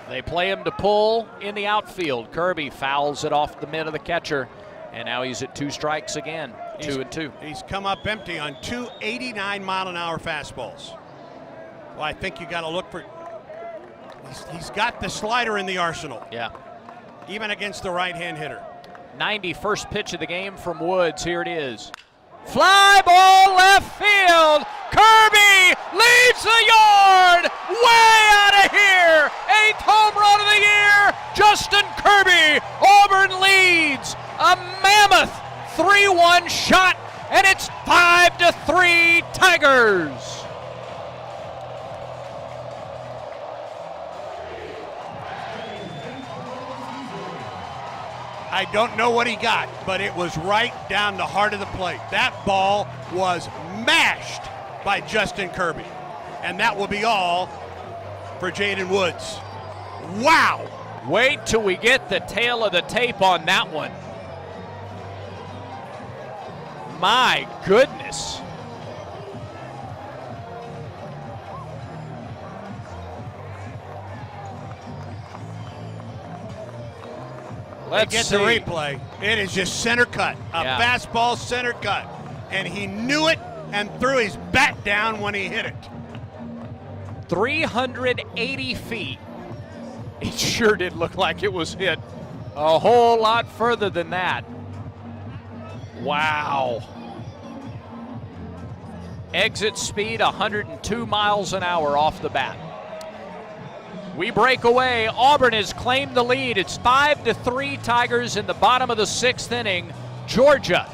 They play him to pull in the outfield. Kirby fouls it off the mid of the catcher, and now he's at 2 strikes again. 2-2. He's come up empty on 2 89-mile-an-hour fastballs. Well, I think you got to look for. He's got the slider in the arsenal. Yeah. Even against the right-hand hitter. 91st pitch of the game from Woods. Here it is. Fly ball left field. Kirby leaves the yard. Way out of here. 8th home run of the year. Justin Kirby. Auburn leads. A mammoth 3-1 shot, and it's 5-3 Tigers. I don't know what he got, but it was right down the heart of the plate. That ball was mashed by Justin Kirby. And that will be all for Jaden Woods. Wow! Wait till we get the tail of the tape on that one. My goodness. Let's get the replay. It is just center cut, a fastball center cut. And he knew it and threw his bat down when he hit it. 380 feet. It sure did look like it was hit a whole lot further than that. Wow. Exit speed 102 miles an hour off the bat. We break away. Auburn has claimed the lead. It's 5-3 Tigers in the bottom of the 6th inning. Georgia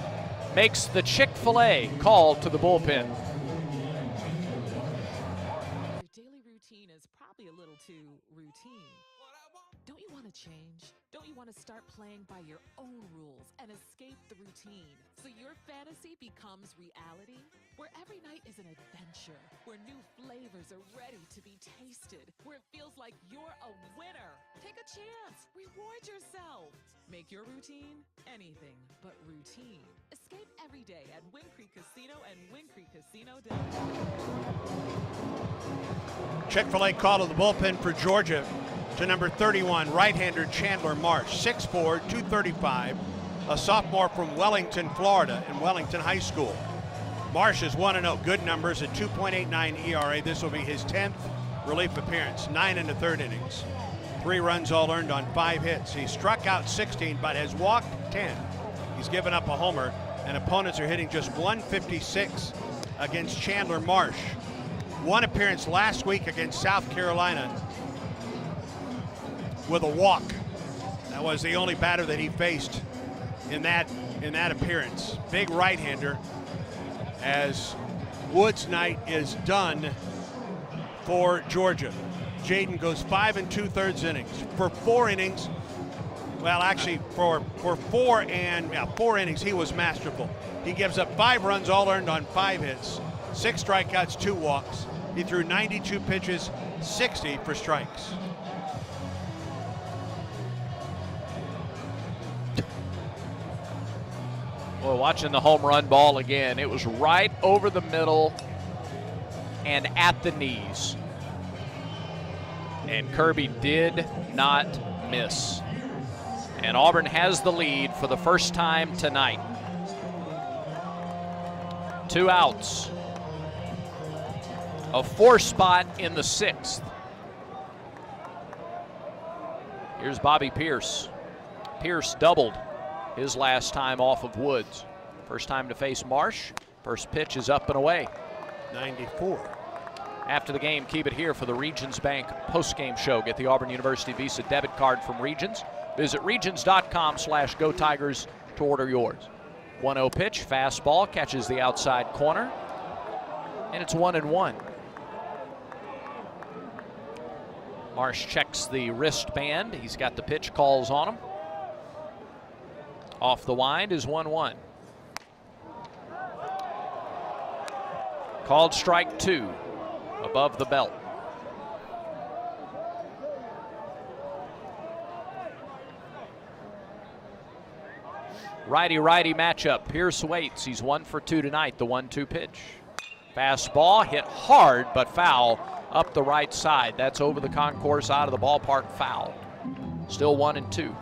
makes the Chick-fil-A call to the bullpen. Your daily routine is probably a little too routine. Don't you want to change? Don't you want to start playing by your own rules and escape the routine so your fantasy becomes reality? Where every night is an adventure, where new flavors are ready to be tasted, where it feels like you're a winner. Take a chance. Reward yourself. Make your routine anything but routine. Escape every day at Wind Creek Casino and WindCreekCasino.com. Chick-fil-A call to the bullpen for Georgia to number 31, right-hander Chandler Marsh, 6'4", 235, a sophomore from Wellington, Florida, in Wellington High School. Marsh is 1-0, good numbers, a 2.89 ERA. This will be his 10th relief appearance, 9 in the third innings. 3 runs all earned on 5 hits. He struck out 16, but has walked 10. He's given up a homer, and opponents are hitting just 156 against Chandler Marsh. One appearance last week against South Carolina with a walk. That was the only batter that he faced in that appearance. Big right-hander, as Woods' night is done for Georgia. Jaden goes 5 2/3 innings. For 4 innings, well, actually for 4 innings, he was masterful. He gives up 5 runs, all earned on 5 hits, 6 strikeouts, 2 walks. He threw 92 pitches, 60 for strikes. Well, watching the home run ball again, it was right over the middle and at the knees. And Kirby did not miss. And Auburn has the lead for the first time tonight. 2 outs. A 4 spot in the 6th. Here's Bobby Pierce. Pierce doubled his last time off of Woods. First time to face Marsh. First pitch is up and away. 94. After the game, keep it here for the Regions Bank post-game show. Get the Auburn University Visa debit card from Regions. Visit regions.com/GoTigers to order yours. 1-0 pitch, fastball, catches the outside corner, and it's 1-1. Marsh checks the wristband. He's got the pitch, calls on him. Off the wind is 1-1. Called strike 2, above the belt. Righty-righty matchup. Pierce waits. He's 1 for 2 tonight, the 1-2 pitch. Fastball hit hard but foul up the right side. That's over the concourse, out of the ballpark, foul. Still 1-2.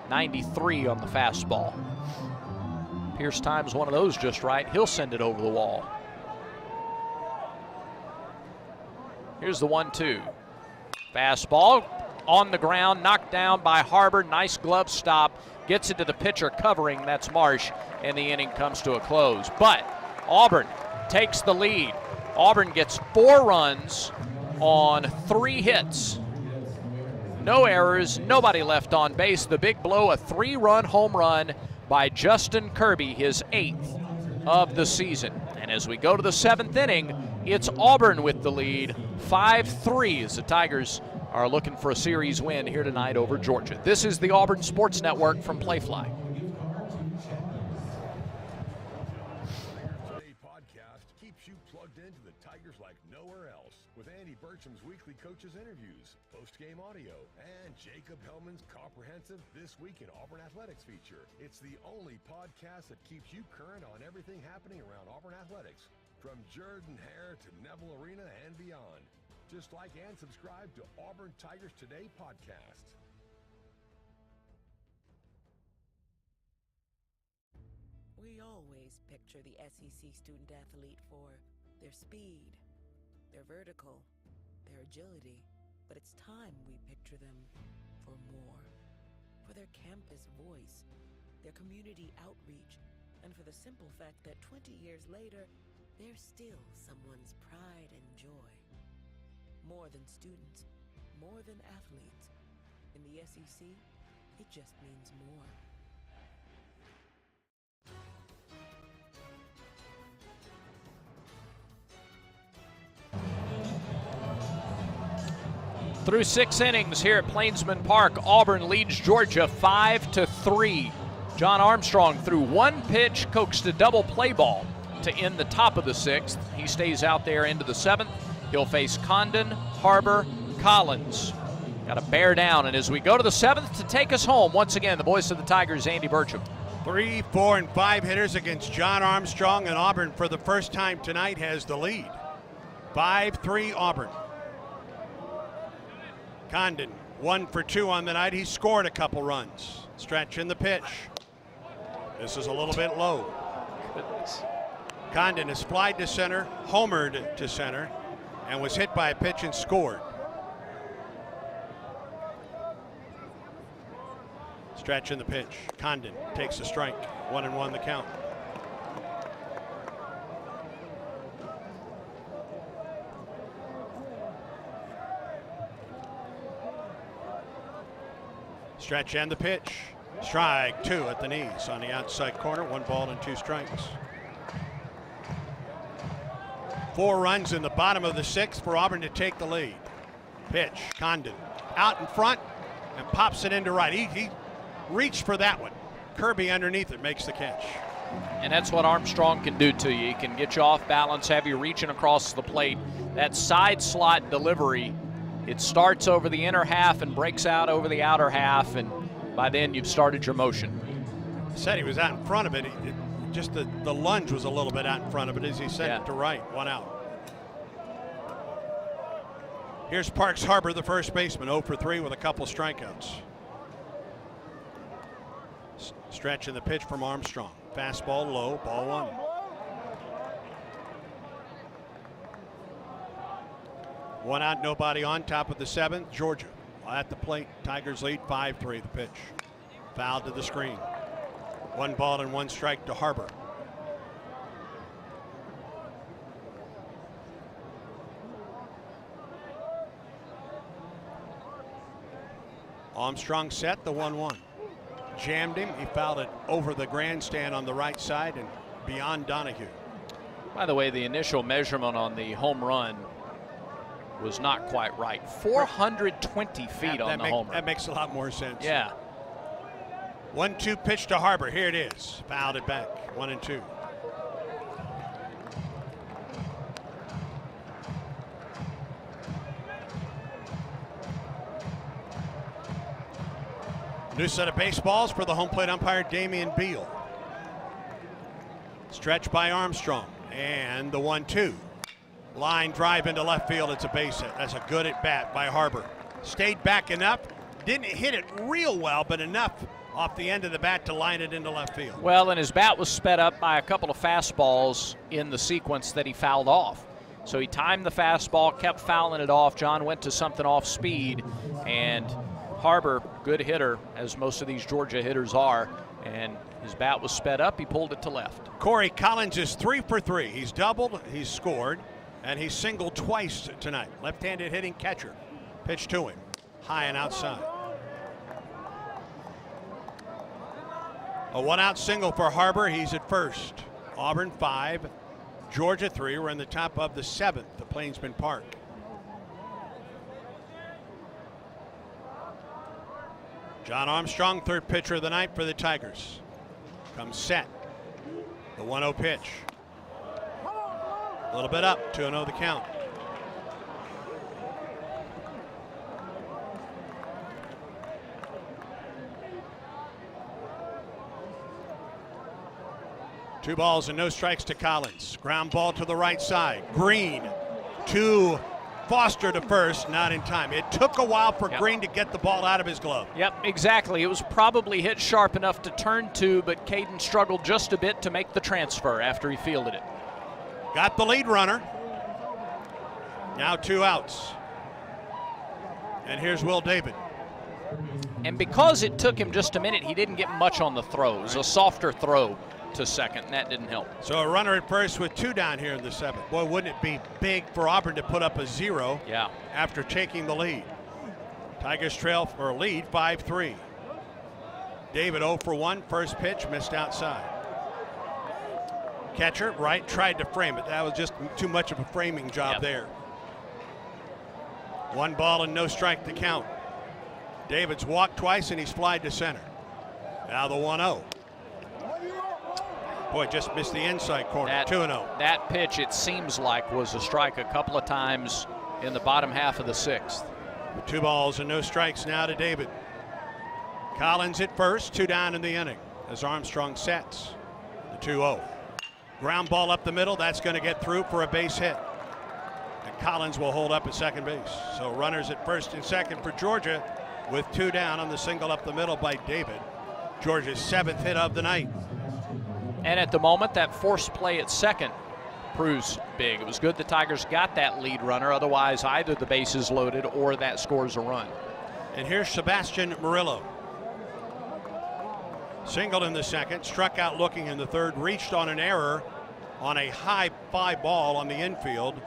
93 on the fastball. Pierce times one of those just right. He'll send it over the wall. Here's the 1-2. Fastball on the ground, knocked down by Harbor. Nice glove stop. Gets it to the pitcher covering. That's Marsh, and the inning comes to a close. But Auburn takes the lead. Auburn gets 4 runs on 3 hits. No errors, nobody left on base. The big blow, a 3-run home run by Justin Kirby, his 8th of the season. And as we go to the 7th inning, it's Auburn with the lead, 5-3, as the Tigers are looking for a series win here tonight over Georgia. This is the Auburn Sports Network from Playfly. Coaches interviews, post-game audio, and Jacob Hellman's comprehensive This Week in Auburn Athletics feature. It's the only podcast that keeps you current on everything happening around Auburn athletics, from Jordan Hare to Neville Arena and beyond. Just like and subscribe to Auburn Tigers Today podcast. We always picture the SEC student athlete for their speed, their vertical, their agility, but it's time we picture them for more. For their campus voice, their community outreach, and for the simple fact that 20 years later, they're still someone's pride and joy. More than students, more than athletes. In the SEC, it just means more. Through 6 innings here at Plainsman Park, Auburn leads Georgia 5-3. John Armstrong threw 1 pitch, coaxed a double play ball to end the top of the 6th. He stays out there into the 7th. He'll face Condon, Harbor, Collins. Got to bear down, and as we go to the 7th to take us home, once again, the voice of the Tigers, Andy Burcham. 3, 4, and 5 hitters against John Armstrong, and Auburn for the first time tonight has the lead. 5-3 Auburn. Condon 1 for 2 on the night. He scored a couple runs. Stretch in the pitch. This is a little bit low. Goodness. Condon has flied to center, homered to center, and was hit by a pitch and scored. Stretch in the pitch. Condon takes a strike. 1-1 the count. Stretch and the pitch. Strike 2 at the knees on the outside corner. 1 ball and 2 strikes. 4 runs in the bottom of the 6th for Auburn to take the lead. Pitch. Condon out in front and pops it into right. He reached for that one. Kirby underneath it makes the catch. And that's what Armstrong can do to you. He can get you off balance, have you reaching across the plate. That side slot delivery, it starts over the inner half and breaks out over the outer half, and by then you've started your motion. Said he was out in front of it. Just the lunge was a little bit out in front of it as he sent it to right. 1 out. Here's Parks Harbor, the first baseman, 0 for 3 with a couple strikeouts. Stretch in the pitch from Armstrong. Fastball low, ball 1. One out, nobody on. Top of the 7th, Georgia at the plate. Tigers lead 5-3. The pitch fouled to the screen. 1 ball and 1 strike to Harbor. Armstrong set the 1-1. Jammed him. He fouled it over the grandstand on the right side and beyond Donahue. By the way, the initial measurement on the home run was not quite right. 420 feet on the home run. That makes a lot more sense. Yeah. 1-2 pitch to Harbor. Here it is. Fouled it back. 1-2. New set of baseballs for the home plate umpire, Damian Beal. Stretch by Armstrong. And the 1-2. Line drive into left field. It's a base hit. That's a good at bat by Harbor. Stayed back enough. Didn't hit it real well, but enough off the end of the bat to line it into left field. Well, and his bat was sped up by a couple of fastballs in the sequence that he fouled off. So he timed the fastball, kept fouling it off. John went to something off speed, and Harbor, good hitter, as most of these Georgia hitters are, and his bat was sped up. He pulled it to left. Corey Collins is 3 for 3. He's doubled, he's scored, and he's singled twice tonight. Left-handed hitting catcher. Pitch to him, high and outside. A 1-out single for Harbor. He's at first. Auburn 5, Georgia 3. We're in the top of the 7th, the Plainsman Park. John Armstrong, third pitcher of the night for the Tigers. Comes set. The 1-0 pitch. A little bit up, 2-0 the count. Two balls and no strikes to Collins. Ground ball to the right side. Green to Foster to first, not in time. It took a while for Green to get the ball out of his glove. Yep, exactly. It was probably hit sharp enough to turn to, but Caden struggled just a bit to make the transfer after he fielded it. Got the lead runner. Now 2 outs. And here's Will David. And because it took him just a minute, he didn't get much on the throw. It was a softer throw to second, and that didn't help. So a runner at first with 2 down here in the 7th. Boy, wouldn't it be big for Auburn to put up a 0 after taking the lead. Tigers trail for a lead 5-3. David 0 for 1. First pitch missed outside. Catcher right, tried to frame it. That was just too much of a framing job there. 1 ball and no strike to count. David's walked twice and he's flied to center. Now the 1-0. Boy, just missed the inside corner. 2-0. That pitch, it seems like, was a strike a couple of times in the bottom half of the 6th. 2 balls and no strikes now to David. Collins at first, 2 down in the inning as Armstrong sets the 2-0. Ground ball up the middle, that's going to get through for a base hit. And Collins will hold up at second base. So runners at first and second for Georgia with 2 down on the single up the middle by David. Georgia's 7th hit of the night. And at the moment, that forced play at second proves big. It was good the Tigers got that lead runner. Otherwise, either the base is loaded or that scores a run. And here's Sebastian Murillo. Singled in the second, struck out looking in the third, reached on an error on a high fly ball on the infield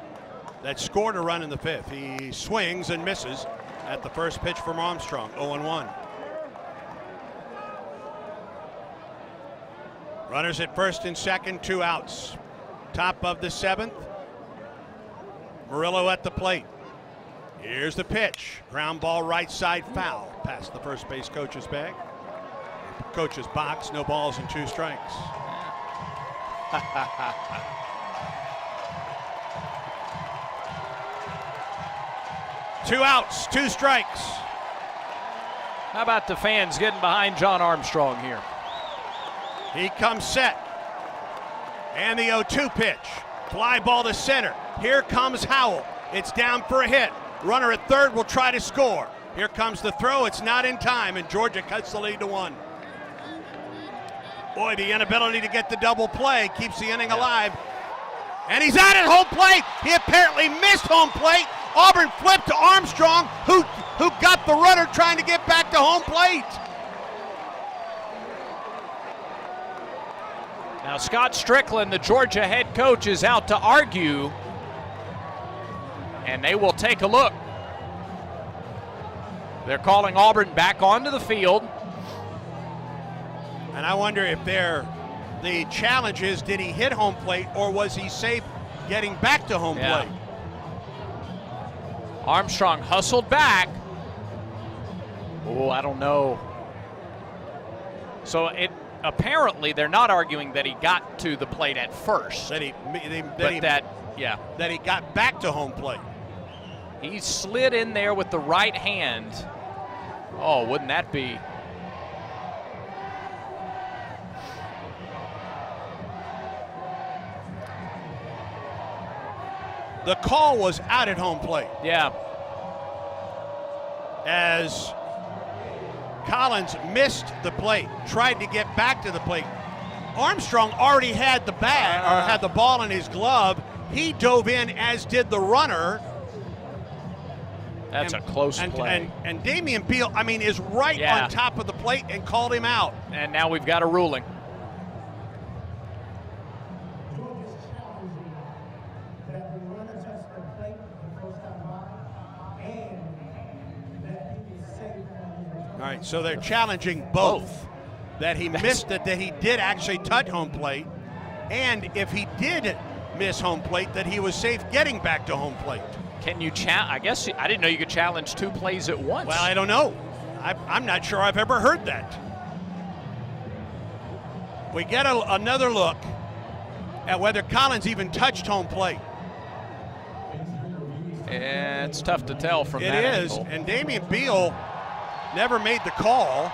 that scored a run in the 5th. He swings and misses at the first pitch from Armstrong, 0-1. Runners at first and second, 2 outs. Top of the 7th. Murillo at the plate. Here's the pitch. Ground ball right side foul. Past the first base coach's bag. Coach's box, no balls and 2 strikes. Two outs, 2 strikes. How about the fans getting behind John Armstrong here? He comes set. And the 0-2 pitch. Fly ball to center. Here comes Howell. It's down for a hit. Runner at third will try to score. Here comes the throw. It's not in time, and Georgia cuts the lead to 1. Boy, the inability to get the double play keeps the inning alive. And he's out at home plate. He apparently missed home plate. Auburn flipped to Armstrong, who got the runner trying to get back to home plate. Now Scott Strickland, the Georgia head coach, is out to argue, and they will take a look. They're calling Auburn back onto the field. And I wonder if the challenge is, did he hit home plate or was he safe getting back to home plate? Armstrong hustled back. Oh, I don't know. So apparently they're not arguing that he got to the plate at first. That he got back to home plate. He slid in there with the right hand. Oh, wouldn't that be? The call was out at home plate. Yeah. As Collins missed the plate, tried to get back to the plate. Armstrong already had the bat, or had the ball in his glove. He dove in, as did the runner. That's a close play. And Damian Beal, is right on top of the plate and called him out. And now we've got a ruling. All right, so they're challenging both. That he missed it, that he did actually touch home plate, and if he did miss home plate, that he was safe getting back to home plate. Can you I guess I didn't know you could challenge 2 plays at once. Well, I don't know. I'm not sure I've ever heard that. We get another look at whether Collins even touched home plate. It's tough to tell from that angle. It is, and Damian Beal never made the call.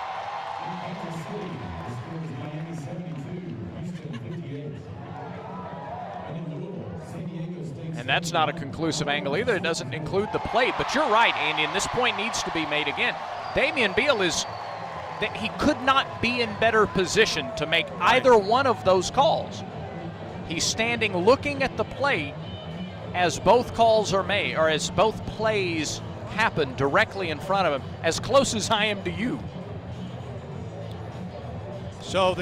And that's not a conclusive angle either. It doesn't include the plate. But you're right, Andy, and this point needs to be made again. Damian Beal he could not be in better position to make either one of those calls. He's standing looking at the plate as both calls are made, or as both plays happen directly in front of him, as close as I am to you. So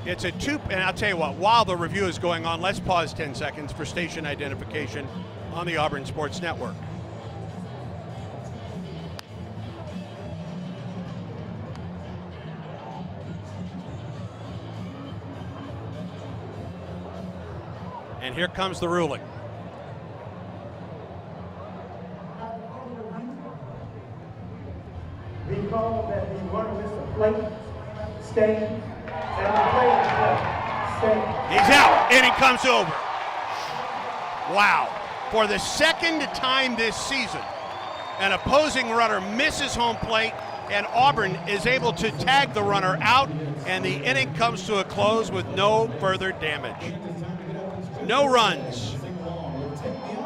it's a 2, and I'll tell you what, while the review is going on, let's pause 10 seconds for station identification on the Auburn Sports Network. And here comes the ruling. be called that the runner missed a plate, stay, and the plate stay. He's out. Inning comes over. Wow. For the second time this season, an opposing runner misses home plate, and Auburn is able to tag the runner out, and the inning comes to a close with no further damage. No runs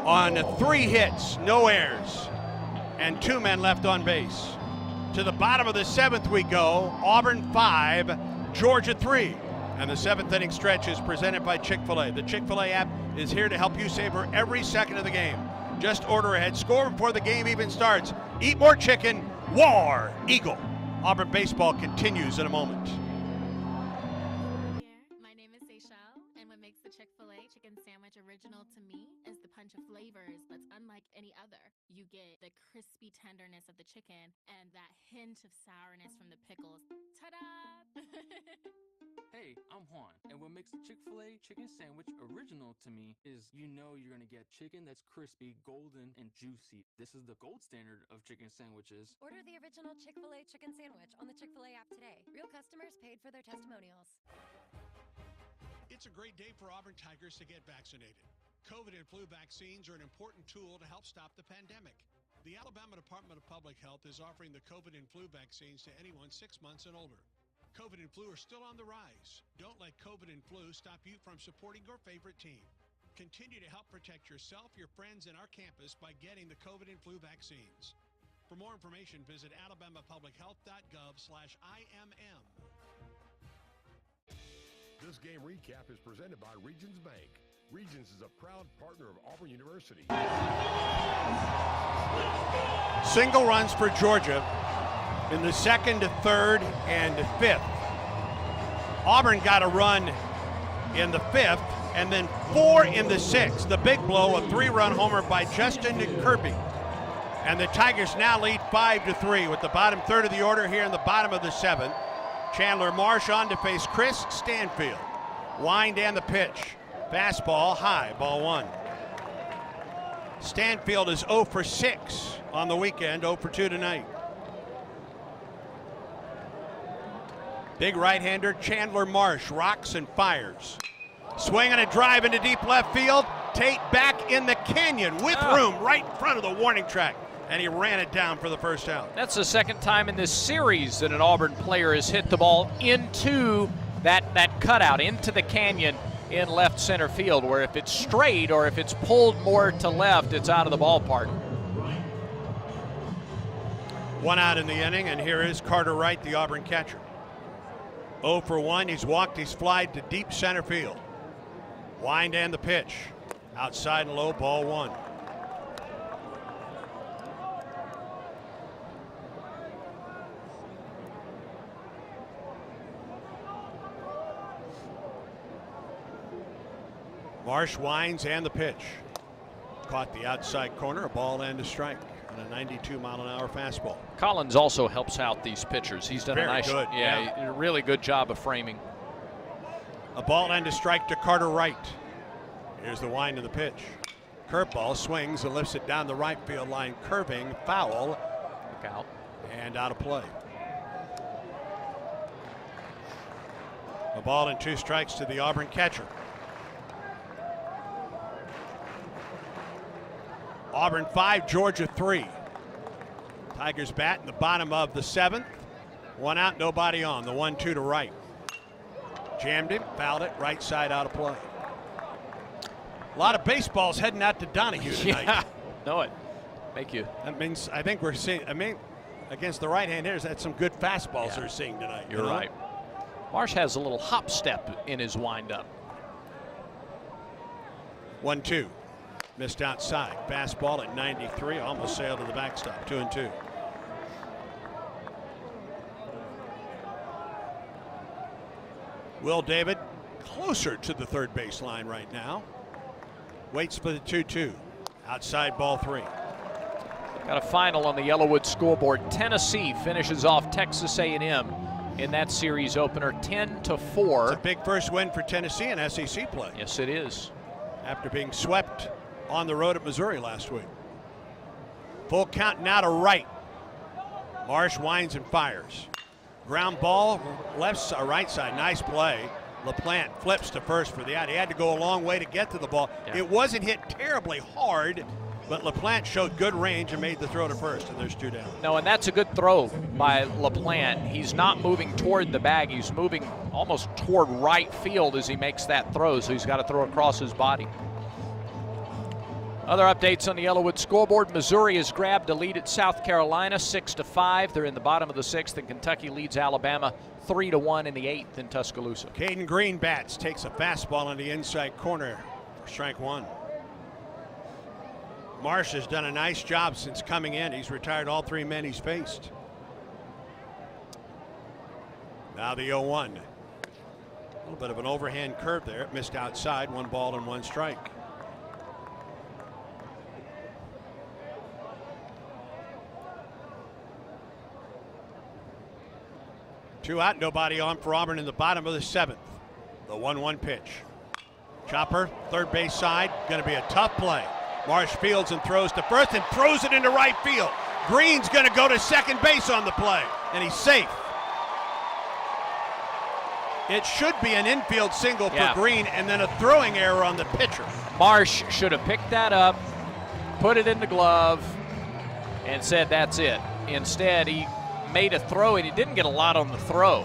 on 3 hits, no errors, and 2 men left on base. To the bottom of the 7th we go. Auburn 5, Georgia 3. And the 7th inning stretch is presented by Chick-fil-A. The Chick-fil-A app is here to help you savor every second of the game. Just order ahead, score before the game even starts. Eat more chicken, War Eagle. Auburn baseball continues in a moment. My name is Seychelle, and what makes the Chick-fil-A chicken sandwich original to me is the punch of flavors that's unlike any other. You get the crispy tenderness of the chicken and that hint of sourness from the pickles. Ta-da! Hey, I'm Juan, and what makes the Chick-fil-A chicken sandwich original to me is you're going to get chicken that's crispy, golden, and juicy. This is the gold standard of chicken sandwiches. Order the original Chick-fil-A chicken sandwich on the Chick-fil-A app today. Real customers paid for their testimonials. It's a great day for Auburn Tigers to get vaccinated. COVID and flu vaccines are an important tool to help stop the pandemic. The Alabama Department of Public Health is offering the COVID and flu vaccines to anyone 6 months and older. COVID and flu are still on the rise. Don't let COVID and flu stop you from supporting your favorite team. Continue to help protect yourself, your friends, and our campus by getting the COVID and flu vaccines. For more information, visit alabamapublichealth.gov/IMM. This game recap is presented by Regions Bank. Regions is a proud partner of Auburn University. Single runs for Georgia in the 2nd, 3rd, and 5th. Auburn got a run in the 5th and then 4 in the 6th. The big blow, a 3-run homer by Justin Kirby. And the Tigers now lead 5-3 with the bottom third of the order here in the bottom of the 7th. Chandler Marsh on to face Chris Stanfield. Wind and the pitch. Fastball high, ball 1. Stanfield is 0 for 6 on the weekend, 0 for 2 tonight. Big right-hander Chandler Marsh rocks and fires. Swing and a drive into deep left field. Tate back in the canyon with room right in front of the warning track. And he ran it down for the first out. That's the second time in this series that an Auburn player has hit the ball into that cutout, into the canyon in left center field, where if it's straight or if it's pulled more to left, it's out of the ballpark. 1 out in the inning, and here is Carter Wright, the Auburn catcher. 0 for 1, he's walked, he's flied to deep center field. Wind and the pitch. Outside and low, ball 1. Marsh winds and the pitch. Caught the outside corner, a ball and a strike. And a 92-mile-an-hour fastball. Collins also helps out these pitchers. He's done a nice, good. A really good job of framing. A ball and a strike to Carter Wright. Here's the wind of the pitch. Curveball swings and lifts it down the right field line, curving, foul. Look out. And out of play. A ball and 2 strikes to the Auburn catcher. Auburn 5, Georgia 3. Tigers bat in the bottom of the 7th. 1 out, nobody on. The 1-2 to Wright. Jammed him, fouled it, right side out of play. A lot of baseballs heading out to Donahue tonight. Yeah, know it. Thank you. That means I think we're seeing, against the right-handers, that's some good fastballs they're seeing tonight. You're right. Marsh has a little hop step in his windup. 1-2. Missed outside. Fastball at 93. Almost sailed to the backstop. 2-2. Will David closer to the third base line right now. Waits for the 2-2. Outside, ball 3. Got a final on the Yellowwood scoreboard. Tennessee finishes off Texas A&M in that series opener 10-4. It's a big first win for Tennessee in SEC play. Yes, it is. After being swept on the road at Missouri last week. Full count now to Wright. Marsh winds and fires. Ground ball, right side, nice play. LaPlante flips to first for the out. He had to go a long way to get to the ball. Yeah. It wasn't hit terribly hard, but LaPlante showed good range and made the throw to first, and there's 2 down. No, and that's a good throw by LaPlante. He's not moving toward the bag. He's moving almost toward right field as he makes that throw, so he's got to throw across his body. Other updates on the Yellowwood scoreboard. Missouri has grabbed a lead at South Carolina, 6-5. They're in the bottom of the 6th, and Kentucky leads Alabama 3-1 in the 8th in Tuscaloosa. Caden Green bats, takes a fastball in the inside corner for strike 1. Marsh has done a nice job since coming in. He's retired all 3 men he's faced. Now the 0-1. A little bit of an overhand curve there. It missed outside. 1 ball and 1 strike. Two out, nobody on for Auburn in the bottom of the 7th. The 1-1 pitch. Chopper, third base side, going to be a tough play. Marsh fields and throws to first and throws it into right field. Green's going to go to second base on the play, and he's safe. It should be an infield single for Green and then a throwing error on the pitcher. Marsh should have picked that up, put it in the glove, and said that's it. Instead, he made a throw, and he didn't get a lot on the throw.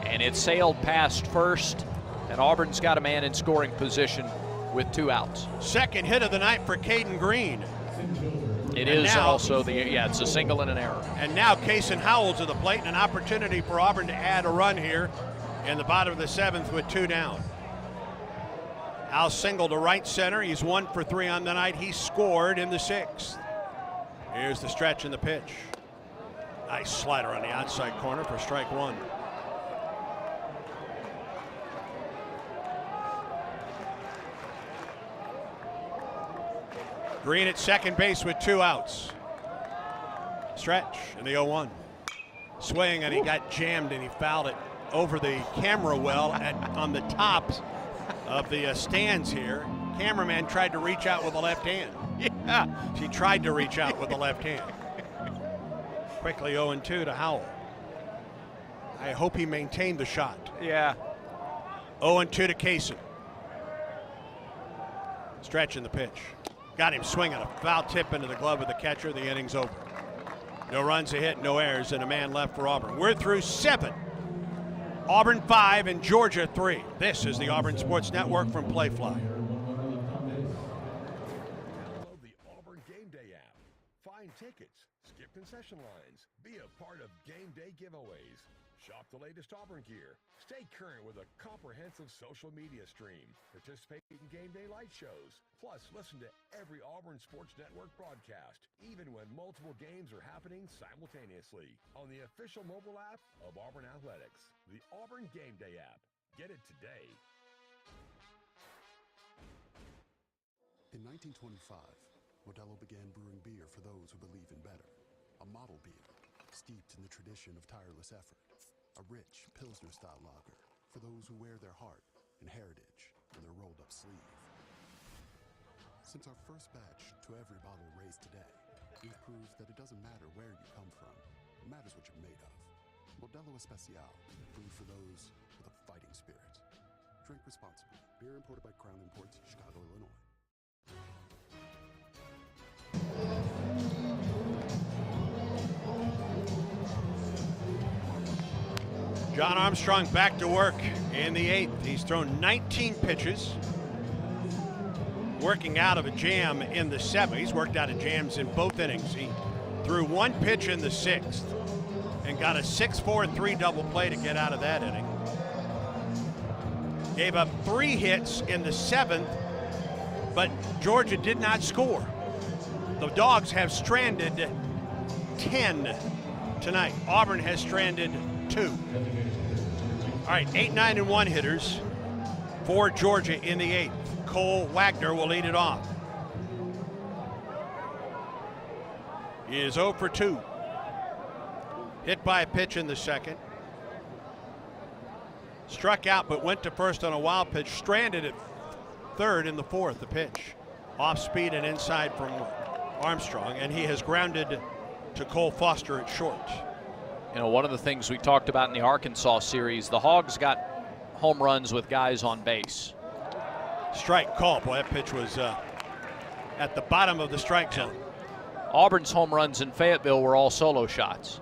And it sailed past first, and Auburn's got a man in scoring position with 2 outs. Second hit of the night for Caden Green. It is now, also it's a single and an error. And now Kason Howell to the plate, and an opportunity for Auburn to add a run here in the bottom of the 7th with 2 down. Howell single to right center. He's 1 for 3 on the night. He scored in the 6th. Here's the stretch and the pitch. Nice slider on the outside corner for strike 1. Green at second base with 2 outs. Stretch in the 0-1. Swing, and he got jammed, and he fouled it over the camera well on the tops of the stands here. Cameraman tried to reach out with the left hand. Yeah, she tried to reach out with the left hand. Quickly 0-2 to Howell. I hope he maintained the shot. Yeah. 0-2 to Kaysen. Stretch in the pitch. Got him swinging a foul tip into the glove of the catcher. The inning's over. No runs, a hit, no errors, and a man left for Auburn. We're through 7. Auburn 5 and Georgia 3. This is the Auburn Sports Network from Playfly. Download the Auburn Game Day app. Find tickets, skip concession lines, be a part of game day giveaways. Shop the latest Auburn gear. Stay current with a comprehensive social media stream. Participate in game day light shows. Plus, listen to every Auburn Sports Network broadcast, even when multiple games are happening simultaneously on the official mobile app of Auburn Athletics, the Auburn Game Day app. Get it today. In 1925, Modelo began brewing beer for those who believe in better. A model beer, steeped in the tradition of tireless effort. A rich Pilsner-style lager for those who wear their heart and heritage in their rolled-up sleeve. Since our first batch to every bottle raised today, we've proved that it doesn't matter where you come from. It matters what you're made of. Modelo Especial, brewed for those with a fighting spirit. Drink responsibly. Beer imported by Crown Imports, Chicago, Illinois. John Armstrong back to work in the 8th. He's thrown 19 pitches. Working out of a jam in the 7th. He's worked out of jams in both innings. He threw 1 pitch in the 6th and got a 6-4 and 3 double play to get out of that inning. Gave up 3 hits in the 7th, but Georgia did not score. The Dogs have stranded 10 tonight. Auburn has stranded 2. All right, 8, 9, and 1 hitters for Georgia in the 8th. Cole Wagner will lead it off. He is 0 for 2. Hit by a pitch in the 2nd. Struck out but went to first on a wild pitch. Stranded at 3rd in the 4th, the pitch. Off speed and inside from Armstrong, and he has grounded to Cole Foster at short. You know, one of the things we talked about in the Arkansas series, the Hogs got home runs with guys on base. Strike call. Boy, that pitch was at the bottom of the strike zone. Auburn's home runs in Fayetteville were all solo shots.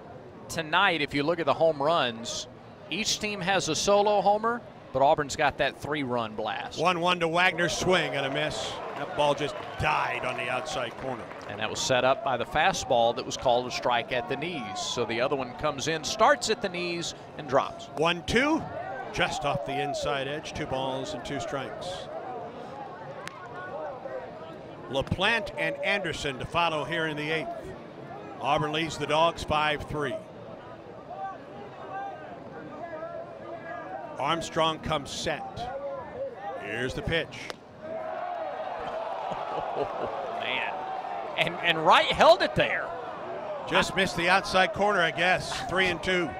Tonight, if you look at the home runs, each team has a solo homer, but Auburn's got that 3-run blast. 1-1 to Wagner's swing and a miss. That ball just died on the outside corner. And that was set up by the fastball that was called a strike at the knees. So the other one comes in, starts at the knees, and drops. 1-2, just off the inside edge. 2 balls and 2 strikes. LaPlante and Anderson to follow here in the 8th. Auburn leads the Dogs 5-3. Armstrong comes set. Here's the pitch. Oh, man. And Wright held it there. Just missed the outside corner, I guess. 3-2.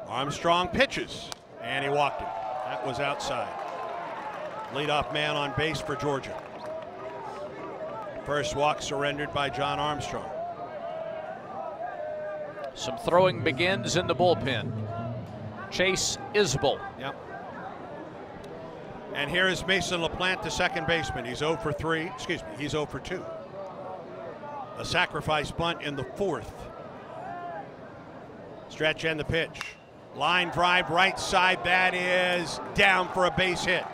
Armstrong pitches, and he walked it. That was outside. Leadoff man on base for Georgia. First walk surrendered by John Armstrong. Some throwing begins in the bullpen. Chase Isbell. Yep. And here is Mason LaPlante, the second baseman. He's 0 for 3. Excuse me, he's 0 for 2. A sacrifice bunt in the 4th. Stretch and the pitch. Line drive right side. That is down for a base hit.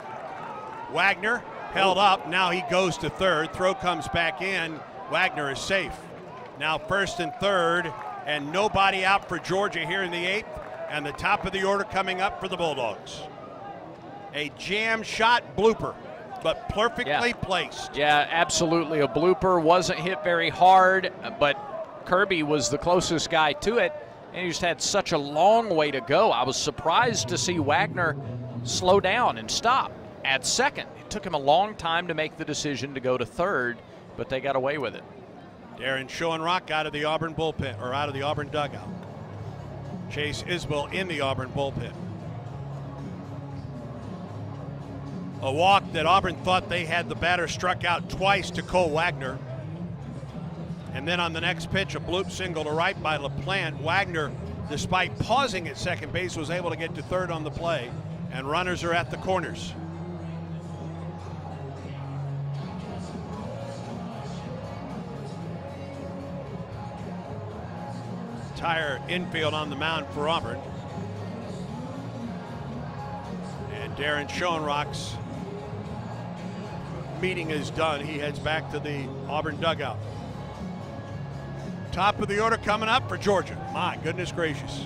Wagner held up. Now he goes to third. Throw comes back in. Wagner is safe. Now first and third, and nobody out for Georgia here in the 8th. And the top of the order coming up for the Bulldogs. A jam shot blooper, but perfectly placed. Yeah, absolutely a blooper. Wasn't hit very hard, but Kirby was the closest guy to it, and he just had such a long way to go. I was surprised to see Wagner slow down and stop at second. It took him a long time to make the decision to go to third, but they got away with it. Darren Schoenrock out of the Auburn bullpen, or out of the Auburn dugout. Chase Isbell in the Auburn bullpen. A walk that Auburn thought they had the batter struck out twice to Cole Wagner. And then on the next pitch, a bloop single to right by LaPlante. Wagner, despite pausing at second base, was able to get to third on the play, and runners are at the corners. Entire infield on the mound for Auburn. And Darren Schoenrock's meeting is done. He heads back to the Auburn dugout. Top of the order coming up for Georgia. My goodness gracious.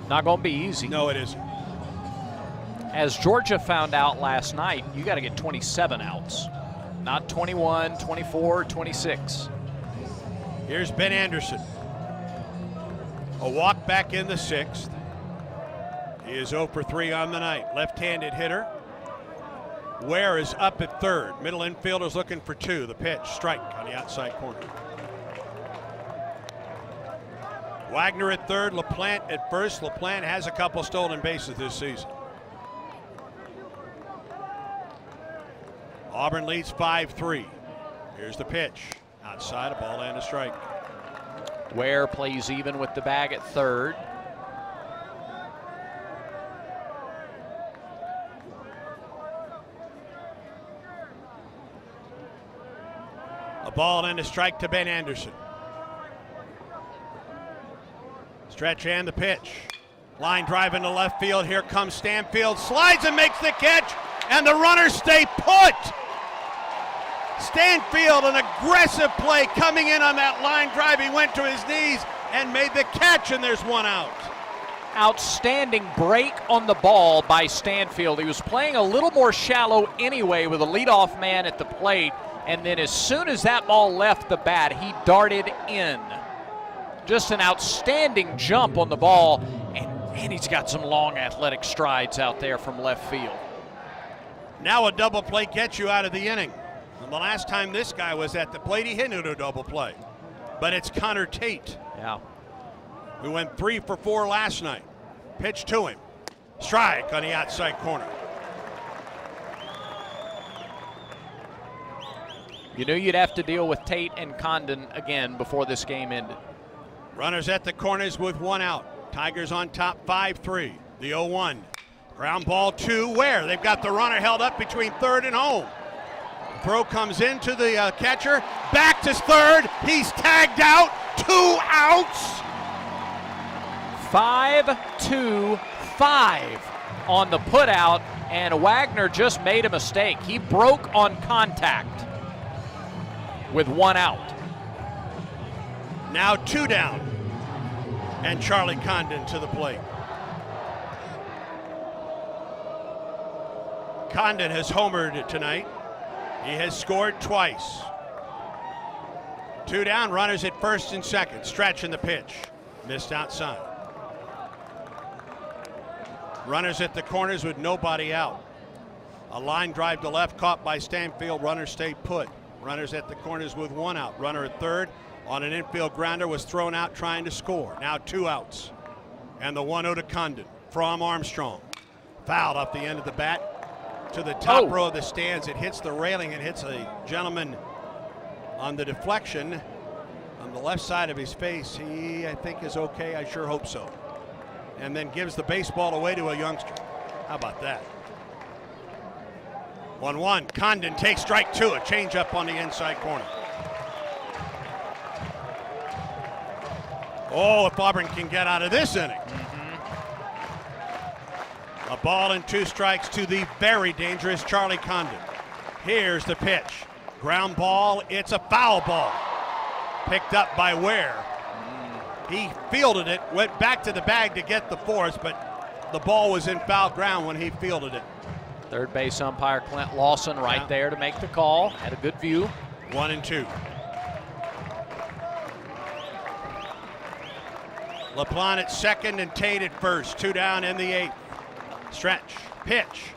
Not going to be easy. No, it isn't. As Georgia found out last night, you got to get 27 outs, not 21, 24, 26. Here's Ben Anderson. A walk back in the 6th. He is 0 for 3 on the night. Left-handed hitter. Ware is up at third. Middle infielder's looking for 2. The pitch, strike on the outside corner. Wagner at third, LaPlante at first. LaPlante has a couple stolen bases this season. Auburn leads 5-3. Here's the pitch. Outside, a ball and a strike. Ware plays even with the bag at third. A ball and a strike to Ben Anderson. Stretch and the pitch. Line drive into left field. Here comes Stanfield. Slides and makes the catch, and the runners stay put. Stanfield, an aggressive play coming in on that line drive. He went to his knees and made the catch, and there's one out. Outstanding break on the ball by Stanfield. He was playing a little more shallow anyway with a leadoff man at the plate, and then as soon as that ball left the bat, he darted in. Just an outstanding jump on the ball, and he's got some long athletic strides out there from left field. Now a double play gets you out of the inning. And the last time this guy was at the plate, he hit into a double play. But it's Connor Tate. Yeah. We went 3 for 4 last night. Pitch to him. Strike on the outside corner. You knew you'd have to deal with Tate and Condon again before this game ended. Runners at the corners with 1 out. Tigers on top 5-3. The 0-1. Ground ball to Ware. They've got the runner held up between third and home. Throw comes into the catcher. Back to third. He's tagged out. 2 outs. 5-2-5 on the putout, and Wagner just made a mistake. He broke on contact with 1 out. Now 2 down. And Charlie Condon to the plate. Condon has homered tonight. He has scored twice. 2 down, runners at first and second. Stretch in the pitch. Missed outside. Runners at the corners with nobody out. A line drive to left caught by Stanfield. Runners stay put. Runners at the corners with 1 out. Runner at third on an infield grounder was thrown out trying to score. Now 2 outs. And the 1-0 to Condon from Armstrong. Fouled off the end of the bat to the top row of the stands. It hits the railing and hits a gentleman on the deflection on the left side of his face. He, I think, is okay. I sure hope so. And then gives the baseball away to a youngster. How about that? 1-1. Condon takes strike 2. A changeup on the inside corner. Oh, if Auburn can get out of this inning. A ball and 2 strikes to the very dangerous Charlie Condon. Here's the pitch. Ground ball. It's a foul ball. Picked up by Ware. He fielded it, went back to the bag to get the force, but the ball was in foul ground when he fielded it. Third base umpire Clint Lawson right there to make the call. Had a good view. 1-2. LaPlante at second and Tate at first. 2 down in the 8th. Stretch, pitch.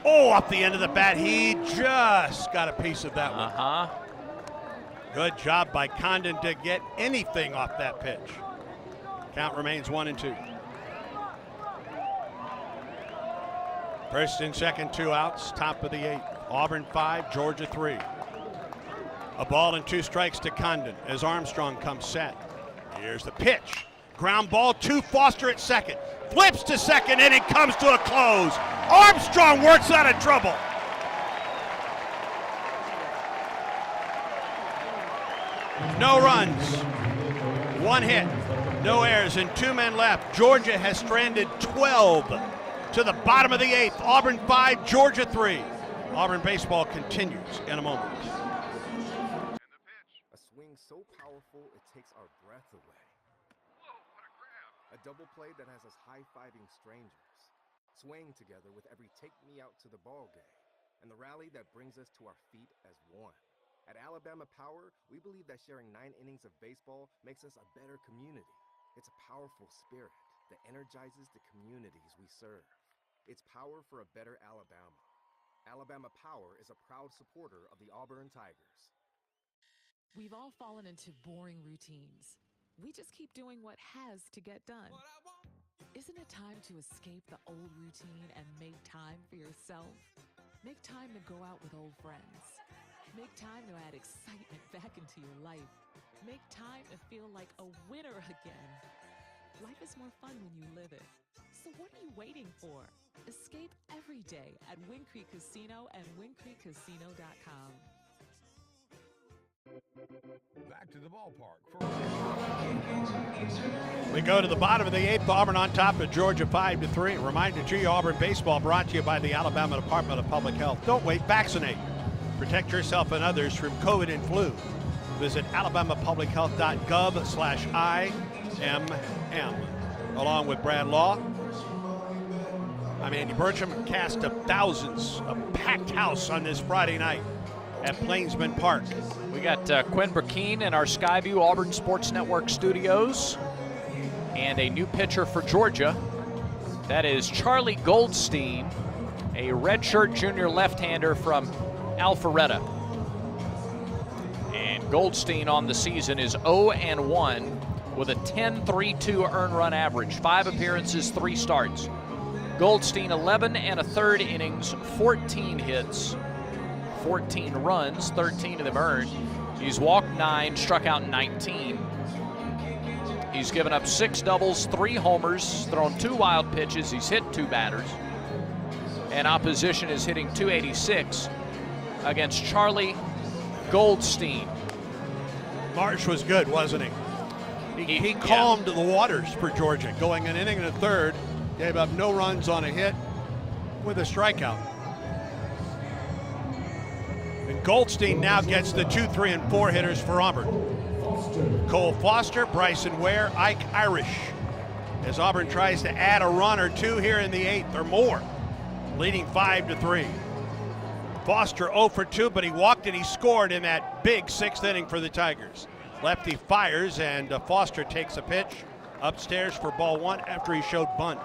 Oh, up the end of the bat. He just got a piece of that one. Good job by Condon to get anything off that pitch. Count remains 1-2. First and second, 2 outs. Top of the 8th. Auburn 5, Georgia 3. A ball and 2 strikes to Condon as Armstrong comes set. Here's the pitch. Ground ball to Foster at second. Flips to second, and it comes to a close. Armstrong works out of trouble. No runs, 1 hit, no errors, and 2 men left. Georgia has stranded 12 to the bottom of the 8th. Auburn 5, Georgia 3. Auburn baseball continues in a moment. A swing so powerful it takes our breath away. A double play that has us high-fiving strangers, swaying together with every take me out to the ball game, and the rally that brings us to our feet as one. At Alabama Power, we believe that sharing 9 innings of baseball makes us a better community. It's a powerful spirit that energizes the communities we serve. It's power for a better Alabama. Alabama Power is a proud supporter of the Auburn Tigers. We've all fallen into boring routines. We just keep doing what has to get done. Isn't it time to escape the old routine and make time for yourself? Make time to go out with old friends. Make time to add excitement back into your life. Make time to feel like a winner again. Life is more fun when you live it. So what are you waiting for? Escape every day at Wind Creek Casino and windcreekcasino.com. Back to the ballpark. We go to the bottom of the 8th. Auburn on top of Georgia 5-3. Reminder to you, Auburn baseball brought to you by the Alabama Department of Public Health. Don't wait, vaccinate. Protect yourself and others from COVID and flu. Visit alabamapublichealth.gov/IMM. Along with Brad Law, I'm Andy Burcham, cast of thousands, a packed house on this Friday night at Plainsman Park. We got Quinn Burkeen in our Skyview Auburn Sports Network studios, and a new pitcher for Georgia. That is Charlie Goldstein, a redshirt junior left-hander from Alpharetta. And Goldstein on the season is 0-1 with a 10.32 earned run average, 5 appearances, 3 starts. Goldstein 11 1/3 innings, 14 hits, 14 runs, 13 of them earned. He's walked 9, struck out 19. He's given up 6 doubles, 3 homers, thrown 2 wild pitches. He's hit 2 batters. And opposition is hitting .286 against Charlie Goldstein. Marsh was good, wasn't he? He calmed the waters for Georgia, going an inning and a third, gave up no runs on a hit with a strikeout. And Goldstein now gets the 2, 3, and 4 hitters for Auburn. Cole Foster, Bryson Ware, Ike Irish. As Auburn tries to add a run or 2 here in the 8th or more, leading 5-3. Foster 0 for 2, but he walked and he scored in that big 6th inning for the Tigers. Lefty fires, and Foster takes a pitch upstairs for ball 1 after he showed bunt.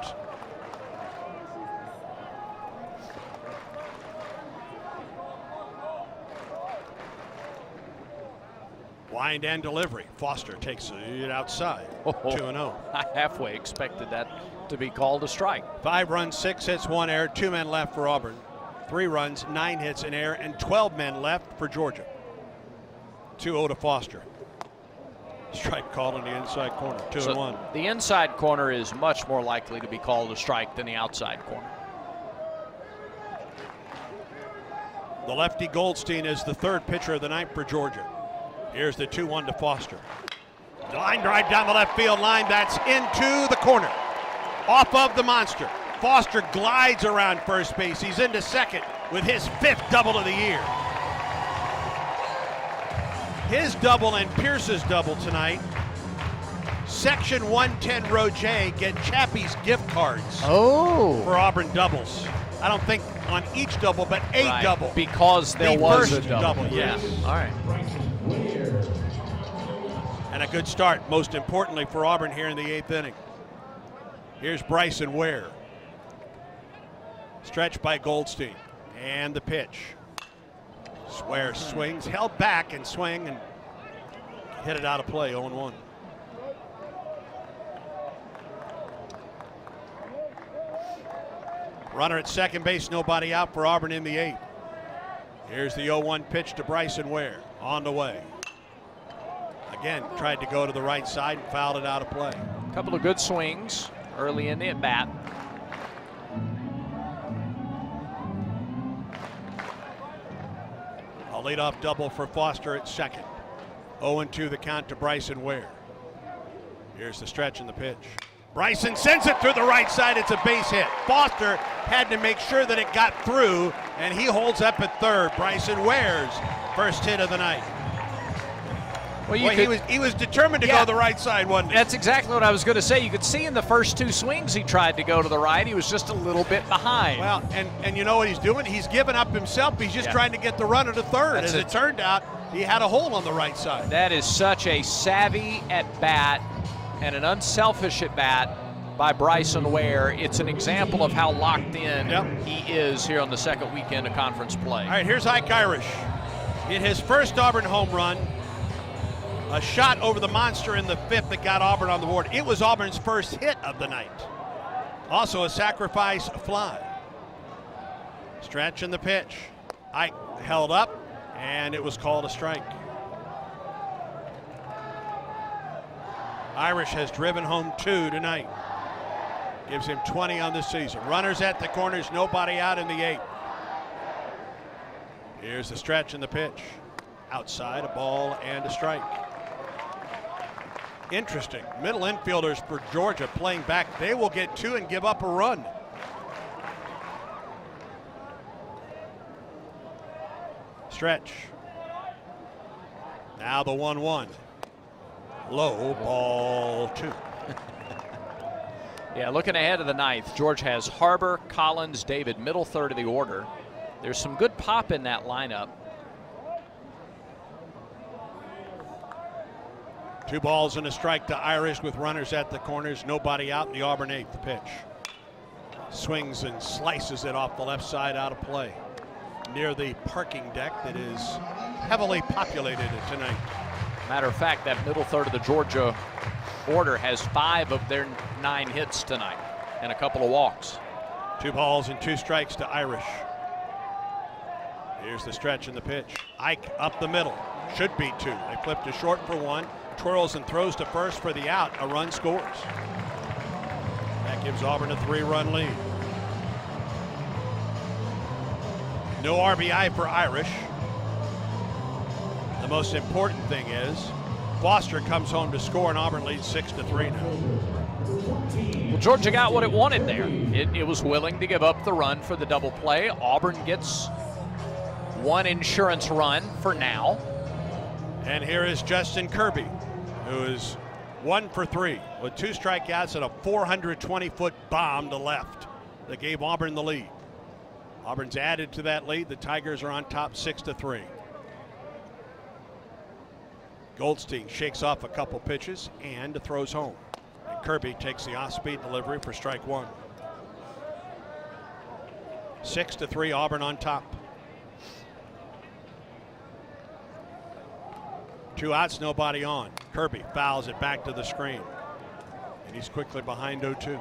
Wind and delivery. Foster takes it outside. 2-0. I halfway expected that to be called a strike. 5 runs, 6 hits, 1 error, 2 men left for Auburn. 3 runs, 9 hits, an error, and 12 men left for Georgia. 2-0 to Foster. Strike called in the inside corner. 2-1. The inside corner is much more likely to be called a strike than the outside corner. The lefty Goldstein is the 3rd pitcher of the night for Georgia. Here's the 2-1 to Foster. Line drive down the left field line. That's into the corner. Off of the monster. Foster glides around first base. He's into second with his 5th double of the year. His double and Pierce's double tonight. Section 110 Row J get Chappie's gift cards for Auburn doubles. I don't think on each double, but a double. Because there was a double. Yes. All right. And a good start, most importantly for Auburn here in the 8th inning. Here's Bryson Ware. Stretched by Goldstein. And the pitch. Ware swings, held back and swing and hit it out of play, 0-1. Runner at second base, nobody out for Auburn in the 8th. Here's the 0-1 pitch to Bryson Ware, on the way. Again, tried to go to the right side and fouled it out of play. A couple of good swings early in the at-bat. A leadoff double for Foster at second. 0-2 the count to Bryson Ware. Here's the stretch and the pitch. Bryson sends it through the right side. It's a base hit. Foster had to make sure that it got through, and he holds up at third. Bryson Ware's first hit of the night. Well, he was determined to go the right side, wasn't he? That's exactly what I was going to say. You could see in the first 2 swings he tried to go to the right. He was just a little bit behind. Well, and you know what he's doing? He's giving up himself. He's just trying to get the runner to third. As it turned out, he had a hole on the right side. That is such a savvy at-bat and an unselfish at-bat by Bryson Ware. It's an example of how locked in he is here on the second weekend of conference play. All right, here's Ike Irish. In his first Auburn home run, a shot over the monster in the 5th that got Auburn on the board. It was Auburn's first hit of the night. Also a sacrifice fly. Stretch and the pitch. Ike held up, and it was called a strike. Irish has driven home 2 tonight. Gives him 20 on the season. Runners at the corners, nobody out in the 8th. Here's the stretch and the pitch. Outside, a ball and a strike. Interesting. Middle infielders for Georgia playing back. They will get 2 and give up a run. Stretch. Now the 1-1. Low, ball 2. Yeah, looking ahead of the 9th, Georgia has Harbor, Collins, David, middle third of the order. There's some good pop in that lineup. 2 balls and a strike to Irish with runners at the corners, nobody out in the Auburn 8th. The pitch. Swings and slices it off the left side out of play. Near the parking deck that is heavily populated tonight. Matter of fact, that middle third of the Georgia order has 5 of their 9 hits tonight and a couple of walks. 2 balls and 2 strikes to Irish. Here's the stretch and the pitch. Ike up the middle. Should be 2. They flipped to short for 1. Twirls and throws to first for the out. A run scores. That gives Auburn a 3-run lead. No RBI for Irish. The most important thing is Foster comes home to score, and Auburn leads 6-3 now. Well, Georgia got what it wanted there. It was willing to give up the run for the double play. Auburn gets one insurance run for now. And here is Justin Kirby, who is 1 for 3 with 2 strikeouts and a 420-foot bomb to left that gave Auburn the lead. Auburn's added to that lead. The Tigers are on top 6-3. Goldstein shakes off a couple pitches and throws home. And Kirby takes the off-speed delivery for strike 1. 6-3, Auburn on top. 2 outs, nobody on. Kirby fouls it back to the screen. And he's quickly behind 0-2.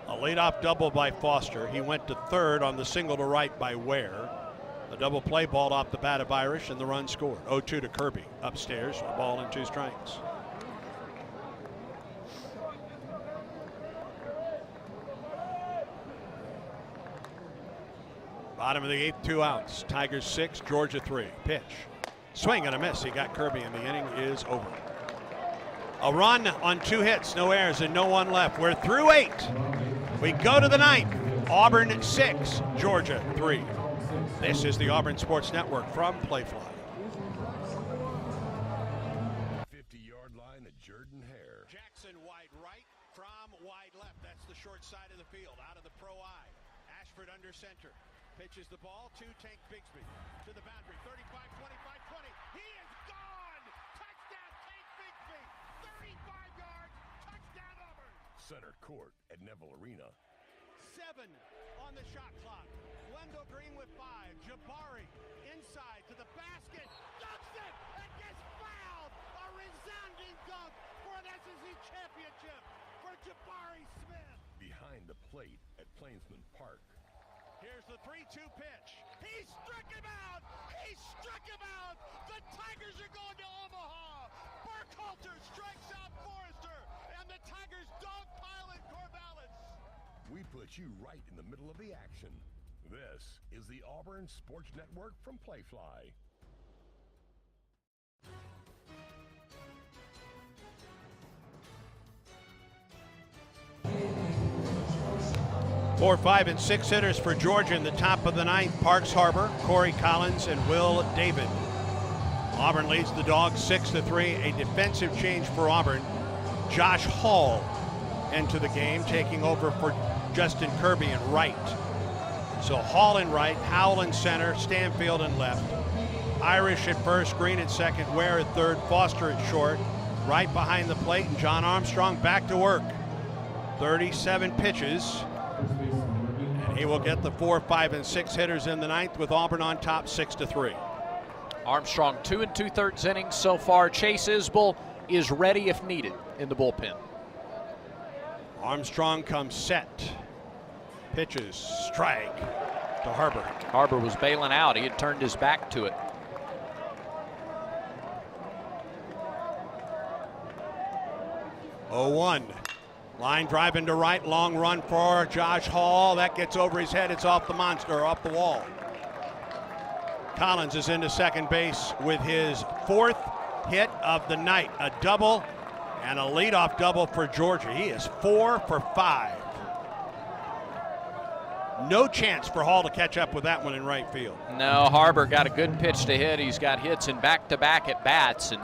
A leadoff double by Foster. He went to third on the single to right by Ware. A double play ball off the bat of Irish, and the run scored. 0-2 to Kirby. Upstairs, a ball and 2 strikes. Bottom of the 8th, 2 outs. Tigers 6, Georgia 3. Pitch. Swing and a miss. He got Kirby, and the inning is over. A run on 2 hits, no errors, and no one left. We're through 8. We go to the 9th. Auburn 6, Georgia 3. This is the Auburn Sports Network from Playfly. 50-yard line at Jordan Hare. Jackson wide right, Fromm wide left. That's the short side of the field, out of the pro eye. Ashford under center. Pitches the ball to Tank Bigsby. To the boundary, 35, 25, 20. He is gone! Touchdown, Tank Bigsby! 35 yards, touchdown Auburn! Center court at Neville Arena. 7 on the shot clock. Wendell Green with 5. Jabari inside to the basket. Dunks it and gets fouled. A resounding dunk for an SEC championship for Jabari Smith. Behind the plate at Plainsman Park. Here's the 3-2 pitch. He struck him out. He struck him out. The Tigers are going to Omaha. Burkhalter strikes out Forrester, and the Tigers dogpile in Corvallis. We put you right in the middle of the action. This is the Auburn Sports Network from Playfly. 4, 5, and 6 hitters for Georgia in the top of the 9th. Parks Harbor, Corey Collins, and Will David. Auburn leads the Dogs 6-3. A defensive change for Auburn. Josh Hall into the game, taking over for Justin Kirby in right. So Hall in right, Howell in center, Stanfield in left. Irish at first, Green at second, Ware at third, Foster at short. Right behind the plate, and John Armstrong back to work. 37 pitches. And he will get the 4, 5, and 6 hitters in the 9th with Auburn on top 6-3. Armstrong 2 2/3 innings so far. Chase Isbell is ready if needed in the bullpen. Armstrong comes set. Pitches, strike to Harbor. Harbor was bailing out. He had turned his back to it. Oh, 1. Line drive into right, long run for Josh Hall. That gets over his head. It's off the monster, off the wall. Collins is into second base with his 4th hit of the night. A double and a leadoff double for Georgia. He is 4 for 5. No chance for Hall to catch up with that one in right field. No, Harbor got a good pitch to hit. He's got hits in back-to-back at bats, and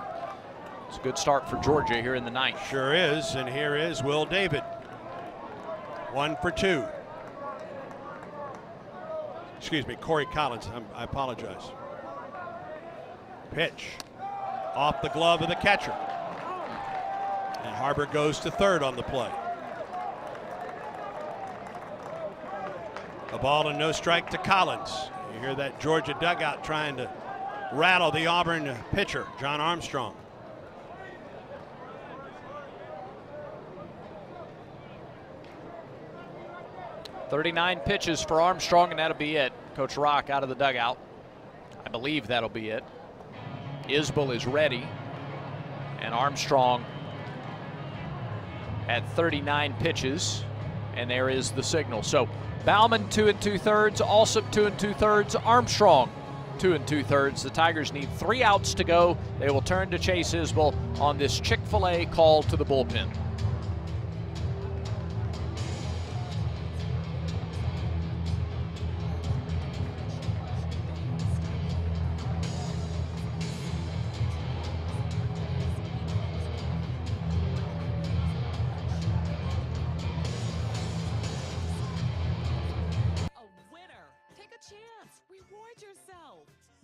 it's a good start for Georgia here in the 9th. Sure is, and here is Will David. 1 for 2. Excuse me, Corey Collins. I apologize. Pitch off the glove of the catcher. And Harbor goes to third on the play. A ball and no strike to Collins. You hear that Georgia dugout trying to rattle the Auburn pitcher, John Armstrong. 39 pitches for Armstrong, and that'll be it. Coach Rock out of the dugout. I believe that'll be it. Isbell is ready, and Armstrong at 39 pitches, and there is the signal. So Bauman 2 2/3, Alsop 2 2/3, Armstrong 2 2/3. The Tigers need 3 outs to go. They will turn to Chase Isbell on this Chick-fil-A call to the bullpen.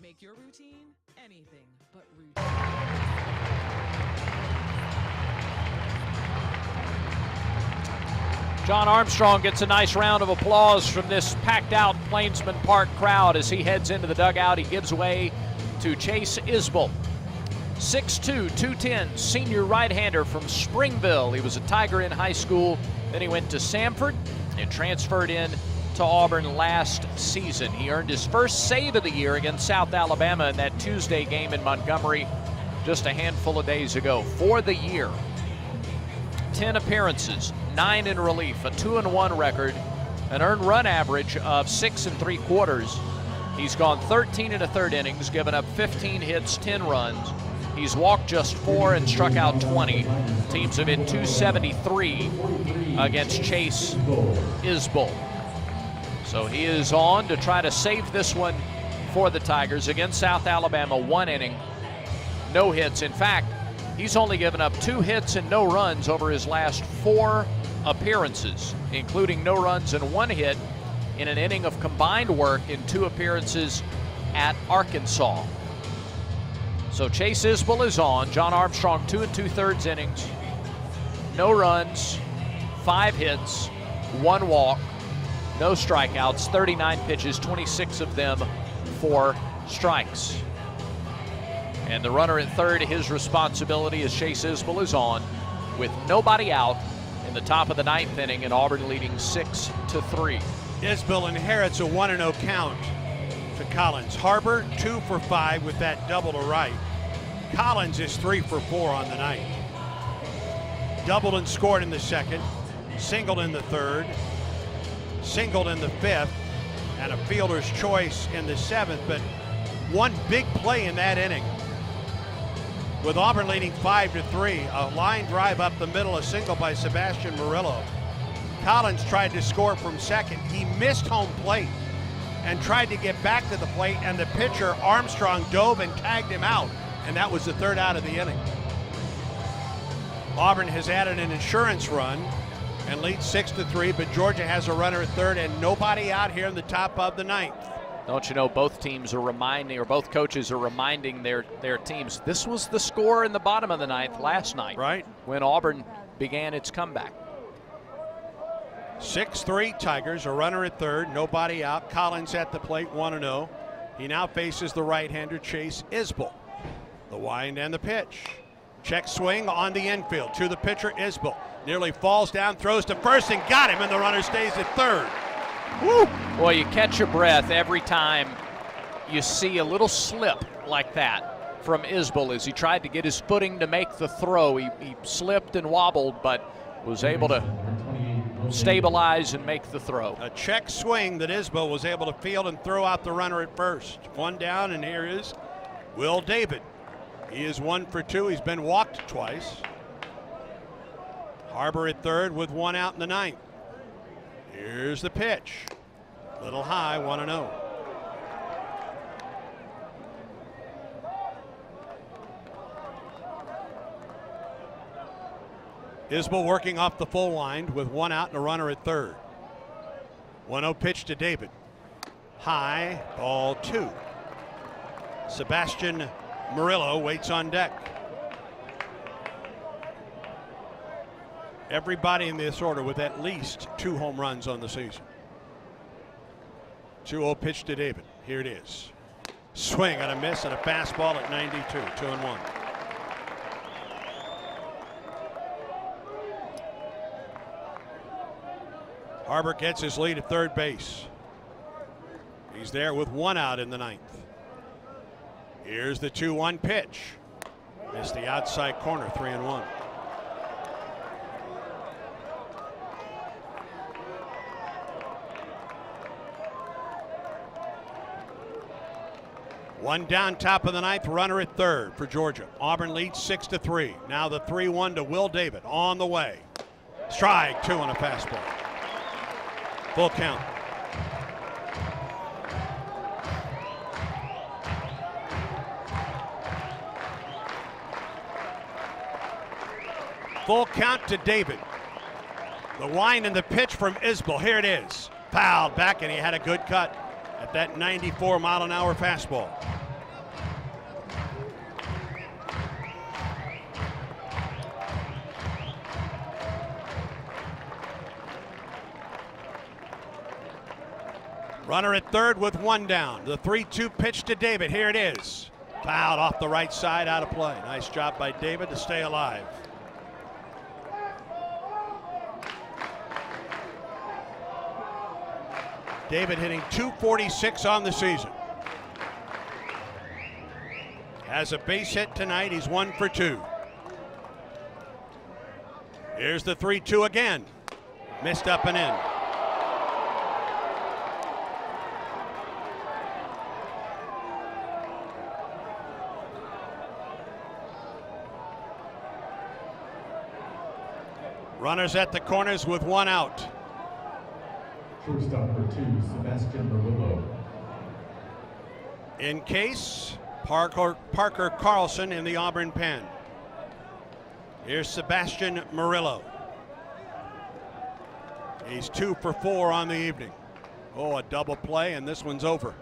Make your routine anything but routine. John Armstrong gets a nice round of applause from this packed out Plainsman Park crowd as he heads into the dugout. He gives way to Chase Isbell. 6'2", 210, senior right-hander from Springville. He was a Tiger in high school. Then he went to Samford and transferred in to Auburn last season. He earned his first save of the year against South Alabama in that Tuesday game in Montgomery just a handful of days ago. For the year, 10 appearances, 9 in relief, a 2-1 record, an earned run average of 6 3/4. He's gone 13 1/3 innings, given up 15 hits, 10 runs. He's walked just 4 and struck out 20. Teams have hit 273 against Chase Isbell. So he is on to try to save this one for the Tigers against South Alabama. 1 inning, no hits. In fact, he's only given up 2 hits and no runs over his last 4 appearances, including no runs and 1 hit in an inning of combined work in 2 appearances at Arkansas. So Chase Isbell is on. John Armstrong, 2 2/3 innings, no runs, 5 hits, 1 walk, no strikeouts, 39 pitches, 26 of them for strikes. And the runner at third, his responsibility as Chase Isbell is on with nobody out in the top of the 9th inning, and Auburn leading 6-3. Isbell inherits a 1-0 count to Collins. Harbor 2 for 5 with that double to right. Collins is 3 for 4 on the night. Doubled and scored in the second, singled in the third, singled in the 5th, and a fielder's choice in the 7th, but one big play in that inning. With Auburn leading 5-3, a line drive up the middle, a single by Sebastian Murillo. Collins tried to score from second. He missed home plate and tried to get back to the plate, and the pitcher, Armstrong, dove and tagged him out, and that was the 3rd out of the inning. Auburn has added an insurance run and leads 6-3, but Georgia has a runner at third and nobody out here in the top of the 9th. Don't you know, both teams are reminding, or both coaches are reminding their teams, this was the score in the bottom of the 9th last night, right, when Auburn began its comeback. 6-3 Tigers, a runner at third, nobody out. Collins at the plate, 1-0. He now faces the right-hander Chase Isbell. The wind and the pitch. Check swing on the infield to the pitcher Isbell. Nearly falls down, throws to first and got him, and the runner stays at third. Woo! Boy, you catch your breath every time you see a little slip like that from Isbell as he tried to get his footing to make the throw. He slipped and wobbled, but was able to stabilize and make the throw. A check swing that Isbell was able to field and throw out the runner at first. 1 down, and here is Will David. He is 1 for 2. He's been walked twice. Harbor at third with 1 out in the 9th. Here's the pitch. Little high, 1-0. Isbell working off the full line with 1 out and a runner at third. 1-0 pitch to David. High, ball 2. Sebastian Murillo waits on deck. Everybody in this order with at least 2 home runs on the season. 2-0 pitch to David. Here it is. Swing and a miss and a fastball at 92. 2-1. Harbor gets his lead at third base. He's there with 1 out in the 9th. Here's the 2-1 pitch. Missed the outside corner, 3-1. One down, top of the 9th, runner at third for Georgia. Auburn leads 6-3. Now the 3-1 to Will David on the way. Strike 2 on a fastball. Full count. Full count to David. The wind and the pitch from Isbell. Here it is. Fouled back, and he had a good cut at that 94-mile-an-hour fastball. Runner at third with 1 down. The 3-2 pitch to David. Here it is. Fouled off the right side, out of play. Nice job by David to stay alive. David hitting .246 on the season. Has a base hit tonight. He's 1 for 2. Here's the 3-2 again. Missed up and in. Runners at the corners with 1 out. Shortstop for 2, Sebastian Murillo. In case, Parker Carlson in the Auburn pen. Here's Sebastian Murillo. He's 2 for 4 on the evening. Oh, a double play, and this one's over.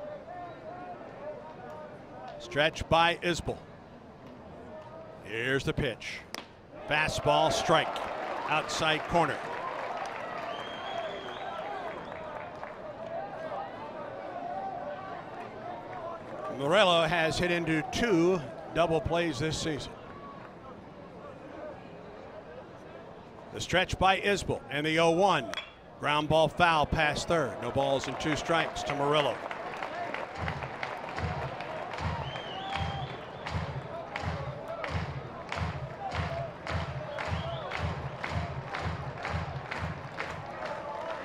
Stretch by Isbell. Here's the pitch. Fastball, strike. Outside corner. Murillo has hit into 2 double plays this season. The stretch by Isbell and the 0-1. Ground ball foul past third. No balls and 2 strikes to Murillo.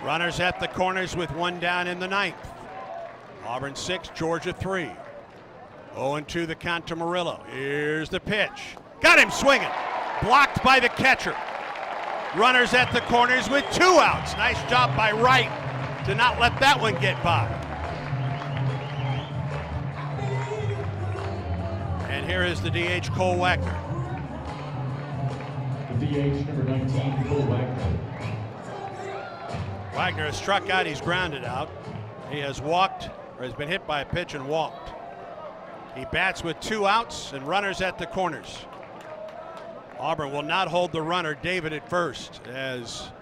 Runners at the corners with 1 down in the 9th. Auburn 6, Georgia 3. 0-2 the count to Murillo. Here's the pitch. Got him swinging. Blocked by the catcher. Runners at the corners with 2 outs. Nice job by Wright to not let that one get by. And here is the DH, Cole Wagner. The DH, number 19, Cole Wagner. Wagner has struck out. He's grounded out. He has walked, or has been hit by a pitch and walked. He bats with 2 outs and runners at the corners. Auburn will not hold the runner, David, at first, as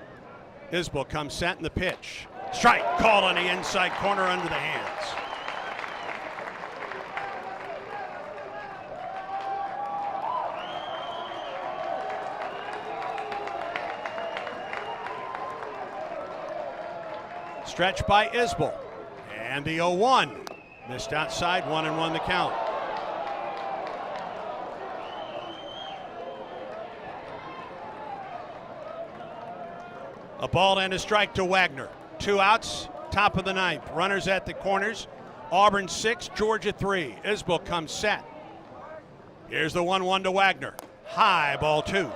Isbell comes set in the pitch. Strike called on the inside corner under the hands. Stretch by Isbell. And the 0-1. Missed outside, 1-1 the count. A ball and a strike to Wagner. 2 outs, top of the 9th. Runners at the corners. Auburn 6, Georgia 3. Isbell comes set. Here's the 1-1 to Wagner. High, ball 2.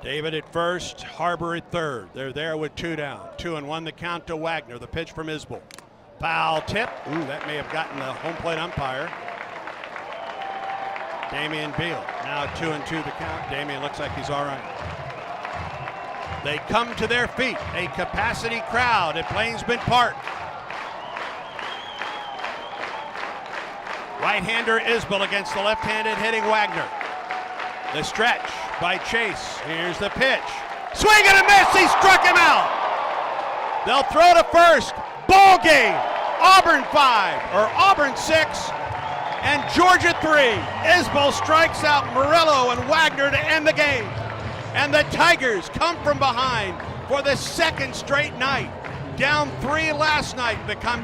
David at first, Harbor at third. They're there with 2 down. 2-1 the count to Wagner. The pitch from Isbell. Foul tip. Ooh, that may have gotten the home plate umpire. Damian Beal. Now 2-2 the count. Damian looks like he's all right. They come to their feet. A capacity crowd at Plainsman Park. Right-hander Isbell against the left-handed hitting Wagner. The stretch by Chase. Here's the pitch. Swing and a miss. He struck him out. They'll throw to first. Ball game. Auburn 5 or Auburn 6 and Georgia 3. Isbell strikes out Morello and Wagner to end the game. And the Tigers come from behind for the second straight night. Down 3 last night. The comeback.